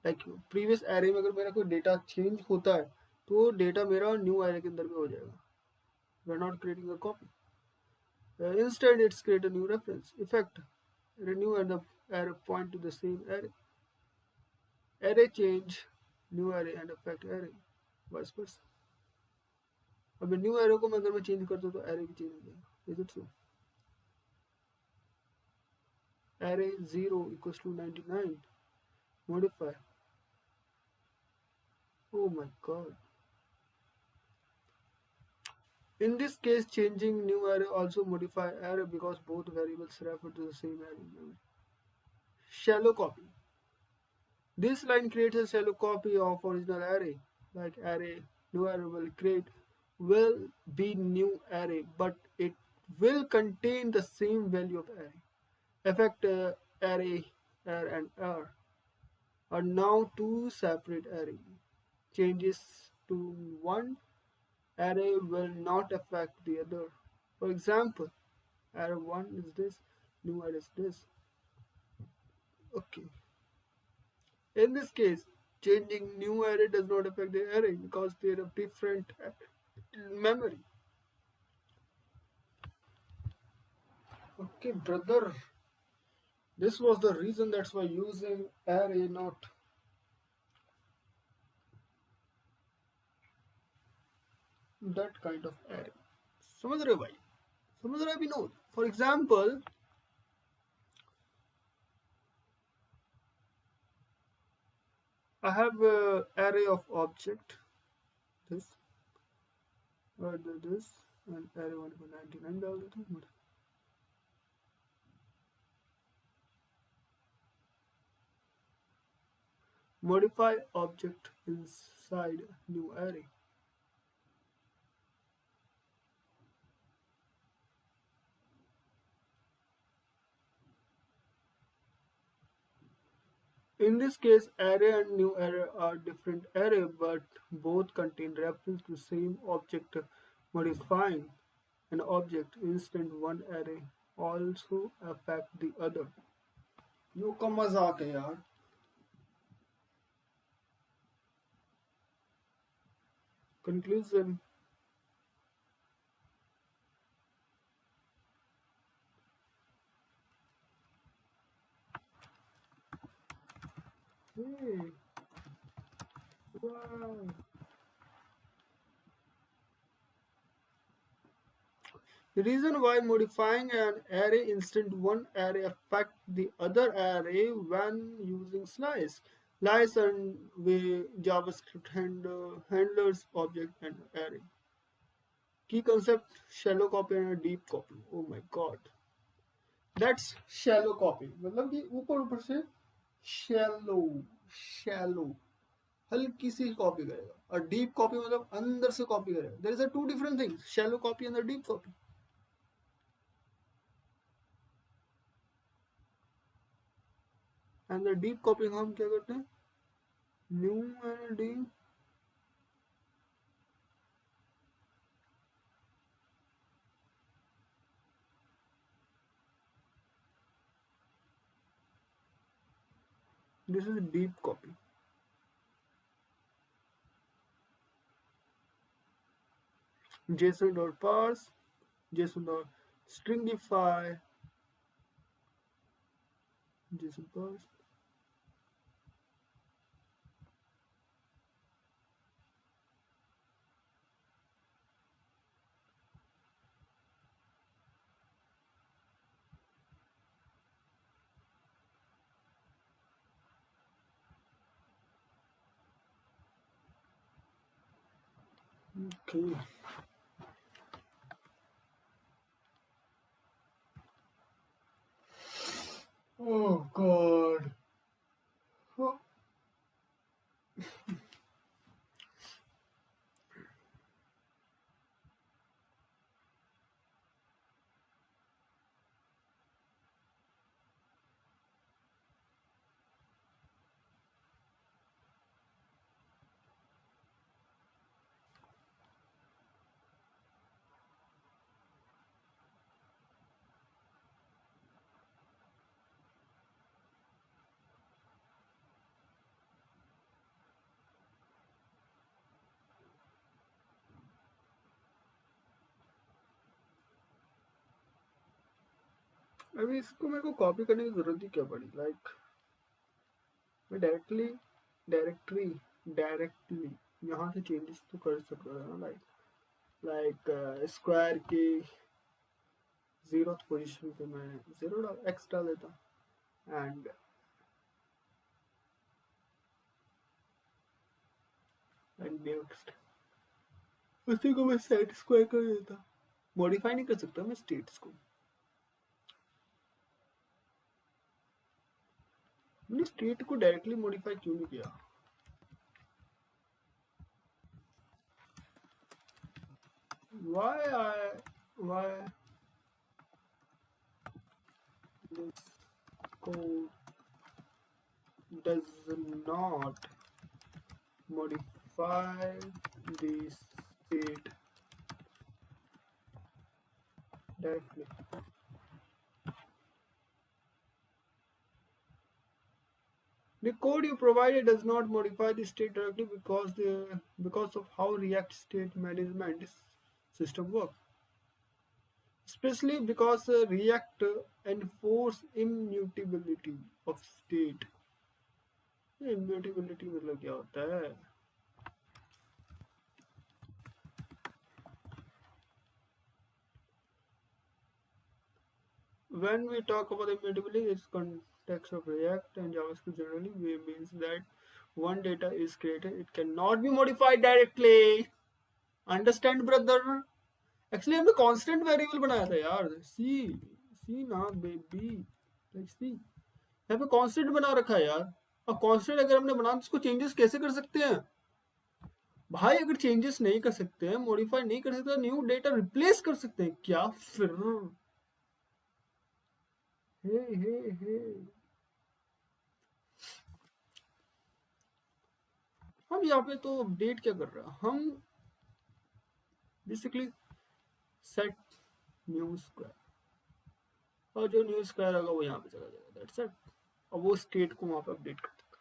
like previous array में अगर मेरा कोई data change होता है तो data मेरा new array के अंदर में हो जाएगा. We're not creating a copy. Instead, it's create a new reference. Effect renew and the array point to the same array. Array change new array and affect array. Vice versa. अब new arrow को मैं अगर मैं change करता हूँ तो array भी change हो जाएगा. Is it so? Array 0 equals to 99 modify. Oh my god. In this case, changing new array also modify array because both variables refer to the same array. Shallow copy. This line creates a shallow copy of original array. Like array, new array will be new array, but it will contain the same value of array. Effect array R and R are now two separate arrays. Changes to one array will not affect the other. For example, array 1 is this, new array is this. Okay. In this case, changing new array does not affect the array because they are different memory. Okay, brother. This was the reason, that's why using array, not that kind of array. समझ रहे हो भाई? समझ रहे हो Vinod? For example I have array of object this this and array 1.99 डाल देता हूँ. Modify object inside new array. In this case, array and new array are different array, but both contain reference to same object. Modifying an object instant one array also affect the other. यो का मजाक है यार. Conclusion. Hey. Wow. The reason why modifying an array instant one array affect the other array when using slice. Slice and way JavaScript handlers object and array. Key concept shallow copy and a deep copy. Oh my god. That's shallow copy. मतलब कि ऊपर ऊपर से shallow हल्की सी copy करेगा और deep copy मतलब अंदर से कॉपी करेगा. There is a two different things, shallow copy and the deep copy. And the deep copy हम क्या करते हैं? New and deep. This is deep copy. JSON.parse, JSON.stringify, JSON parse. Okay. Oh god. Oh. अभी इसको मेरे को copy करने की जरूरत ही क्या पड़ी? लाइक मैं डायरेक्टली यहाँ से चेंजेस तो कर सकता था ना. लाइक स्क्वायर की 0th पोजीशन पे मैं 0 x डाल देता एंड नेक्स्ट उसी को मैं सेट स्क्वायर कर देता. मॉडिफाई नहीं कर सकता मैं स्टेट्स को. मैंने स्टेट को डायरेक्टली मॉडिफाई क्यों नहीं किया? why this code does not modify the state directly? The code you provided does not modify the state directly because of how React state management system works. Especially because React enforce immutability of state. Immutability मतलब क्या होता है? when we talk about immutability, it's context of React and JavaScript generally, means that one data is created, it cannot be modified directly. Understand, brother? Actually हमने constant variable बनाया था यार. See ना baby, like see, यहाँ पे constant बना रखा है यार. और constant अगर हमने बना तो उसको changes कैसे कर सकते हैं भाई? अगर changes नहीं कर सकते हैं, modify नहीं कर सकते, न्यू डेटा रिप्लेस कर सकते हैं क्या फिर? हे हम यहाँ पे तो अपडेट क्या कर रहे हैं, हम बेसिकली सेट न्यू स्क्वायर, और जो न्यू स्क्वायर होगा वो यहाँ पे चला जाएगा, दैट्स इट. और वो स्टेट को वहां पे अपडेट कर देगा.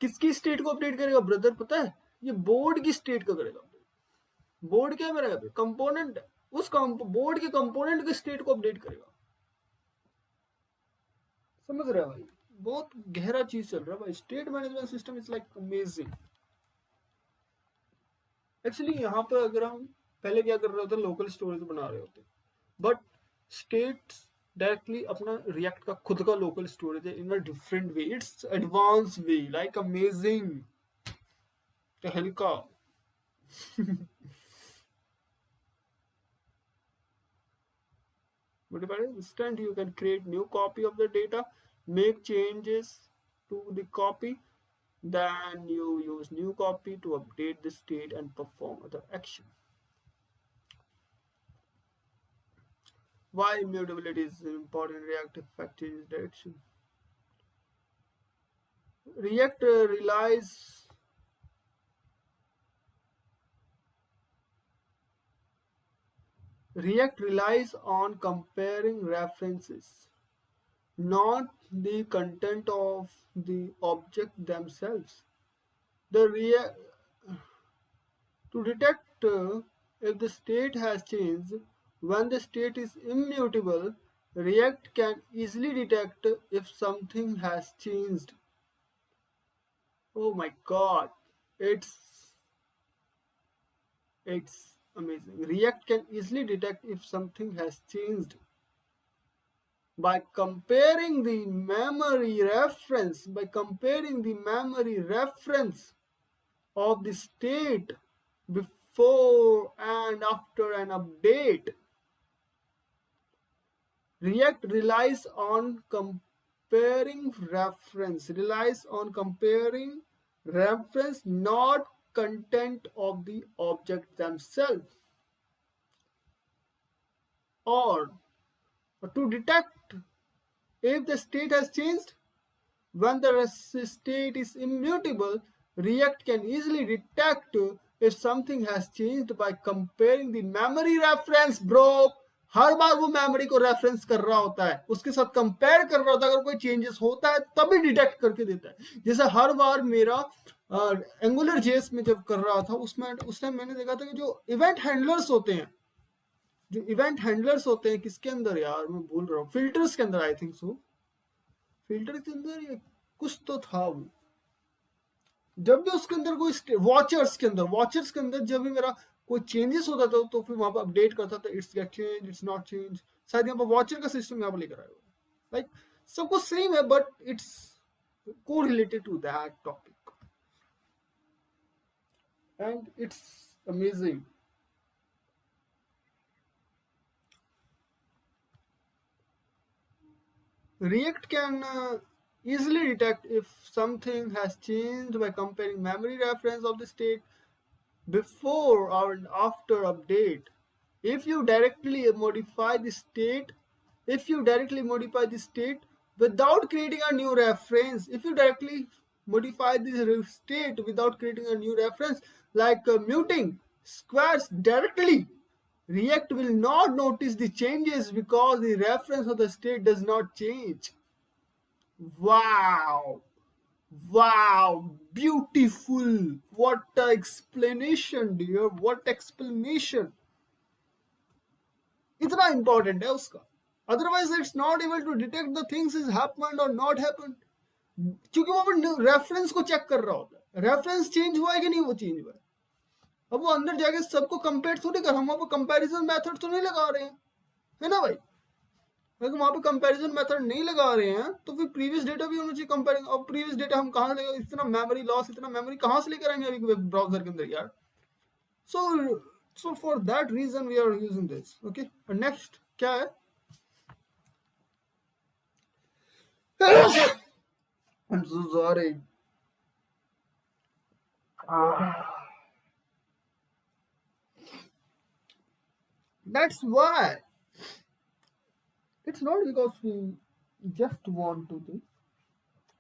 किसकी स्टेट को अपडेट करेगा ब्रदर पता है? ये बोर्ड की स्टेट का करेगा. बोर्ड क्या है मेरा यहाँ पे? कंपोनेंट है. उस बोर्ड के कंपोनेंट की स्टेट को अपडेट करेगा. समझ रहे हो भाई? बहुत गहरा चीज चल रहा है भाई. State management system is like amazing. Actually यहाँ पे अगर हम पहले क्या कर रहे होते, लोकल स्टोरेज बना रहे होते, बट स्टेट्स डायरेक्टली अपना रिएक्ट का खुद का लोकल स्टोरेज है in a different way. It's advance way, like amazing तहलका. But by instant you can create new copy of the data, make changes to the copy, then you use new copy to update the state and perform other action. Why immutability is important in React effective direction? React relies on comparing references, not the content of the object themselves. To detect if the state has changed, when the state is immutable, React can easily detect if something has changed. Oh my god, it's amazing. React can easily detect if something has changed by comparing the memory reference of the state before and after an update. React relies on comparing reference, not content of the object themselves. Or to detect if the state has changed, when the state is immutable, React can easily detect if something has changed by comparing the memory reference. Bro, हर बार वो memory को reference कर रहा होता है, उसके साथ compare कर रहा होता है. अगर कोई चेंजेस होता है तभी डिटेक्ट करके देता है. जैसे हर बार मेरा एंगुलर जेएस में जब कर रहा था, उसमें मैंने देखा था कि जो इवेंट हैंडलर्स होते हैं, किसके अंदर यार मैं भूल रहा हूँ, फिल्टर्स के अंदर, आई थिंक सो फिल्टर के अंदर ये कुछ तो था. वो जब भी उसके अंदर कोई वॉचर्स के अंदर जब भी मेरा कोई चेंजेस होता था तो फिर वहां पर अपडेट करता था, it's get change, it's not change. शायद यहाँ पर वॉचर का सिस्टम यहाँ पर लेकर आया हुआ. लाइक सब कुछ सेम है बट इट्स को related to that topic and it's amazing. React can easily detect if something has changed by comparing memory reference of the state before or after update. If you directly modify the state without creating a new reference, like muting squares directly, React will not notice the changes because the reference of the state does not change. Wow, beautiful. What an explanation, dear. What explanation. इतना important है उसका. Otherwise, it's not able to detect the things is happened or not happened. क्योंकि वो reference को check कर रहा होता है, रेफरेंस चेंज हुआ है कि नहीं वो चेंज हुआ है. अब वो अंदर जाके सबको कंपेयर थोड़ी कर, हम वहां पर कंपैरिजन मेथड तो नहीं लगा रहे हैं, है ना भाई। अगर वहां पे कंपैरिजन मेथड नहीं लगा रहे हैं तो फिर प्रीवियस डेटा भी होना चाहिए कंपेयरिंग। अब प्रीवियस डेटा हम कहाँ से, इतना मेमोरी लॉस, इतना मेमोरी कहाँ से लेकर आएंगे अभी वेब ब्राउजर के अंदर यार। So so for that reason we are using this. Okay, next क्या है? I'm so sorry. That's why it's not because we just want to think,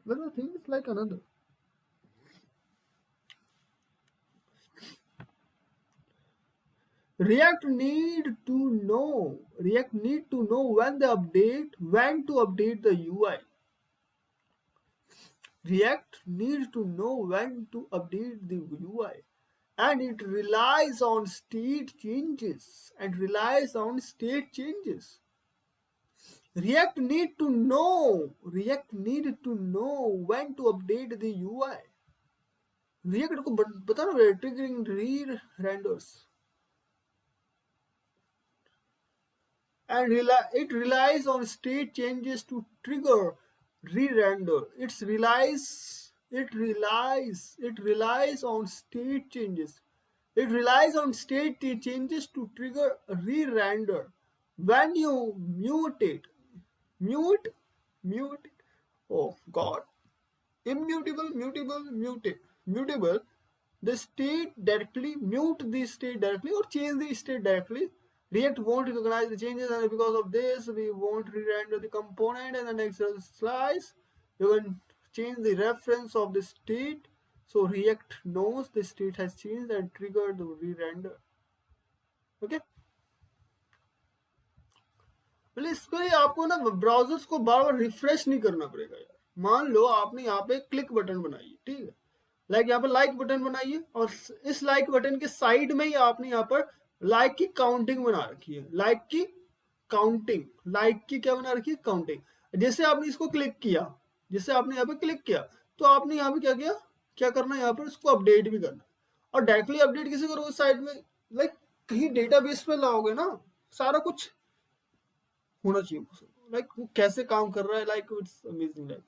but the thing is like another. React need to know when to update the UI. React needs to know when to update the UI, and it relies on state changes React need to know when to update the UI. React को बता ना, triggering re-renders, and it relies on state changes to trigger re-render. It relies on state changes. It relies on state changes to trigger re-render. When you mute, oh God, mutable, the state directly, mute the state directly or change the state directly. React won't recognize the changes, and because of this, we won't re-render the component. And the next slice, you can change the reference of the state, so React knows the state has changed and triggered the re-render. Okay. बोले इसके लिए आपको ना browsers को बार बार refresh नहीं करना पड़ेगा यार। मान लो आपने यहाँ पे क्लिक बटन बनाई है, ठीक है, लाइक यहाँ पर लाइक बटन बनाइए, और इस लाइक बटन के साइड में ही आपने यहाँ पर लाइक की काउंटिंग बना रखी है। लाइक की क्या बना रखी है? काउंटिंग। जैसे आपने इसको क्लिक किया, जैसे आपने यहाँ पे क्लिक किया, तो आपने यहाँ पे क्या किया, क्या करना है, यहाँ पर इसको अपडेट भी करना है। और डायरेक्टली अपडेट कैसे करोगे? साइड में लाइक कहीं डेटाबेस पे लाओगे ना, सारा कुछ होना चाहिए। लाइक वो कैसे काम कर रहा है, लाइक इट्स अमेजिंग। लाइक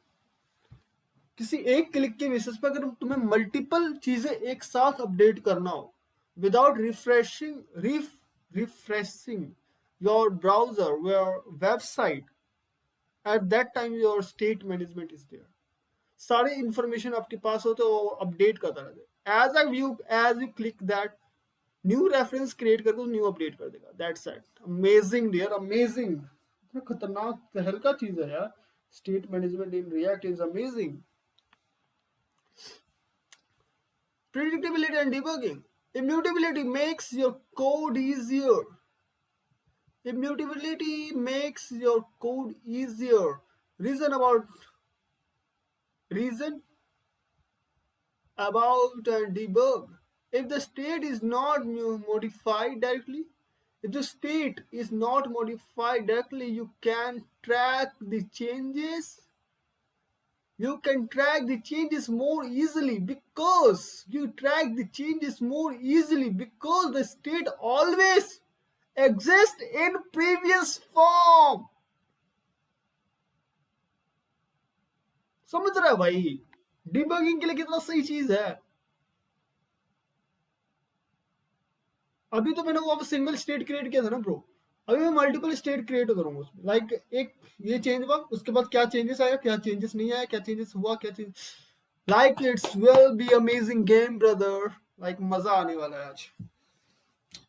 किसी एक क्लिक के बेसिस पर अगर तुम्हें मल्टीपल चीजें एक साथ अपडेट करना हो without refreshing your browser, your website, at that time your state management is there. सारे इंफॉर्मेशन आपके पास हो तो अपडेट करता रहता है। As you click that new reference create करके न्यू अपडेट कर देगा। That's it. Amazing dear, amazing. खतरनाक तहलका चीज है यार। State management in React is amazing. Predictability and debugging. Immutability makes your code easier. Reason about and debug. If the state is not modified directly, you can track the changes. You can track the changes more easily because the state always exists in previous form. समझ रहा है भाई? Debugging के लिए कितना सही चीज है। अभी तो मैंने वो सिंगल स्टेट क्रिएट किया था ना ब्रो, अभी मैं मल्टीपल स्टेट क्रिएट करूंगा उसमें। लाइक एक ये चेंज हुआ, उसके बाद क्या चेंजेस आया, क्या चेंजेस नहीं आया, क्या चेंजेस हुआ, क्या change, like it's will be amazing game brother. Like मजा आने वाला है आज,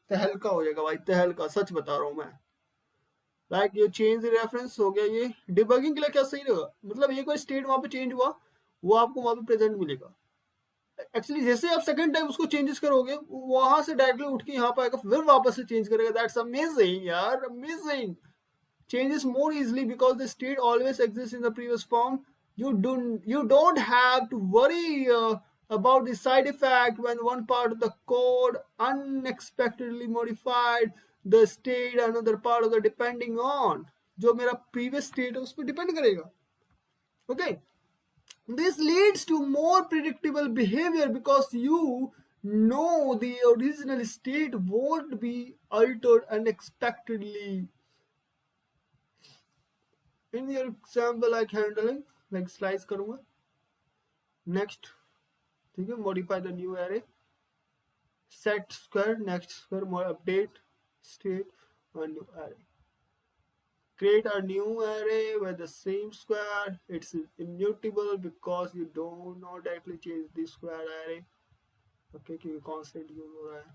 तहलका हो जाएगा भाई, तहलका, सच बता रहा हूँ मैं। लाइक ये चेंज रेफरेंस हो गया। ये डिबगिंग के लिए क्या सही रहेगा, मतलब ये कोई स्टेट वहां पे चेंज हुआ, वो आपको वहां पे प्रेजेंट मिलेगा। एक्चुअली जैसे आप सेकंड टाइम उसको चेंजेस करोगे, वहां से डायरेक्टली उठ के यहाँ पे आएगा, फिर वापस से चेंज करेगा। दैट्स अमेजिंग यार, amazing. Changes more easily because the state always exists in the previous form. You don't have to worry about the side effect when one part of the code unexpectedly modified the state another part of the depending on जो मेरा previous state है उस पर depend करेगा। Okay, this leads to more predictable behavior because you know the original state won't be altered unexpectedly. In your example like handling, like slice करूँगा. Next, ठीक है, modify the new array. Set square, next square, more update state on new array. Create a new array with the same square. It's immutable because you do not directly change the square array. Okay, क्योंकि constant use हो रहा है.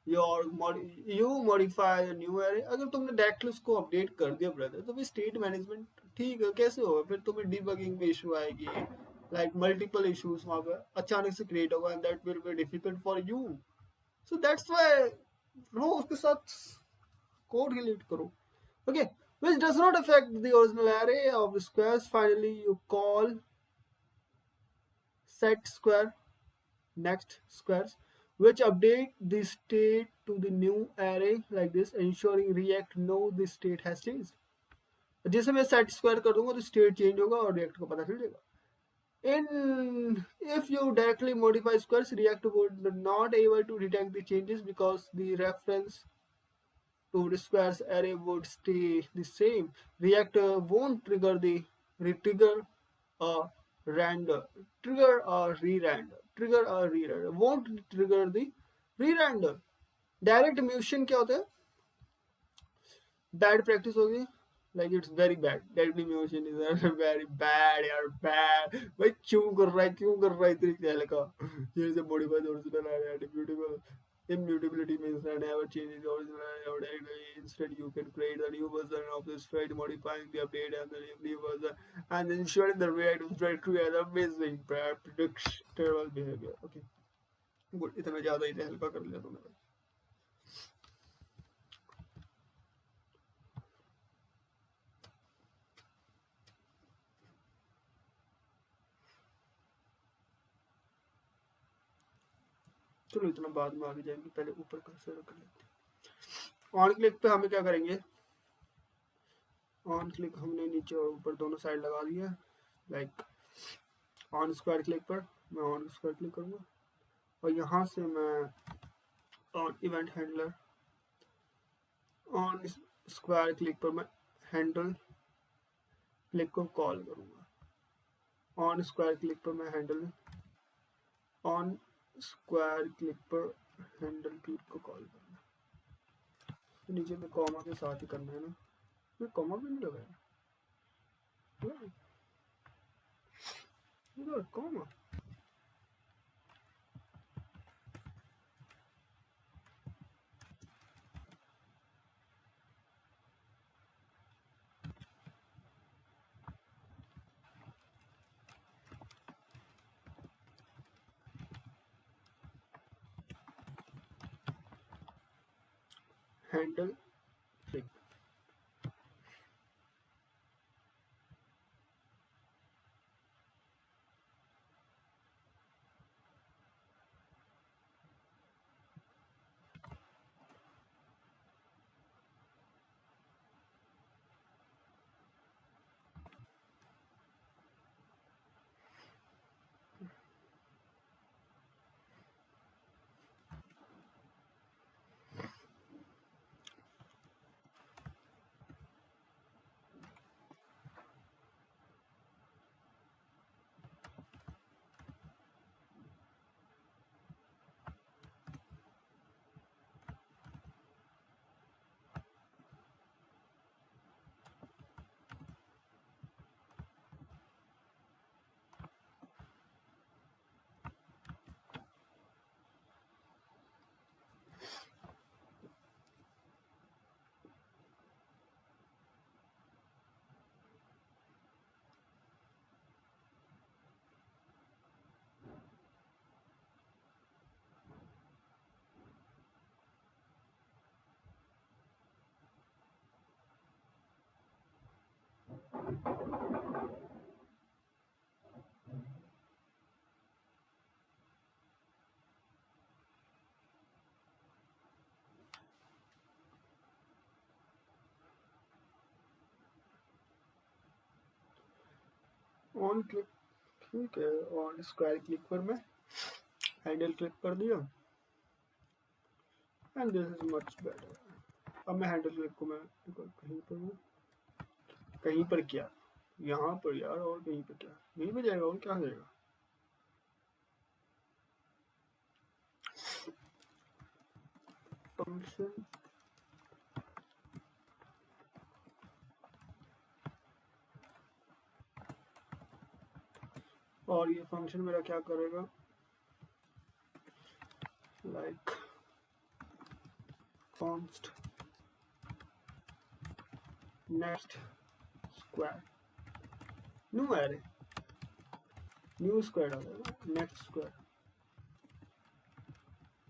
You modify the new array. अगर तुमने directly उसको update कर दिया brother, तो फिर स्टेट मैनेजमेंट ठीक है कैसे होगा? फिर तुम्हें डिबगिंग में इशू आएगी, लाइक मल्टीपल इश्यूज वहाँ पे अचानक से क्रिएट होगा, and that will be difficult for you. So that's why no उसके साथ कोड रिलेट करो. Okay, which does not affect the original array of the squares. Finally, you call set square next squares, which update the state to the new array like this, ensuring React know the state has changed. जैसे मैं set square कर दूंगा तो state change होगा और React को पता चल जाएगा. In if you directly modify squares, React would not able to detect the changes because the reference to the squares array would stay the same. React won't trigger a render, trigger a re-render, won't trigger the re-render. Direct emission क्या होता है? Bad practice होगी. Like it's very bad. Direct emission is very bad यार, bad. भाई क्यों कर रहा है इतनी क्या लगा? Here is a modified original array and immutable. Immutability means that never changes the original array or directly. Instead, you can create a new version of this thread, modifying the update and the new version, and ensuring the React is directory has amazing predictable behavior. Okay, good. इतना ज़्यादा ही हल्का कर लिया तुमने. चलो इतना बाद में आगे जाएंगे, पहले ऊपर का शेयर कर लेते हैं. ऑन क्लिक पे हमें क्या करेंगे? ऑन क्लिक हमने नीचे और ऊपर दोनों साइड लगा दिया. लाइक ऑन स्क्वायर क्लिक पर मैं ऑन स्क्वायर क्लिक करूँगा और यहाँ से मैं on event handler, on square click पर मैं हैंडल क्लिक को कॉल करूँगा. ऑन स्क्वायर क्लिक पर मैं हैंडल, ऑन स्क्वायर क्लिक पर हैंडल क्लिक को कॉल करना. तो नीचे में कॉमा के साथ ही करना है ना, मैं कॉमा भी नहीं लगाया. Comma handle click. On click ठीक है. ऑन स्क्वायर क्लिक पर मैं हैंडल क्लिक कर दिया and this is much better. अब मैं हैंडल क्लिक को मैं कहीं पर हूँ, कहीं पर क्या, यहाँ पर यार, और कहीं पर क्या, यहीं पे जाएगा और क्या जाएगा। फंक्शन और ये फंक्शन मेरा क्या करेगा, like const next square new array, new square डालेगा, नेक्स्ट स्क्वायर।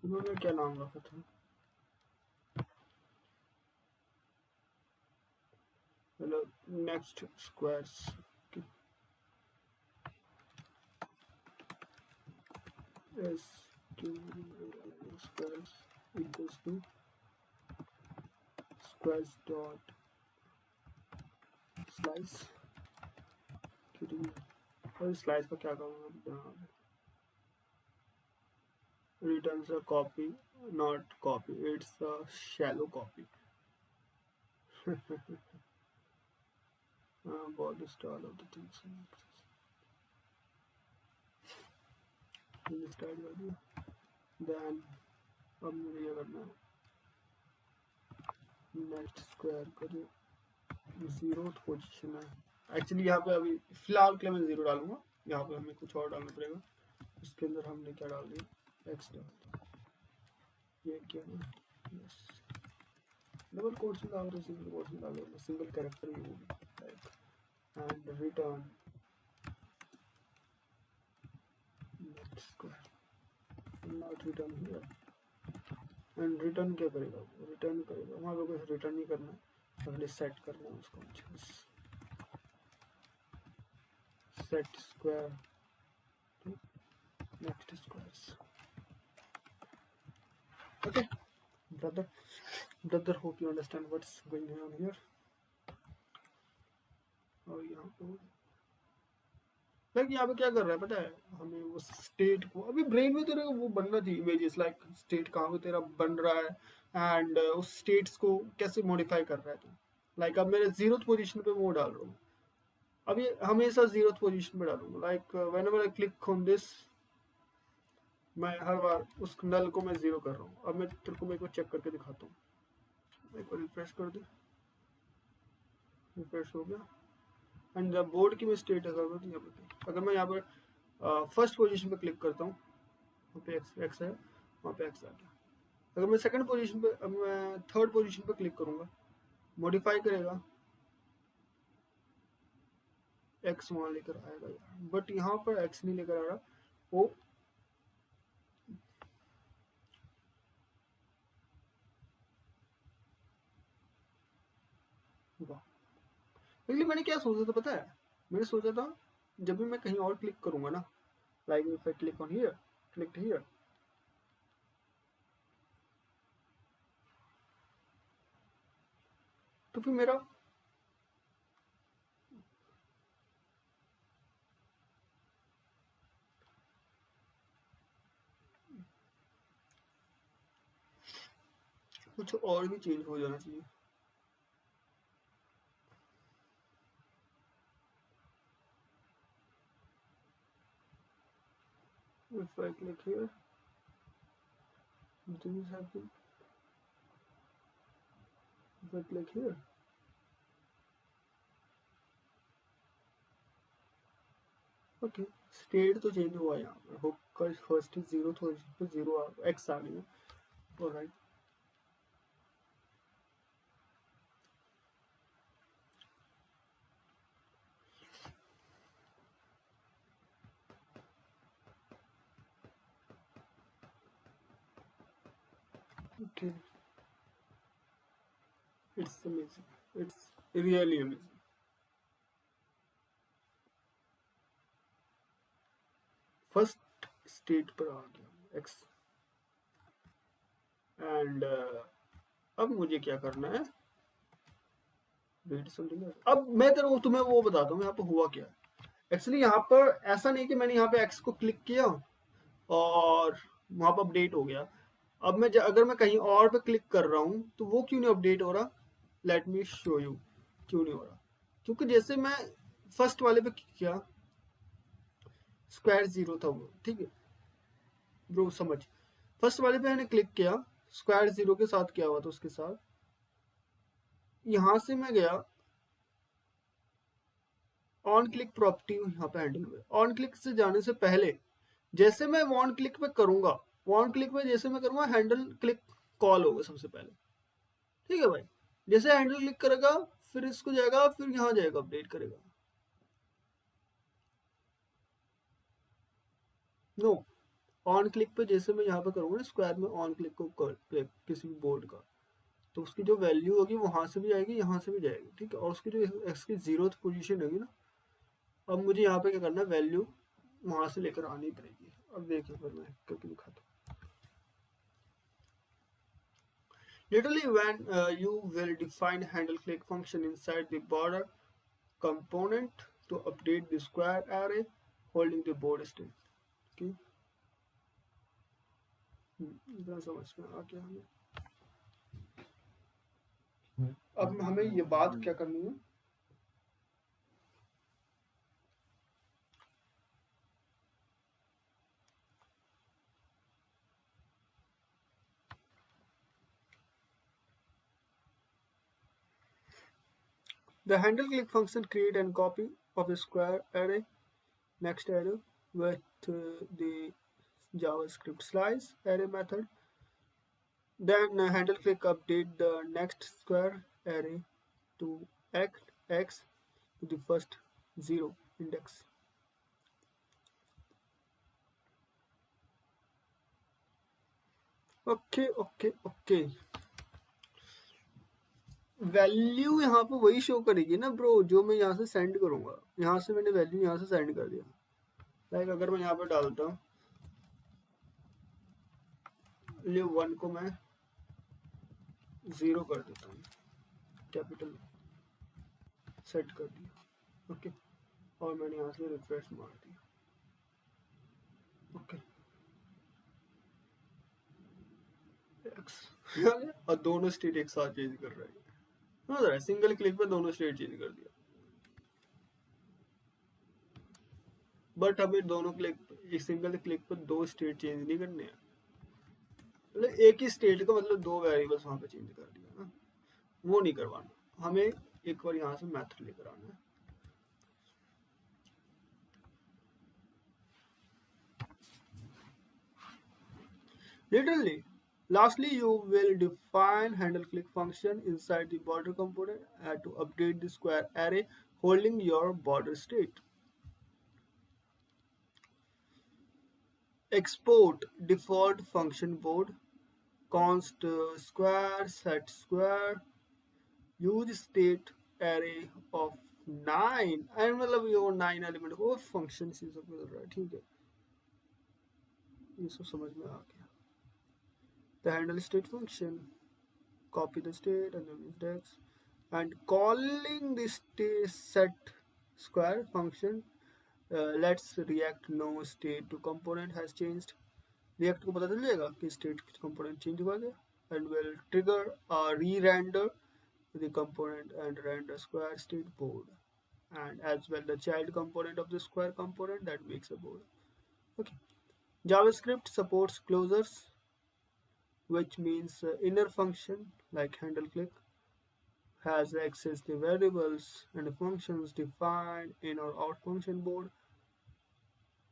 इन्होंने क्या नाम रखा था, मतलब next squares S squares equals to squares dot slice। और स्लाइस का क्या करूँगा, returns a copy, not copy, it's a shallow copy। about the style of the things start कर दिया। देन अब मुझे ये करना है, नेक्स्ट स्क्वायर का जो 0th पोजीशन है, एक्चुअली यहाँ पे अभी फिलहाल के लिए मैं 0 डालूंगा, यहाँ पे हमें कुछ और डालना पड़ेगा। इसके अंदर हमने क्या डाल दिया, x डाल दिया, ये क्या है, यस डबल कोट्स में डाल दो, सिंगल कोट्स में डाल दो, सिंगल कैरेक्टर ही होगी, like and return next square, not return here. And return क्या करेगा, रिटर्न करेगा, वहाँ पे कुछ रिटर्न नहीं करना है, पहले सेट करना है उसको, set square next squares. Okay brother hope you understand what's going on here। और यहाँ पे लाइक यहाँ पे क्या कर रहा है पता है, हमें वो स्टेट को, अभी ब्रेन में तेरे वो बनना चाहिए इमेजेस, लाइक स्टेट कहाँ पे तेरा बन रहा है एंड उस स्टेट्स को कैसे मॉडिफाई कर रहा है तू। लाइक अब मेरे 0th पोजीशन पे वो डाल रहा हूँ, अभी हमेशा 0th पोजीशन पे डालूंगा, like whenever I click on this, मैं हर बार उस नल को मैं 0 कर रहा हूँ। अब मैं तेरे को एक बार चेक करके दिखाता हूँ, एक बार रिफ्रेश कर दे, रिफ्रेश हो गया एंड जब बोर्ड की मैं स्टेटस आ गई, यहाँ पे अगर मैं यहाँ पर फर्स्ट पोजीशन पे क्लिक करता हूँ, वहाँ पे एक्स है, वहाँ पे एक्स आ गया। अगर मैं सेकंड पोजीशन पे, अब मैं थर्ड पोजीशन पे क्लिक करूँगा, मॉडिफाई करेगा, एक्स वहाँ लेकर आएगा, बट यहाँ पर एक्स नहीं लेकर आ रहा, वो इसलिए मैंने क्या सोचा था पता है, मैंने सोचा था जब भी मैं कहीं और क्लिक करूंगा ना, like if I click on here, click here, तो फिर मेरा कुछ और भी चेंज हो जाना चाहिए। If I click here, this is happening. If I click here, okay state तो चेंज हुआ यहाँ पर, होप का फर्स्ट 0 तो 0 एक्स आ गया, alright. Okay, it's amazing, it's really amazing। First state पर आ गया एक्स एंड अब मुझे क्या करना है, अब मैं तेरे तुम्हें वो बताता हूँ यहाँ पर हुआ क्या। एक्चुअली यहाँ पर ऐसा नहीं कि मैंने यहाँ पे एक्स को क्लिक किया और वहां पर अपडेट हो गया। अब मैं अगर मैं कहीं और पे क्लिक कर रहा हूँ तो वो क्यों नहीं अपडेट हो रहा, लेट मी शो यू क्यों नहीं हो रहा। क्योंकि जैसे मैं फर्स्ट वाले पे किया, स्क्वायर जीरो था वो, ठीक है ब्रो, समझ। फर्स्ट वाले पे मैंने क्लिक किया, स्क्वायर जीरो के साथ क्या हुआ था उसके साथ, यहां से मैं गया ऑन क्लिक प्रॉपर्टी, यहाँ पे हैंडल हुए। ऑन क्लिक से जाने से पहले जैसे मैं ऑन क्लिक पे करूंगा, ऑन क्लिक पे जैसे मैं करूंगा हैंडल क्लिक कॉल होगा सबसे पहले, ठीक है भाई। जैसे हैंडल क्लिक करेगा फिर इसको जाएगा, फिर यहाँ जाएगा अपडेट करेगा। नो, ऑन क्लिक पे जैसे मैं यहाँ पे करूंगा ना स्क्वायर में ऑन क्लिक को क्लिक किसी भी बोर्ड का, तो उसकी जो वैल्यू होगी वहां से भी जाएगी, यहाँ से भी जाएगी, ठीक है। और उसकी जो एक्स की जीरोथ पोजीशन होगी ना, अब मुझे यहाँ पे क्या करना है, वैल्यू वहां से लेकर आनी पड़ेगी। अब देखिए फिर मैं करके दिखाता हूँ। Literally, when you will define handle click function inside the border component to update the square array holding the board state. Okay, इतना समझ में आ गया हमें। अब हमें ये बात क्या करनी है, the handle click function create and copy of a square array next array with the JavaScript slice array method. Then handle click update the next square array to x to the first 0 index. Okay okay okay, value यहाँ पे वही show करेगी ना bro जो मैं यहाँ से send करूंगा। यहाँ से मैंने वैल्यू यहाँ से सेंड कर दिया, लाइक अगर मैं यहाँ पे डालता हूँ लिव 1 को मैं 0 कर देता हूँ, कैपिटल सेट कर दिया, ओके। और मैंने यहाँ से रिफ्रेश मार दिया, ओके एक्स और दोनों स्टेट एक साथ चेंज कर रहा है, समझ रहा है, सिंगल क्लिक पे दोनों स्टेट चेंज कर दिया। बट हमें दोनों क्लिक एक सिंगल क्लिक पर दो स्टेट चेंज नहीं करने हैं, मतलब एक ही स्टेट का मतलब दो वेरिएबल्स वहां पे चेंज कर दिया ना, वो नहीं करवाना हमें। एक बार यहाँ से मैथड लेकर आना है। Literally, lastly, you will define handle click function inside the border component to update the square array holding your border state. Export default function board const square set square use state array of 9 and मतलब ये 9 element को function से सब मिल रहा है, ठीक है, ये सब समझ में आ गया। The handle state function, copy the state and then index, and calling the state set square function lets react know state to component has changed. React को पता चल जाएगा कि state component change हुआ गया, and will trigger a re-render the component and render square state board, and as well the child component of the square component that makes a board. Okay. JavaScript supports closures, which means inner function like handle click has access to variables and functions defined in our out function board.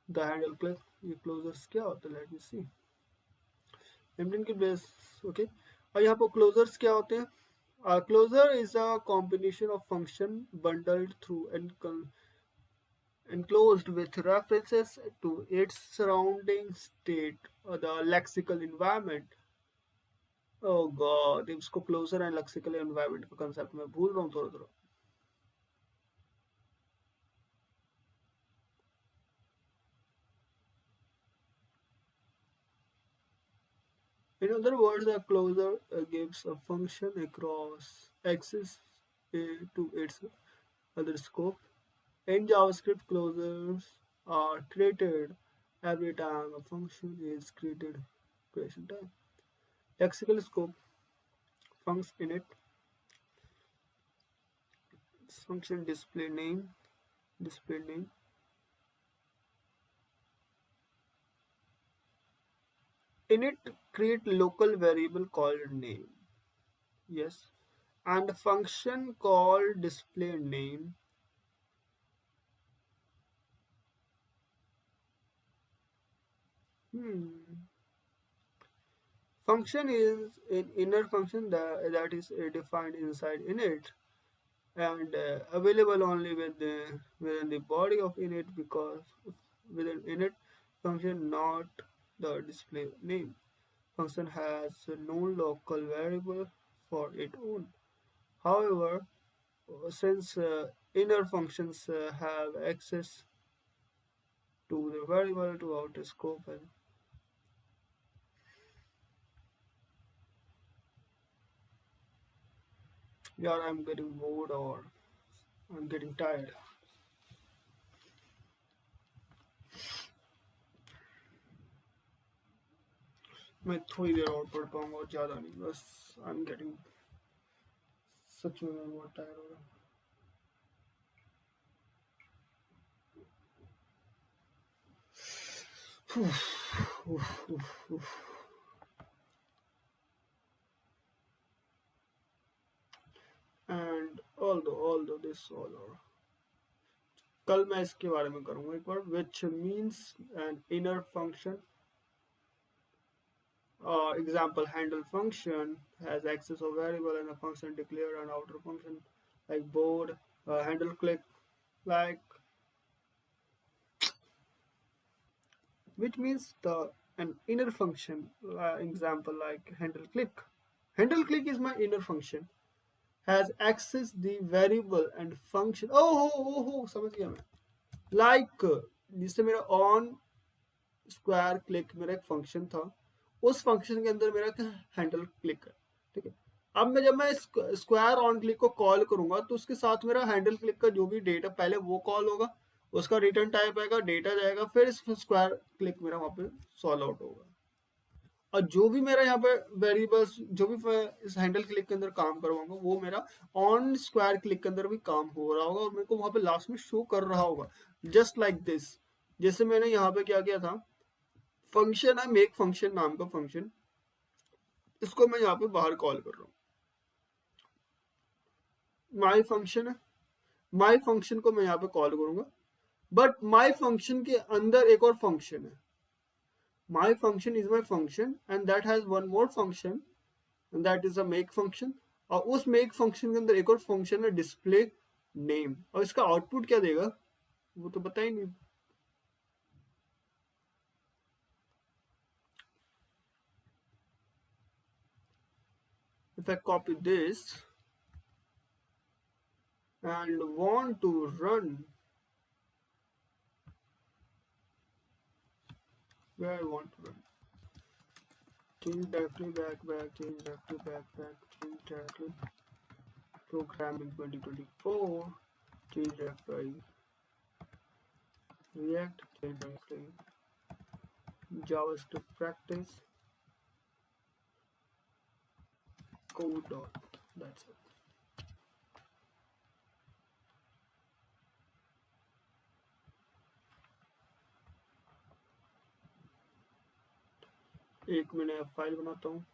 The handle click ये closures क्या होता है, let me see. MD के base, okay. और यहाँ पर closures क्या होते हैं? Closure is a combination of function bundled through and enclosed with references to its surrounding state or the lexical environment. Oh god, इसको क्लोजर एंड लेक्सिकल एनवायरनमेंट का concept मैं भूल रहा हूँ थोड़ा थोड़ा। In other words, a closure gives a function across access to its other scope. In JavaScript, closures are created every time a function is created. Creation time. Lexical scope, funcs init, function display name. Init create local variable called name. Yes. And a function called display name. Function is an inner function that is defined inside init and available only within the body of init, because within init function, not the display name. Function has no local variable for its own. However, since inner functions have access to the variable to outer scope, and yeah, I'm getting bored or I'm getting tired. मैं थोड़ी देर और पढ़ पाऊंगा और ज़्यादा नहीं, बस I am getting सच में मैं बहुत टायर्ड हो रहा हूँ. And although this all over, कल मैं इसके बारे में करूँगा एक बार, which means an inner function. Example, handle function has access of variable and a function declare an outer function like board, handle click, like, which means an inner function. Example like handle click. Handle click is my inner function, has access the variable and function. Oh, समझ गया मैं. Like जिससे मेरा on square click मेरा एक function था, उस function के अंदर मेरा हैंडल क्लिक है. ठीक है. अब जब मैं स्क्वायर ऑन क्लिक को कॉल करूंगा तो उसके साथ मेरा हैंडल क्लिक का जो भी डेटा पहले वो कॉल होगा, उसका रिटर्न टाइप आएगा, डेटा जाएगा, फिर इस स्क्वायर क्लिक मेरा वहां पे सॉल्व आउट होगा. और जो भी मेरा यहाँ पे वेरिएबल्स, जो भी मैं इस हैंडल क्लिक के अंदर काम करवाऊंगा, वो मेरा ऑन स्क्वायर क्लिक के अंदर भी काम हो रहा होगा और मेरे को वहां पे लास्ट में शो कर रहा होगा. Just like this. जैसे मैंने यहाँ पे क्या किया था, फंक्शन है मेक फंक्शन नाम का फंक्शन, इसको मैं यहाँ पे बाहर कॉल कर रहा हूँ. माई फंक्शन है, माई फंक्शन को मैं यहाँ पे कॉल करूंगा, बट माई फंक्शन के अंदर एक और फंक्शन है. माई function is my function and that has one more function and that is a make function. और उस मेक फंक्शन के अंदर एक और फंक्शन है डिस्प्ले नेम, और इसका आउटपुट क्या देगा वो तो पता ही नहीं. If I copy this and want to run, where I want to run, change directory back, change directory back, change directory, programming 2024, change directory, React, change directory, JavaScript practice, code dot, that's it. एक मैंने file बनाता हूँ,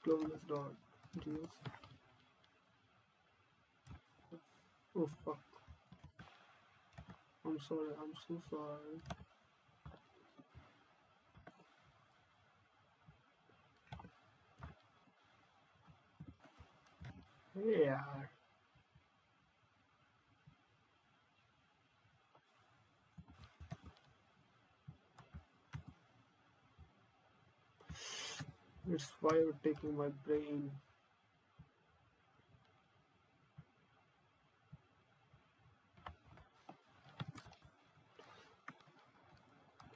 close.js. Oh fuck, I'm sorry, I'm so sorry. Hey यार, it's why you're taking my brain.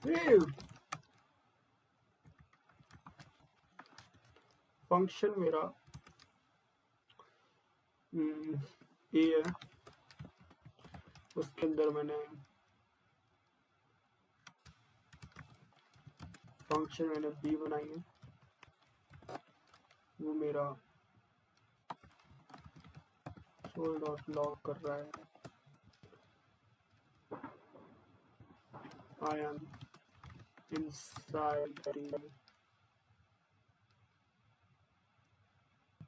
Hey, function मेरा ये है, उसके अंदर मैंने फंक्शन मैंने बी बनाई है, वो मेरा console.log कर रहा है I am inside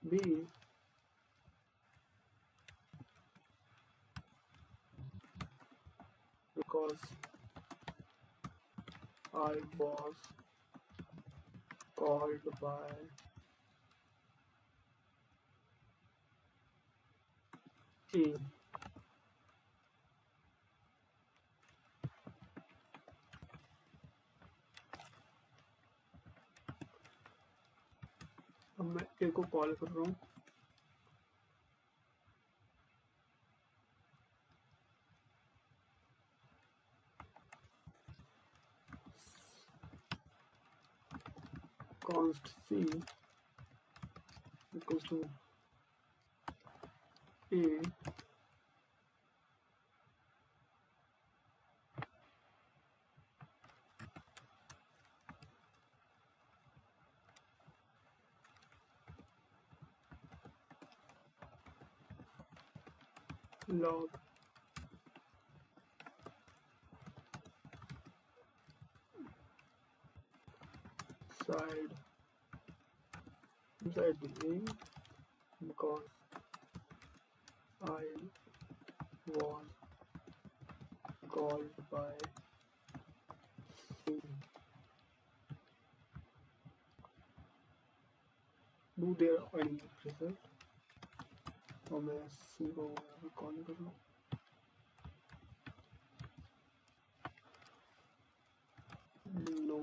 B because I was called by A. अब मैं A को कॉल कर रहा हूँ const C equals to A log inside the A because I was called by C. Do there any result? और मैं C को call कर लूँ no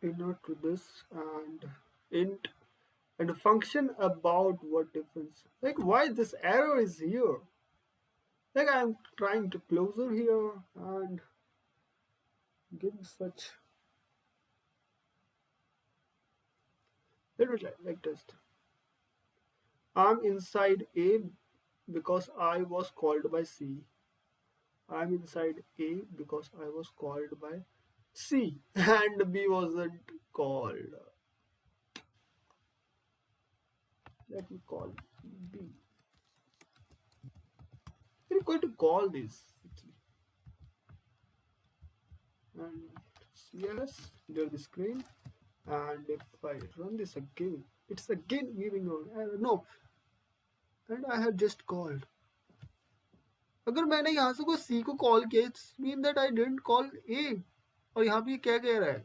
inner to this and int and a function about what difference, like why this error is here, like I'm trying to closer here and give such, let me like test. I'm inside A because I was called by C. I'm inside A because I was called by C and B wasn't called. Let me call B. We're going to call this actually. And CLS, clear the screen. And if I run this again, it's again giving no. And I have just called. अगर मैंने यहाँ से कोई C को call किया, it's mean that I didn't call A. और यहाँ पे क्या कह रहा है?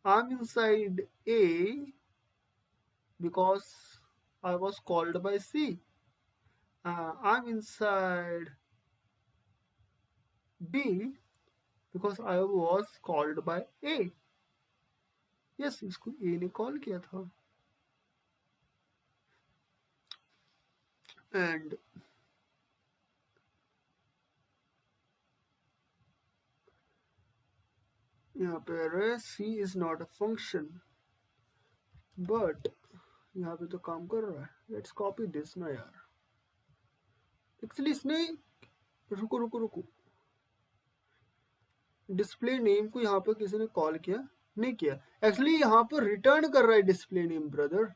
I'm inside A because I was called by C. I'm inside B because I was called by A. Yes, इसको A ने कॉल किया था. And यहाँ पे है C is not a function, but यहाँ पे तो काम कर रहा है. Let's copy this ना यार. Actually इसने रुको डिस्प्ले नेम को यहाँ पर किसी ने कॉल किया नहीं किया. एक्चुअली यहाँ पर रिटर्न कर रहा है display name brother.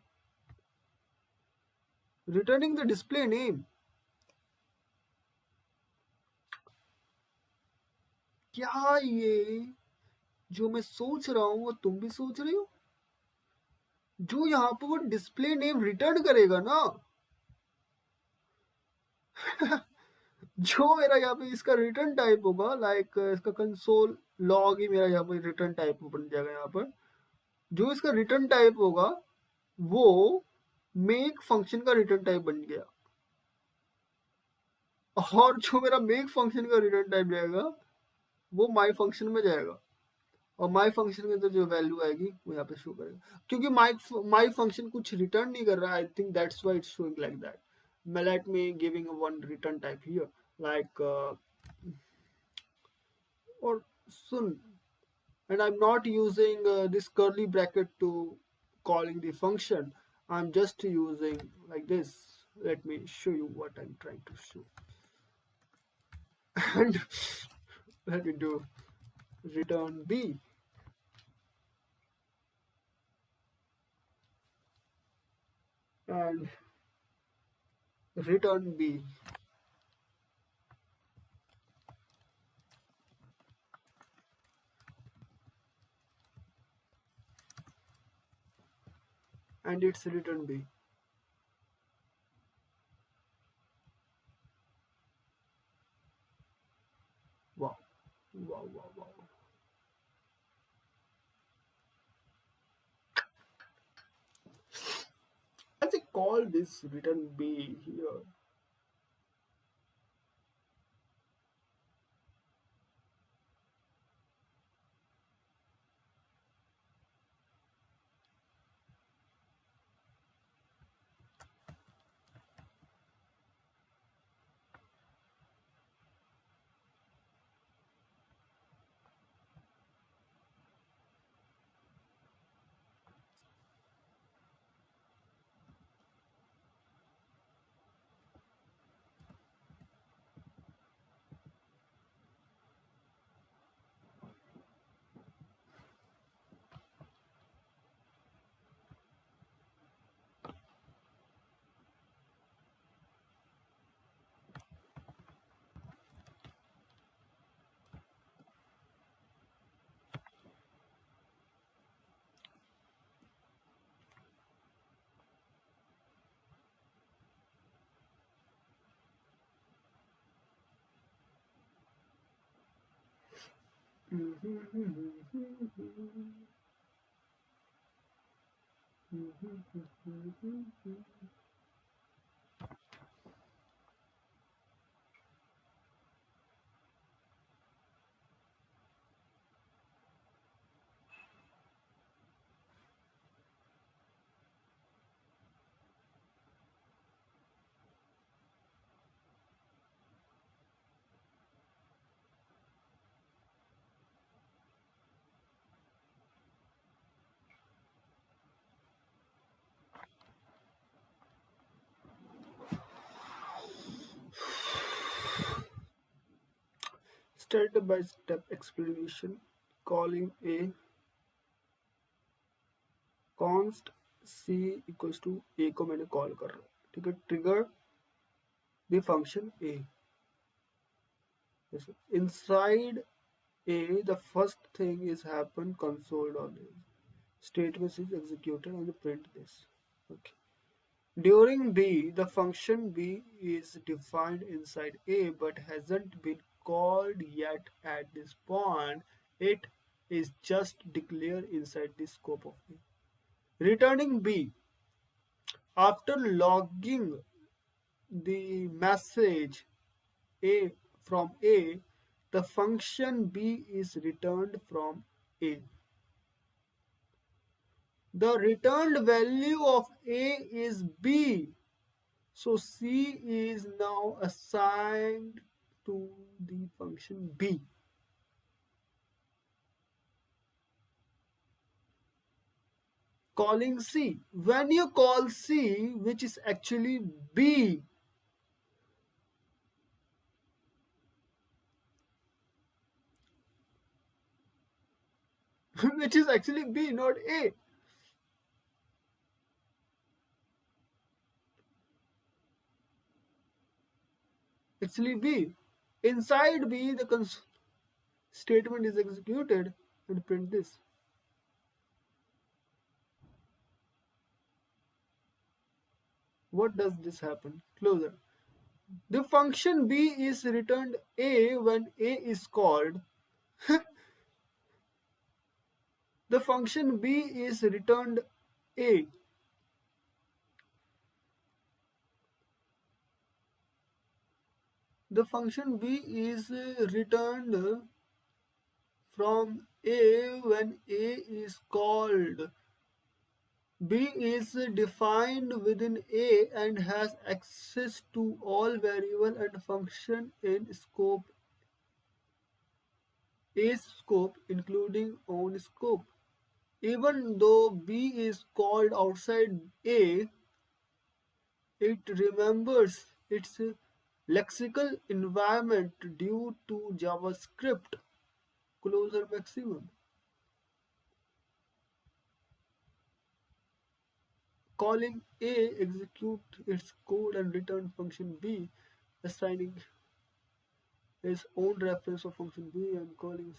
Returning the display name. क्या ये जो मैं सोच रहा हूँ वो तुम भी सोच रही हो? जो यहाँ पर वो डिस्प्ले नेम रिटर्न करेगा ना जो मेरा यहाँ पे इसका रिटर्न टाइप होगा, लाइक इसका कंसोल लॉग ही मेरा यहाँ पर रिटर्न टाइप बन जाएगा. यहाँ पर जो इसका रिटर्न टाइप होगा वो मेक फंक्शन का रिटर्न टाइप बन गया. और जो मेरा मेक फंक्शन का रिटर्न टाइप जाएगा वो माई फंक्शन में जाएगा, और माई फंक्शन में तो जो वैल्यू आएगी वो यहाँ पे शो करेगा, क्योंकि माई फंक्शन कुछ रिटर्न नहीं कर रहा। I think that's why it's showing like that. Let me giving one return type here, like or soon, and I'm not using this curly bracket to calling the function. I'm just using like this. Let me show you what I'm trying to show. And let me do return b, and return b, and it's return b. Wow, wow, wow, wow. Let's call this return b here. Step-by-step explanation. Calling a const c equals to a को मैंने call कर रहा हूँ, ठीक है, trigger the function a. Inside a, the first thing is happen console on a statement is executed and print this. Okay. During b, the function b is defined inside a but hasn't been called yet. At this point, it is just declared inside the scope of a. Returning b after logging the message a from a, the function b is returned from a. The returned value of a is b, so c is now assigned to the function b. Calling c. When you call c, which is actually b, which is actually b, not a. Actually b. Inside b, the statement is executed and print this. What does this happen? Closer. The function b is returned a when a is called. The function b is returned a. The function b is returned from a when a is called. B is defined within A and has access to all variable and function in scope A's scope, including own scope. Even though B is called outside A, it remembers its lexical environment due to JavaScript closure maximum. Calling A execute its code and return function B, assigning its own reference of function B and calling.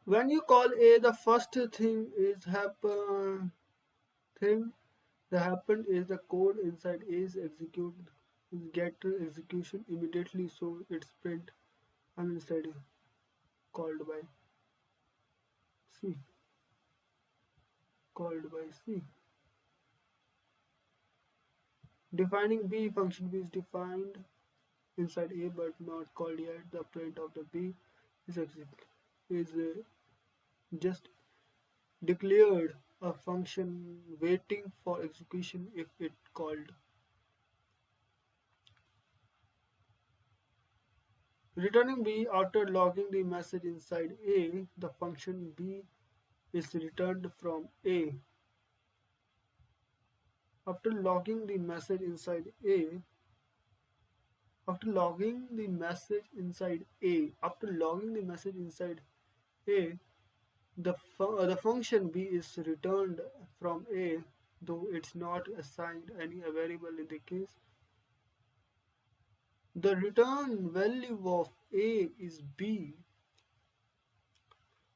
When you call A, the first thing that happened is the code inside A is get to execution immediately, so it's print I'm inside A, called by C, called by C. Defining B, function B is defined inside A but not called yet. The print of the B is just declared a function waiting for execution if it called. Returning B after logging the message inside A, the function B is returned from A. After logging the message inside A, after logging the message inside A, after logging the message inside A, the function B is returned from A, though it's not assigned any variable in the case. The return value of A is B,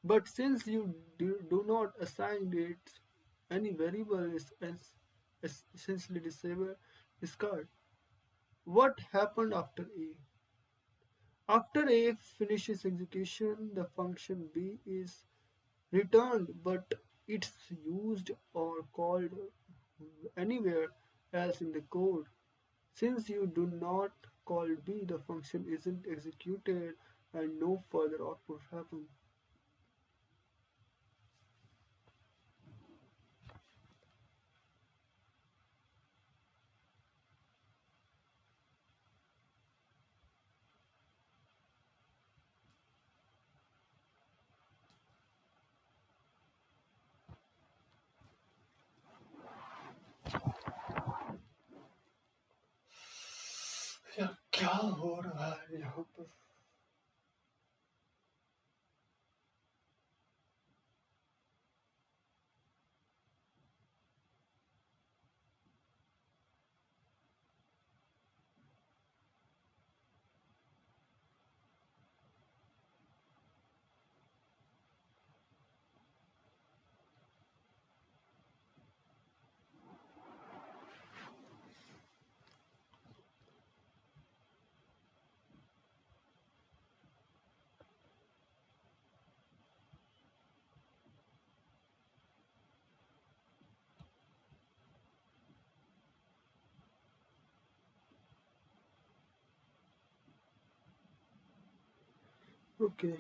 but since you do not assign it any variable, is essentially discard. What happened after A? After A finishes execution, the function B is returned, but it's used or called anywhere else in the code. Since you do not call B, the function isn't executed and no further output happens. यार क्या हो रहा है यहाँ पर? Okay.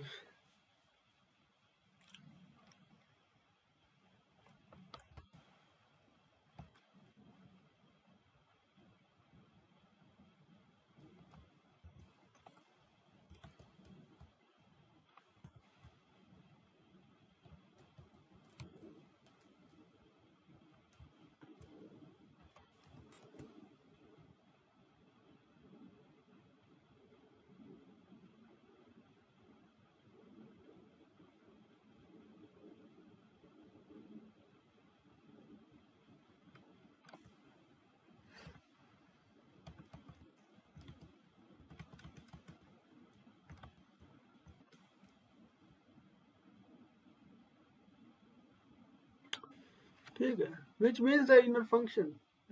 ठीक है. Which means the inner function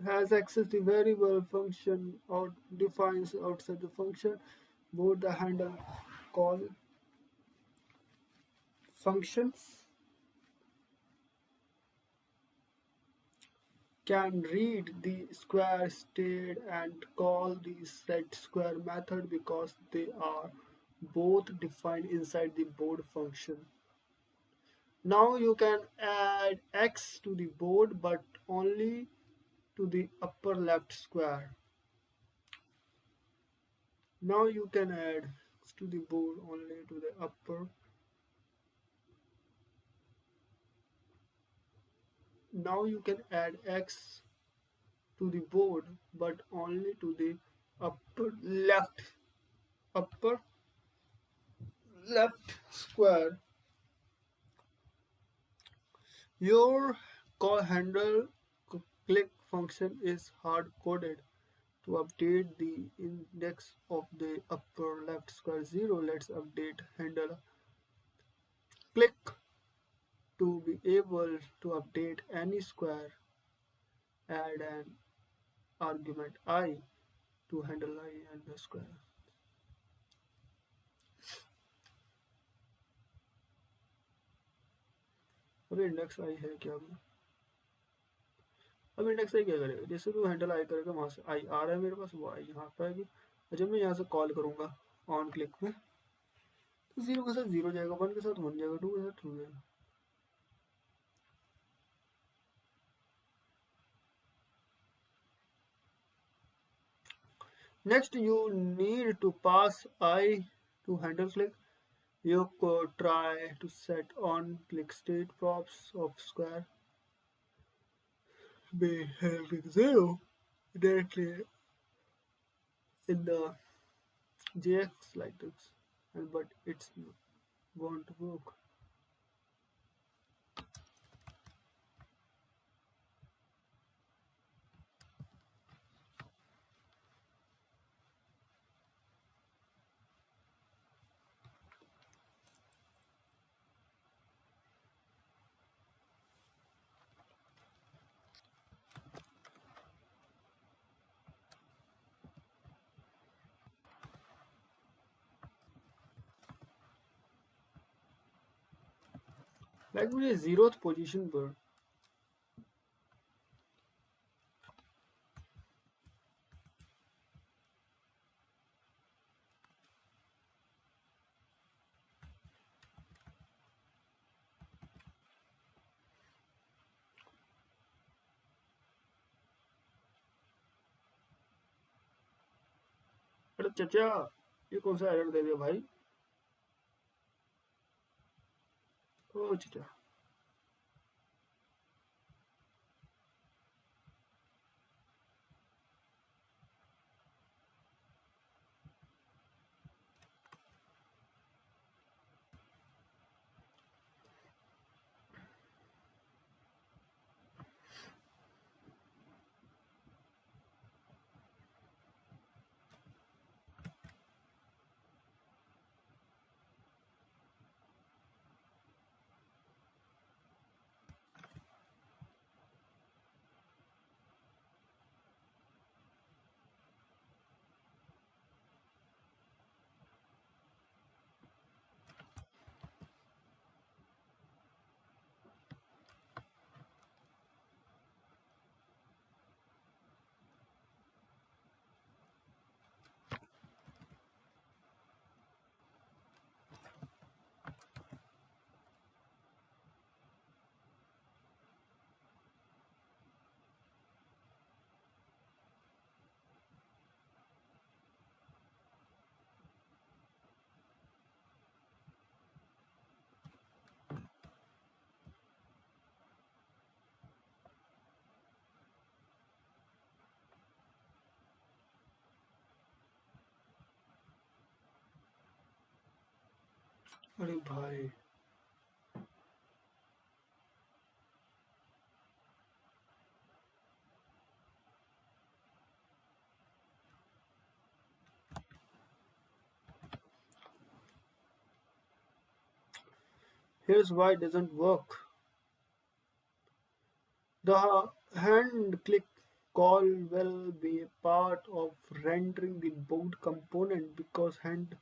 has access to variable function or defines outside the function. Both the handle call functions can read the square state and call the set square method because they are both defined inside the board function. Now you can add x to the board but only to the upper left square. Now you can add to the board only to the upper. Now you can add x to the board but only to the upper left square. Your call handle click function is hard coded to update the index of the upper left square 0. Let's update handle click to be able to update any square. Add an argument I to handle I and the square. अब index आई है क्या? अब index आई क्या करेगा? जैसे तो handle I करेगा वहां से आई आ रहा है मेरे पास, वो आई यहाँ पे आएगी. जब मैं यहाँ से कॉल करूंगा ऑन क्लिक में तो 0 के साथ 0 जाएगा, 1 के साथ 1 जाएगा, 2 के साथ 2 जाएगा. Next, you need to pass I to handle click. You could try to set on click state props of square by handling 0 directly in the JX like this, but it's won't work. Like मुझे 0th position पर अरे चचा ये कौन सा error दे दिया भाई? ओ चचा. अरे भाई, here's why it doesn't work. The hand click call will be a part of rendering the board component because hand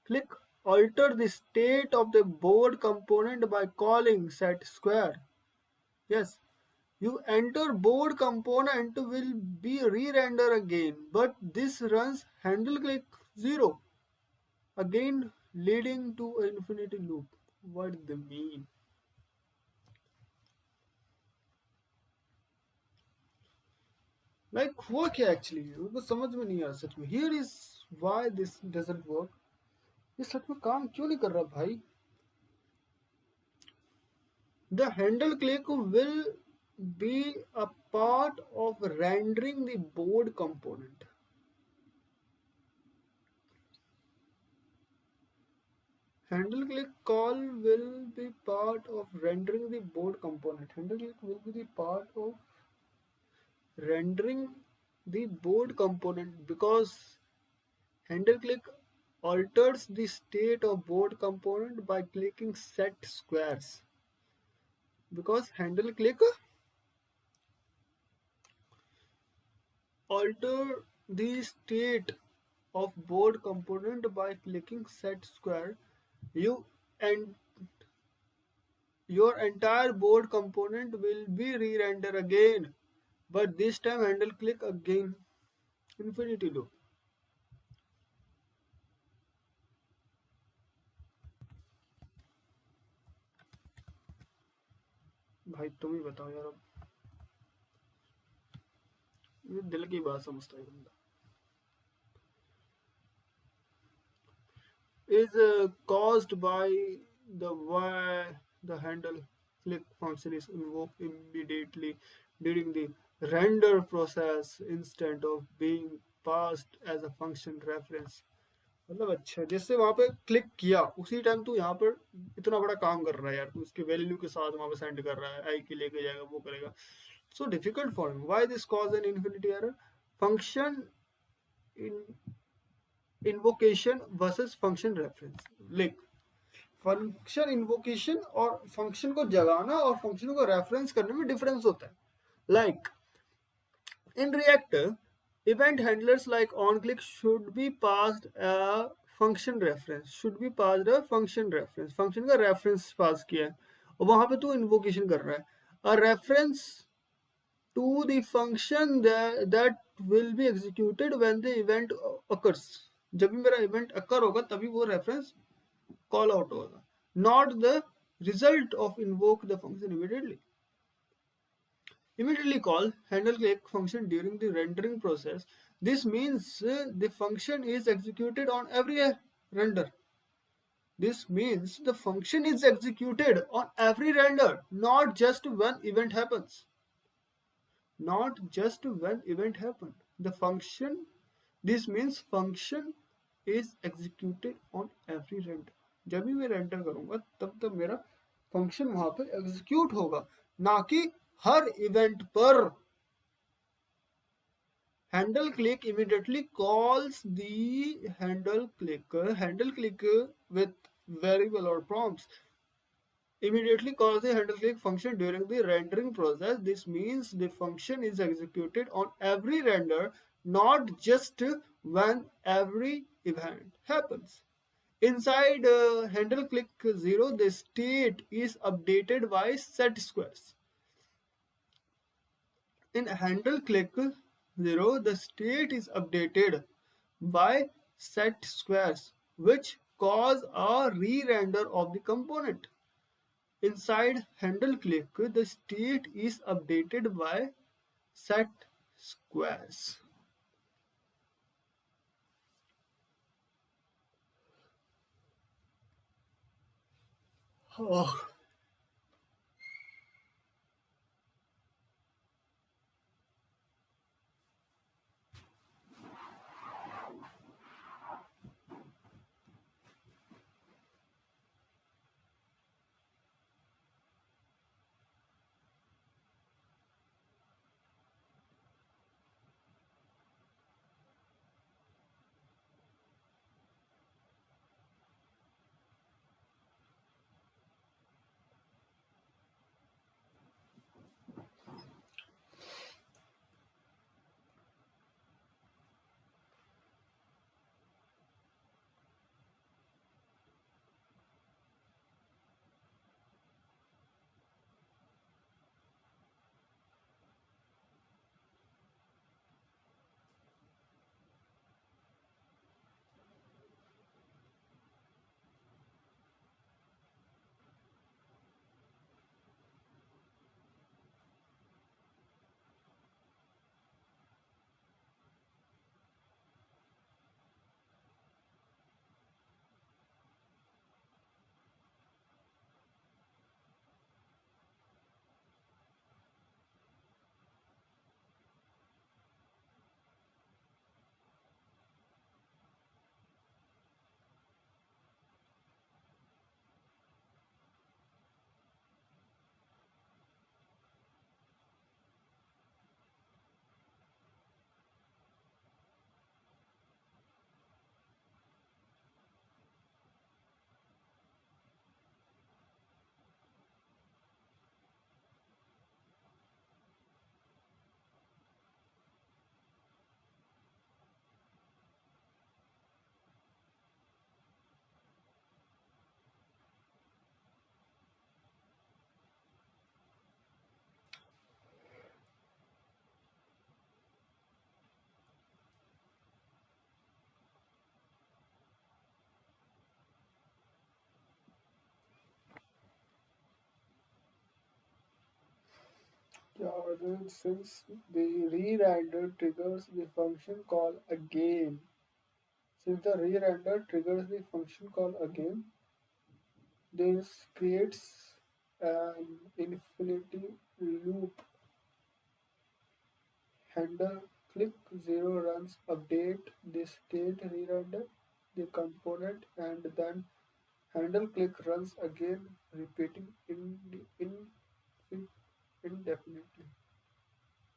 click alter the state of the board component by calling set square. Yes, you enter board component will be re-render again, but this runs handle click 0 again, leading to an infinity loop. What does they mean? Like हुआ क्या actually, उनको समझ में नहीं आ रहा सच में. Here is why this doesn't work. ये सच में काम क्यों नहीं कर रहा भाई. The handle click will be a part of rendering the board component. Handle click call will be part of rendering the board component. Handle click will be the part of rendering the board component because handle click alters the state of board component by clicking set squares. Because handle click alter the state of board component by clicking set square, you and your entire board component will be re-rendered again, but this time handle click again infinity loop. भाई तुम ही बताओ यार, अब ये दिल की बात समझता है बंदा. Is caused by the why the handle click function is invoked immediately during the render process instead of being passed as a function reference. मतलब अच्छा, जैसे वहां पे क्लिक किया उसी टाइम तू यहाँ पर इतना बड़ा काम कर रहा है यार, तू उसके वैल्यू के साथ वहां पे सेंड कर रहा है, आई की लेके जाएगा, वो करेगा. So difficult for him. Why this cause an infinity error. Function in invocation versus function reference. Like function invocation और फंक्शन को जगाना और फंक्शन को रेफरेंस करने में डिफरेंस होता है. Like in reactor, event handlers like onClick should be passed a function reference. should be passed a function reference. function का reference पास किया है और वहां पे तू invocation कर रहा है. a reference to the function that will be executed when the event occurs. जब भी मेरा event occur होगा तभी वो reference call out होगा, not the result of invoke the function immediately. Immediately call handle click function during the rendering process. This means the function is executed on every render. This means the function is executed on every render, not just when event happens. Not just when event happens. The function, this means function is executed on every render. जब भी मैं render करूंगा तब तब मेरा function वहां पर execute होगा, ना कि हर इवेंट पर. handle click immediately calls the handle click with variable or prompts. Immediately calls the handle click function during the rendering process. This means the function is executed on every render, not just when every event happens. Inside handle click 0, the state is updated by set squares. In handle click 0, the state is updated by set squares, which cause a re-render of the component. Inside handle click, the state is updated by set squares. Oh. Yeah, then since the re-render triggers the function call again. Since the re-render triggers the function call again, this creates an infinity loop. Handle click 0 runs update the state re-render the component, and then handle click runs again, repeating indefinitely.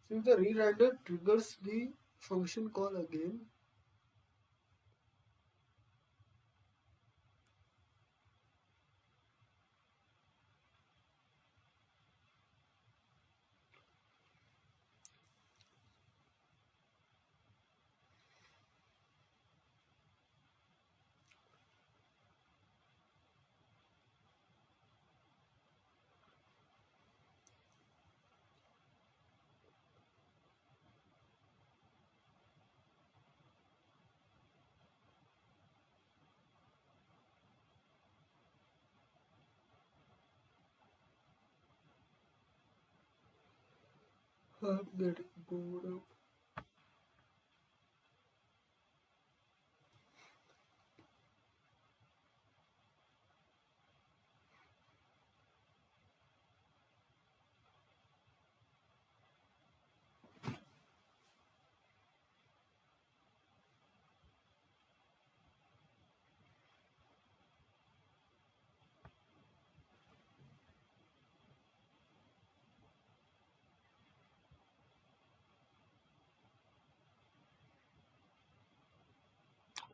Since the re-render triggers the function call again. I'm getting bored of.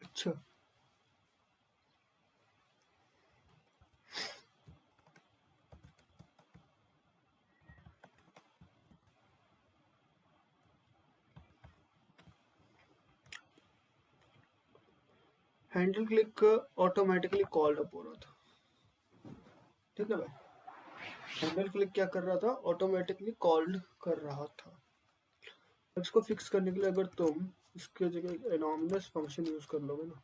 अच्छा handle click automatically called up हो रहा था. ठीक है भाई. Handle click क्या कर रहा था? ऑटोमेटिकली कॉल्ड कर रहा था. इसको फिक्स करने के लिए अगर तुम इसके जगह एक एनॉर्मस फंक्शन यूज कर लोगे ना,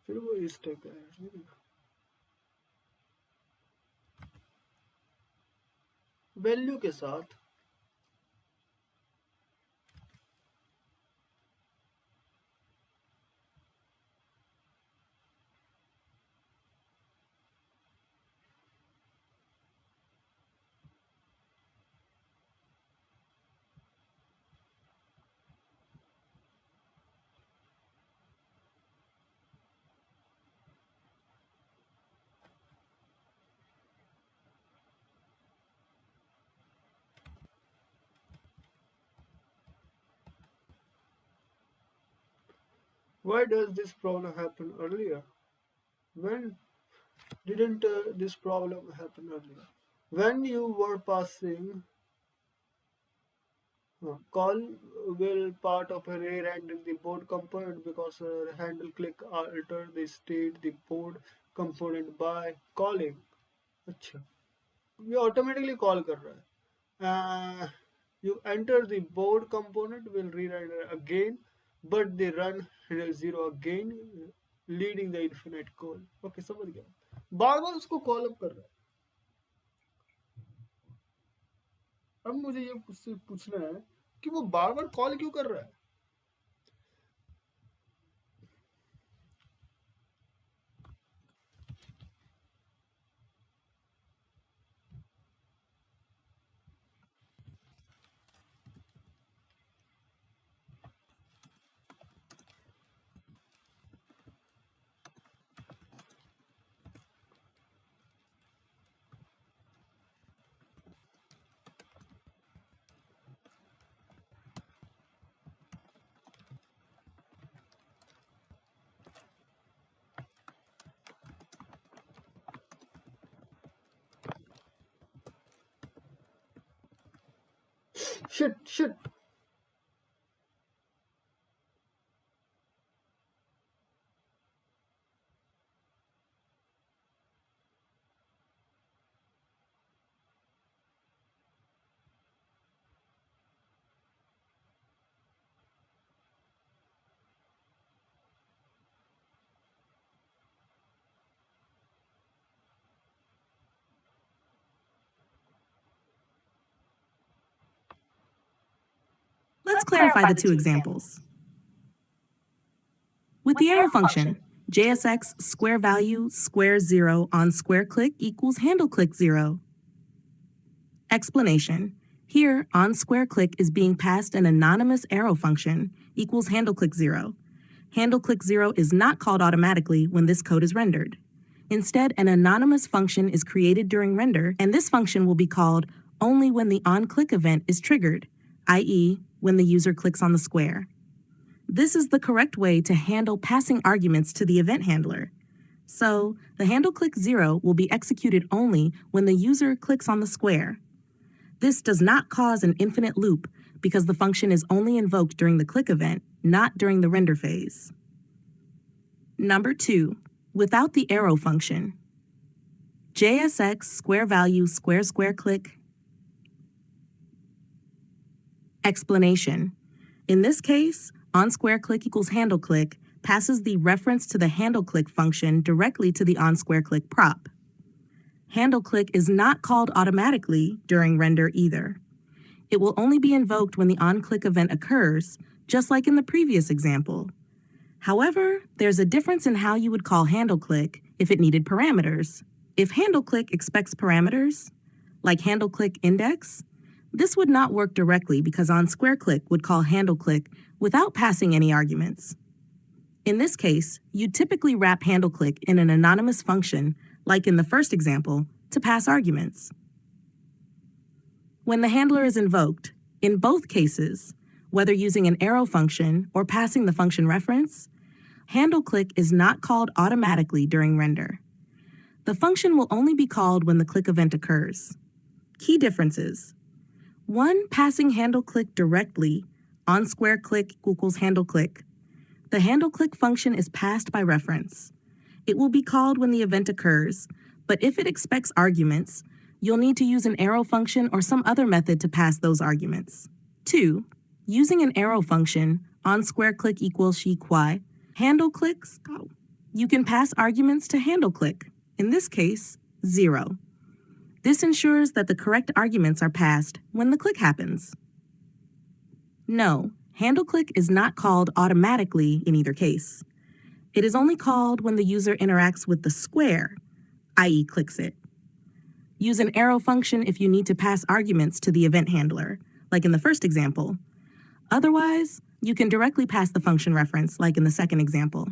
फिर वो इस टाइप का है. वैल्यू के साथ why does this problem happen earlier? When didn't this problem happen earlier? When you were passing call will part of array random the board component because handle click alter the state the board component by calling. अच्छा, ये automatically call कर रहा है. You enter the board component will rerender again, but they run 0 again, leading the infinite call. Okay, समझ गया. बार बार उसको call up कर रहा है. अब मुझे ये उससे पूछना है कि वो बार बार कॉल क्यों कर रहा है. Shit. clarify the two examples. With the arrow function, JSX square value square 0 on square click equals handle click 0. Explanation. Here, on square click is being passed an anonymous arrow function equals handle click 0. Handle click 0 is not called automatically when this code is rendered. Instead, an anonymous function is created during render, and this function will be called only when the onClick event is triggered, i.e., when the user clicks on the square. This is the correct way to handle passing arguments to the event handler. So, the handle click 0 will be executed only when the user clicks on the square. This does not cause an infinite loop because the function is only invoked during the click event, not during the render phase. Number 2, without the arrow function. JSX square value square square click. Explanation. In this case, on square click equals handle click passes the reference to the handle click function directly to the on square click prop. Handle click is not called automatically during render either. It will only be invoked when the on-click event occurs, just like in the previous example. However, there's a difference in how you would call handle click if it needed parameters. If handle click expects parameters, like handle click index, this would not work directly because on square click would call handle click without passing any arguments. In this case, you'd typically wrap handle click in an anonymous function, like in the first example, to pass arguments. When the handler is invoked, in both cases, whether using an arrow function or passing the function reference, handle click is not called automatically during render. The function will only be called when the click event occurs. Key differences. 1. Passing handle click directly, on square click equals handle click. The handle click function is passed by reference. It will be called when the event occurs, but if it expects arguments, you'll need to use an arrow function or some other method to pass those arguments. 2. Using an arrow function, on square click equals y, handle clicks, you can pass arguments to handle click, in this case, 0. This ensures that the correct arguments are passed when the click happens. No, handle click is not called automatically in either case. It is only called when the user interacts with the square, i.e. clicks it. Use an arrow function if you need to pass arguments to the event handler, like in the first example. Otherwise, you can directly pass the function reference, like in the second example.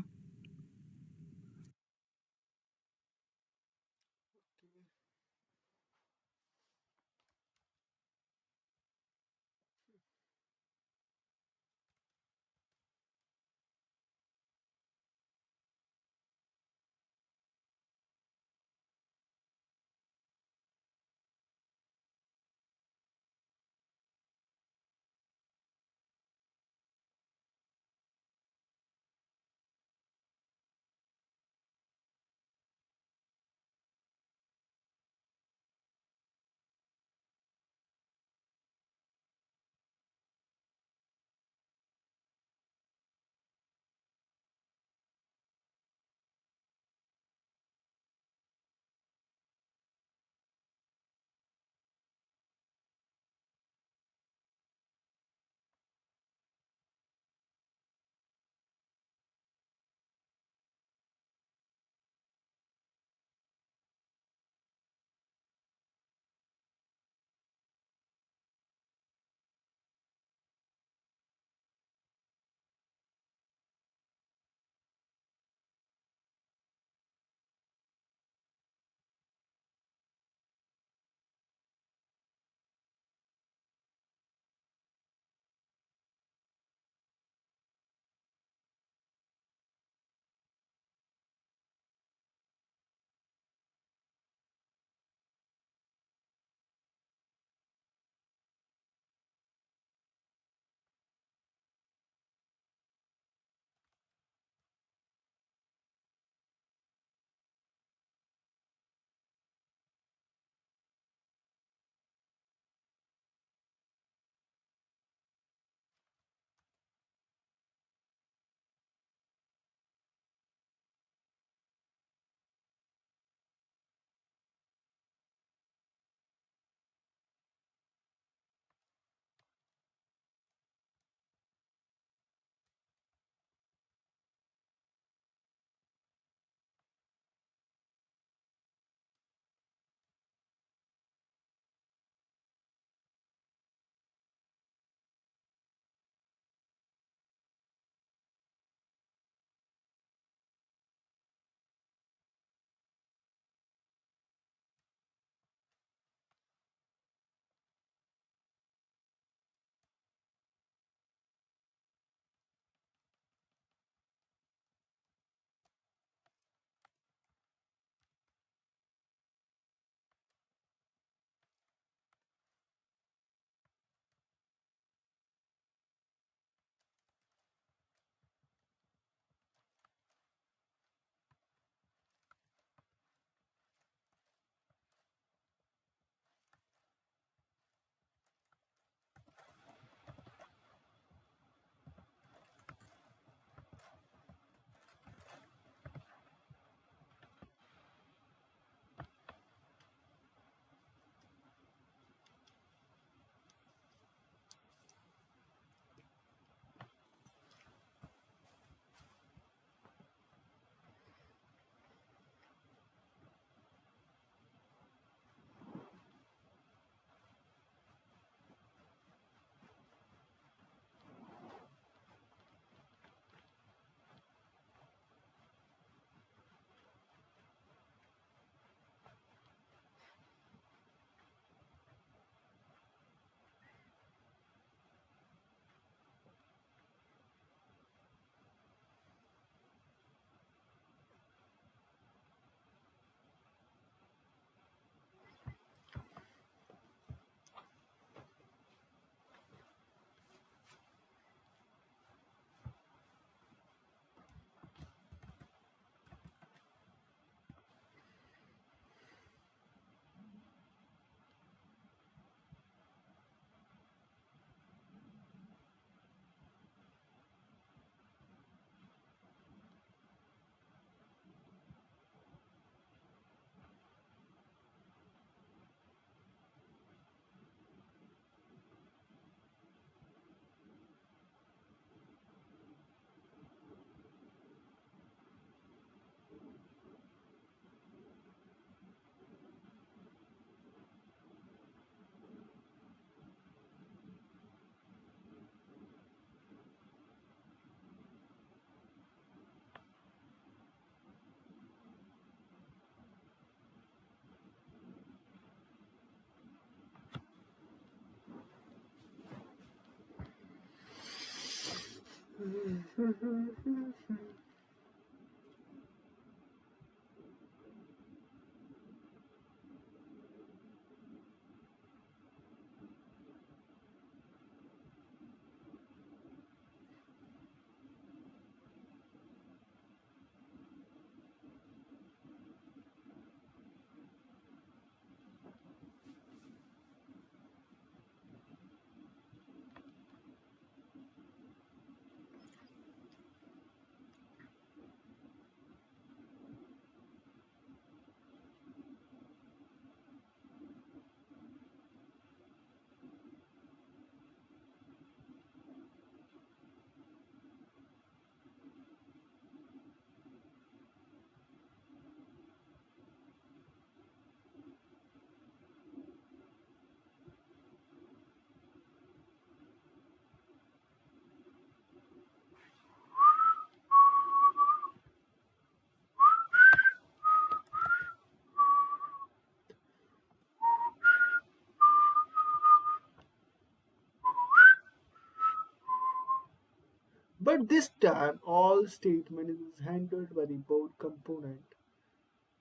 But this time, all statement is handled by the board component.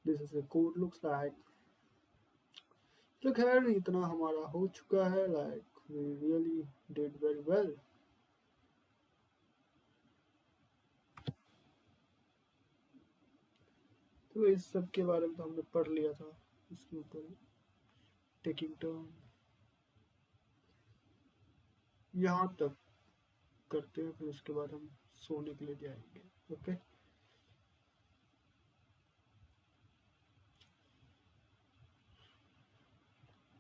This is a code looks like. तो खैर इतना हमारा हो चुका है like we really did very well. तो इस सब के बारे में तो हमने पढ़ लिया था इसके ऊपर टेकिंग टर्म यहाँ तक करते हैं फिर उसके बाद हम सोने के लिए जाएंगे. Okay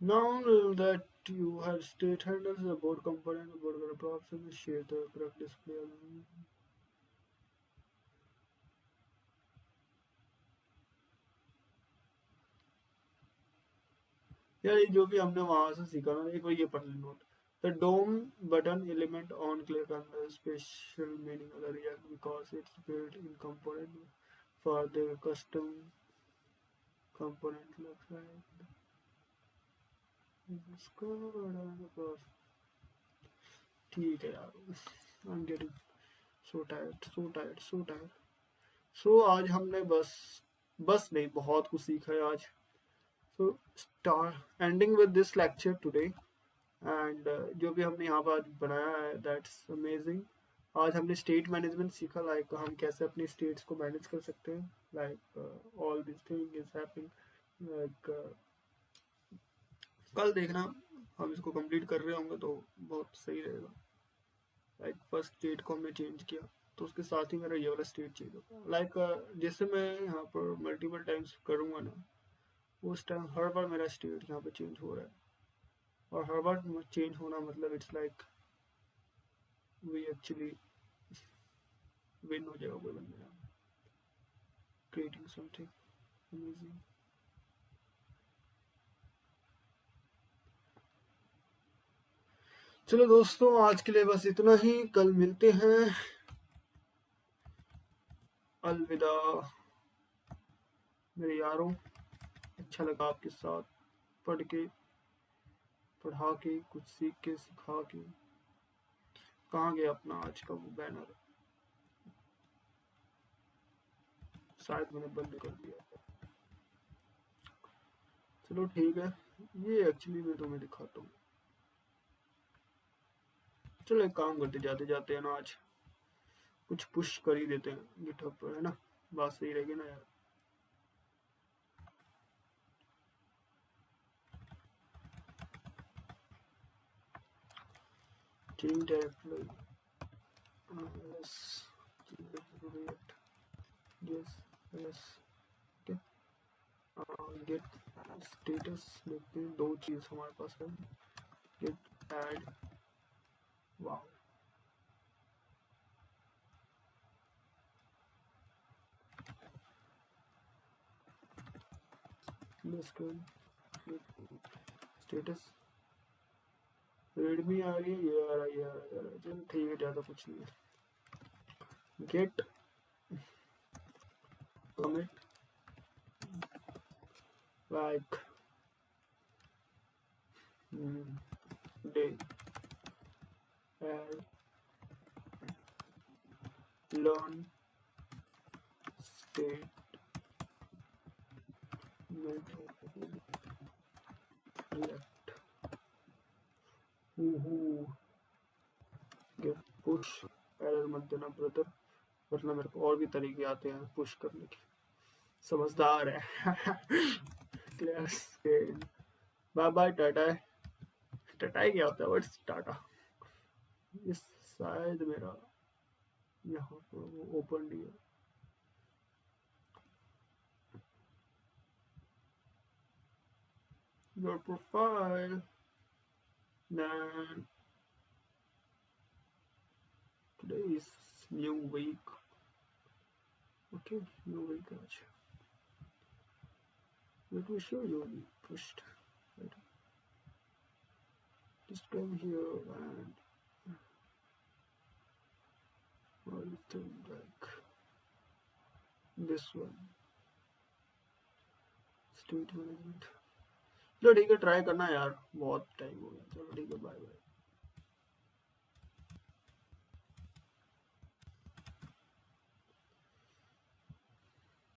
now that you have state handles the board component board props and share the correct display. यार ये जो भी हमने वहां से सीखा ना एक बार ये पढ़ लेना. The dome button element on click on the special meaning of the React because it's built in component for the custom component looks like ठीक है यार. I'm getting so tired. So आज हमने बस नहीं बहुत कुछ सीखा है आज. So start ending with this lecture today and जो भी हमने यहाँ पर आज बनाया है that's amazing. आज हमने स्टेट मैनेजमेंट सीखा लाइक हम कैसे अपनी स्टेट्स को मैनेज कर सकते हैं like all this thing is happening like कल देखना हम इसको कंप्लीट कर रहे होंगे तो बहुत सही रहेगा. लाइक फर्स्ट स्टेट को हमने चेंज किया तो उसके साथ ही मेरा ये वाला स्टेट चेंज होगा. लाइक जैसे मैं यहाँ पर मल्टीपल टाइम्स करूँगा ना उस टाइम हर बार मेरा स्टेट यहाँ पे चेंज हो रहा है और हर बार चेंज होना मतलब it's like we actually win हो जाएगा कोई बंदा क्रिएटिंग समथिंग अमेजिंग. चलो दोस्तों आज के लिए बस इतना ही. कल मिलते हैं. अलविदा मेरे यारों. अच्छा लगा आपके साथ पढ़ के पढ़ा के कुछ सीख के सिखा के. कहाँ गया अपना आज का वो बैनर. शायद मैंने बंद कर दिया. चलो ठीक है ये एक्चुअली मैं तुम्हें दिखाता हूँ. चलो एक काम करते जाते जाते है ना आज कुछ पुश कर ही देते हैं गिटहब पर है ना. बात सही रहेगी ना यार. change directory yes okay. get status देखते हैं. दो चीज हमारे पास है get add wow let's go status Redmi आ रही है ये आ रहा है चल ठीक है ज़्यादा कुछ नहीं है. Git commit like day learn statement react who give push error मत देना ब्रदर, वरना मेरे को और भी तरीके आते हैं पुश करने के। समझदार है। Clear. Bye bye ta-ta. Ta-ta क्या होता है? What's ta-ta? ये शायद मेरा यहाँ पर ओपन नहीं है। Your profile, then today is new week. Okay, new week. Gotcha. Let me show you the pushed. Right. Just come here and all thing like this one. State management. चलो ठीक है, ट्राई करना यार, बहुत time हो गया। चलो ठीक है, बाय बाय।